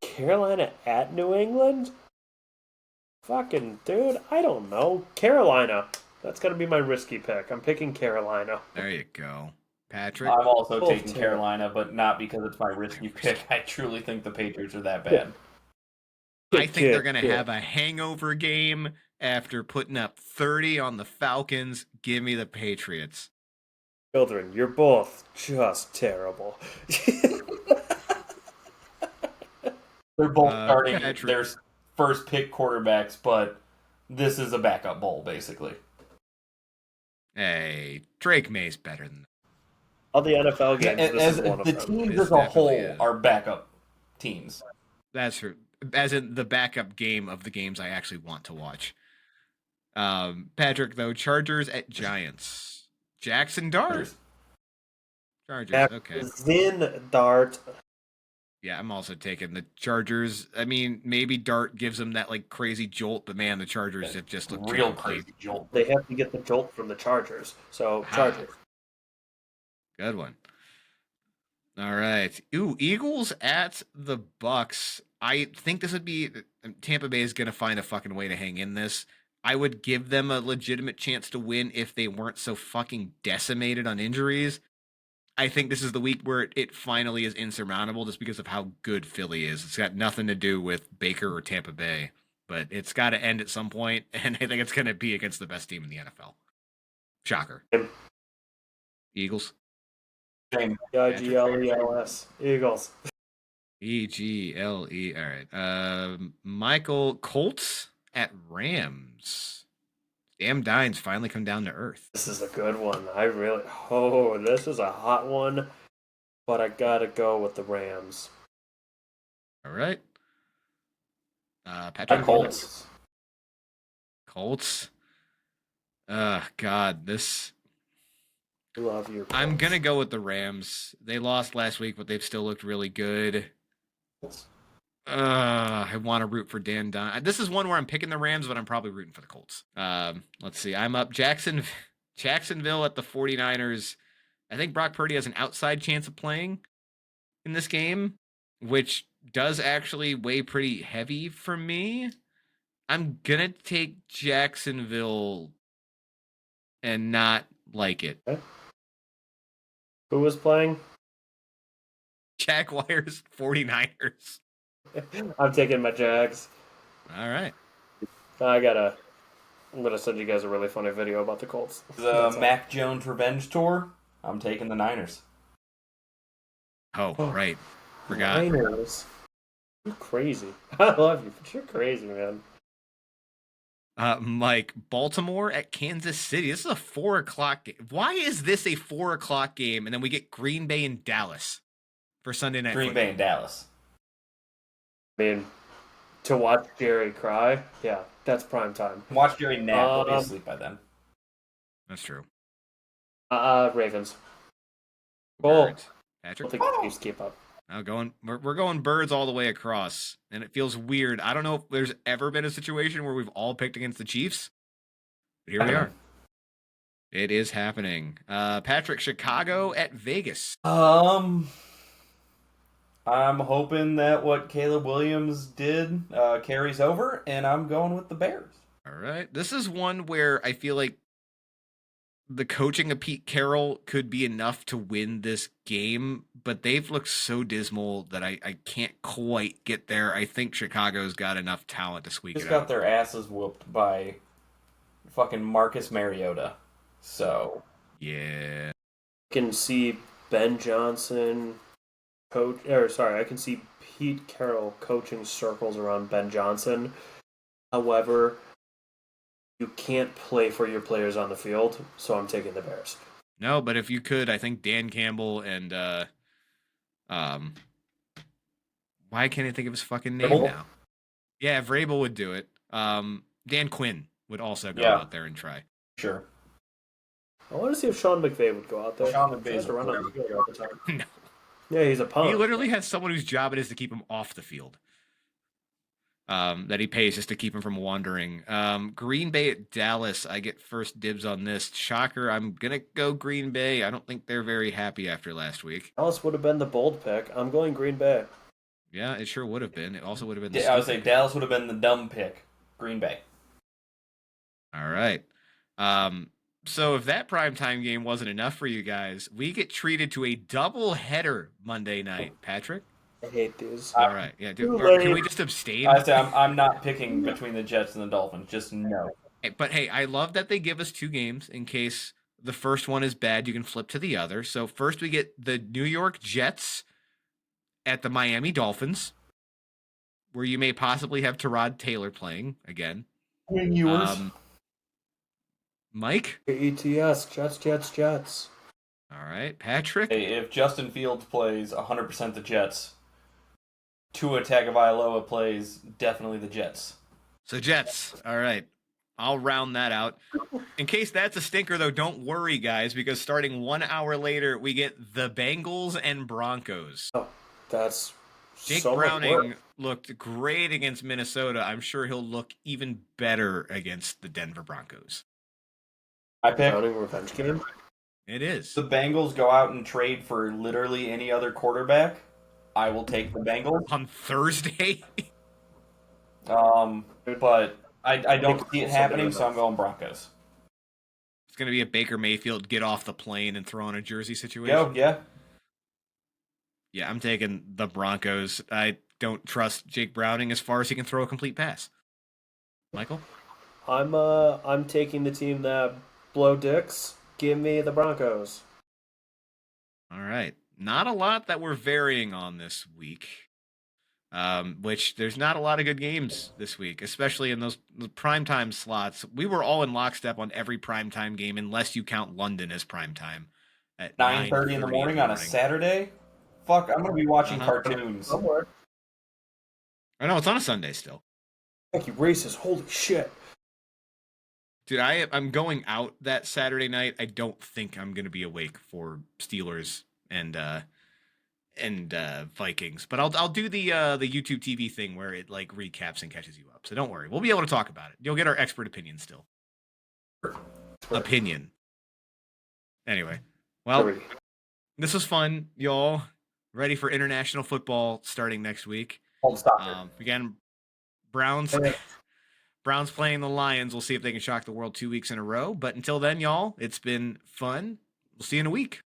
Carolina at New England? Fucking dude, I don't know. Carolina. That's gonna be my risky pick. I'm picking Carolina. There you go. Patrick. I'm also Both taking teams. Carolina, but not because it's my risky pick. I truly think the Patriots are that bad. I think they're going to have a hangover game after putting up 30 on the Falcons. Give me the Patriots. Children, you're both just terrible. They're both starting Patrick. their first pick quarterbacks, but this is a backup bowl, basically. Hey, Drake May's better than All the NFL games, this As is one of the them. teams This as a whole definitely is. are backup teams. that's for, as in the backup game of the games I actually want to watch. Patrick, though, Chargers at Giants. Jackson Dart. Chargers. Okay. Zin Dart. Yeah, I'm also taking the Chargers. I mean, maybe Dart gives them that like crazy jolt, but man, the Chargers have just looked Real complete. crazy jolt. They have to get the jolt from the Chargers. So Chargers. Good one. All right. Ooh, Eagles at the Bucks. I think this would be Tampa Bay is going to find a fucking way to hang in this. I would give them a legitimate chance to win if they weren't so fucking decimated on injuries. I think this is the week where it finally is insurmountable just because of how good Philly is. It's got nothing to do with Baker or Tampa Bay, but it's got to end at some point, and I think it's going to be against the best team in the NFL. Shocker. Eagles. Same. Eagles. Eagles. EGLE. All right. Michael, Colts at Rams. Damn Dines finally come down to earth. This is a good one. This is a hot one, but I gotta go with the Rams. All right. Patrick. Colts. Colts. God, this. I love you. I'm gonna go with the Rams. They lost last week, but they've still looked really good. I want to root for Dan Don. This is one where I'm picking the Rams, but I'm probably rooting for the Colts. Let's see. I'm up Jacksonville at the 49ers. I think Brock Purdy has an outside chance of playing in this game, which does actually weigh pretty heavy for me. I'm going to take Jacksonville and not like it. Okay. Who was playing? Jaguars, 49ers. I'm taking my Jags. All right. I'm gonna send you guys a really funny video about the Colts. The Mac Jones revenge tour. I'm taking the Niners. Oh, right. Forgot. Niners. You're crazy. I love you, but you're crazy, man. Mike, Baltimore at Kansas City. This is a 4:00 game. Why is this a 4:00 game? And then we get Green Bay and Dallas for Sunday night. Green Bay and Dallas. I mean, to watch Jerry cry, yeah, that's prime time. Watch Jerry nap. He'll be asleep by then. That's true. Ravens. Birds. I Patrick? don't think the Chiefs keep up. We're going birds all the way across, and it feels weird. I don't know if there's ever been a situation where we've all picked against the Chiefs, but here we are. It is happening. Patrick, Chicago at Vegas. I'm hoping that what Caleb Williams did carries over, and I'm going with the Bears. All right. This is one where I feel like the coaching of Pete Carroll could be enough to win this game, but they've looked so dismal that I can't quite get there. I think Chicago's got enough talent to squeak it out. Just got their asses whooped by fucking Marcus Mariota. So yeah, I can see Ben Johnson I can see Pete Carroll coaching circles around Ben Johnson. However, you can't play for your players on the field, so I'm taking the Bears. No, but if you could, I think Dan Campbell and why can't I think of his fucking name now? Yeah, Vrabel would do it. Dan Quinn would also go out there and try. Sure. I want to see if Sean McVay would go out there. Sean McVay has to run on the field all the time. No. Yeah, he's a punk. He literally has someone whose job it is to keep him off the field. That he pays just to keep him from wandering. Green Bay at Dallas. I get first dibs on this. Shocker. I'm going to go Green Bay. I don't think they're very happy after last week. Dallas would have been the bold pick. I'm going Green Bay. Yeah, it sure would have been. It also would have been I would say Dallas would have been the dumb pick. Green Bay. All right. So if that primetime game wasn't enough for you guys, we get treated to a double header Monday night. Patrick? I hate these. All right. Yeah, dude, can we just abstain? I say I'm not picking between the Jets and the Dolphins. Just no. But hey, I love that they give us two games in case the first one is bad. You can flip to the other. So first we get the New York Jets at the Miami Dolphins, where you may possibly have Tyrod Taylor playing again. Mike? ETS, Jets. All right, Patrick? Hey, if Justin Fields plays 100% the Jets, Tua Tagovailoa plays definitely the Jets. So Jets. All right. I'll round that out. In case that's a stinker, though, don't worry, guys, because starting 1 hour later, we get the Bengals and Broncos. Oh, that's Jake so Browning looked great against Minnesota. I'm sure he'll look even better against the Denver Broncos. I pick Browning revenge game. It is. the Bengals go out and trade for literally any other quarterback. I will take the Bengals. On Thursday? But I don't see it happening, so I'm going Broncos. going to be a Baker Mayfield get off the plane and throw on a jersey situation. Yeah. Yeah, I'm taking the Broncos. I don't trust Jake Browning as far as he can throw a complete pass. Michael? I'm taking the team that blow dicks. Give me the Broncos. All right. Not a lot that we're varying on this week. Which there's not a lot of good games this week, especially in those primetime slots. We were all in lockstep on every primetime game, unless you count London as primetime at 9:30 in the morning on a Saturday. Fuck, I'm gonna be watching cartoons. Somewhere. I know it's on a Sunday still. Thank you, racist. Holy shit. Dude, I'm going out that Saturday night. I don't think I'm gonna be awake for Steelers and Vikings, but I'll do the YouTube TV thing where it like recaps and catches you up. So don't worry, we'll be able to talk about it. You'll get our expert opinion still. Opinion. Anyway, well, this was fun, y'all. Ready for international football starting next week? Hold stop. Again, Browns playing the Lions. We'll see if they can shock the world 2 weeks in a row. But until then, y'all, it's been fun. We'll see you in a week.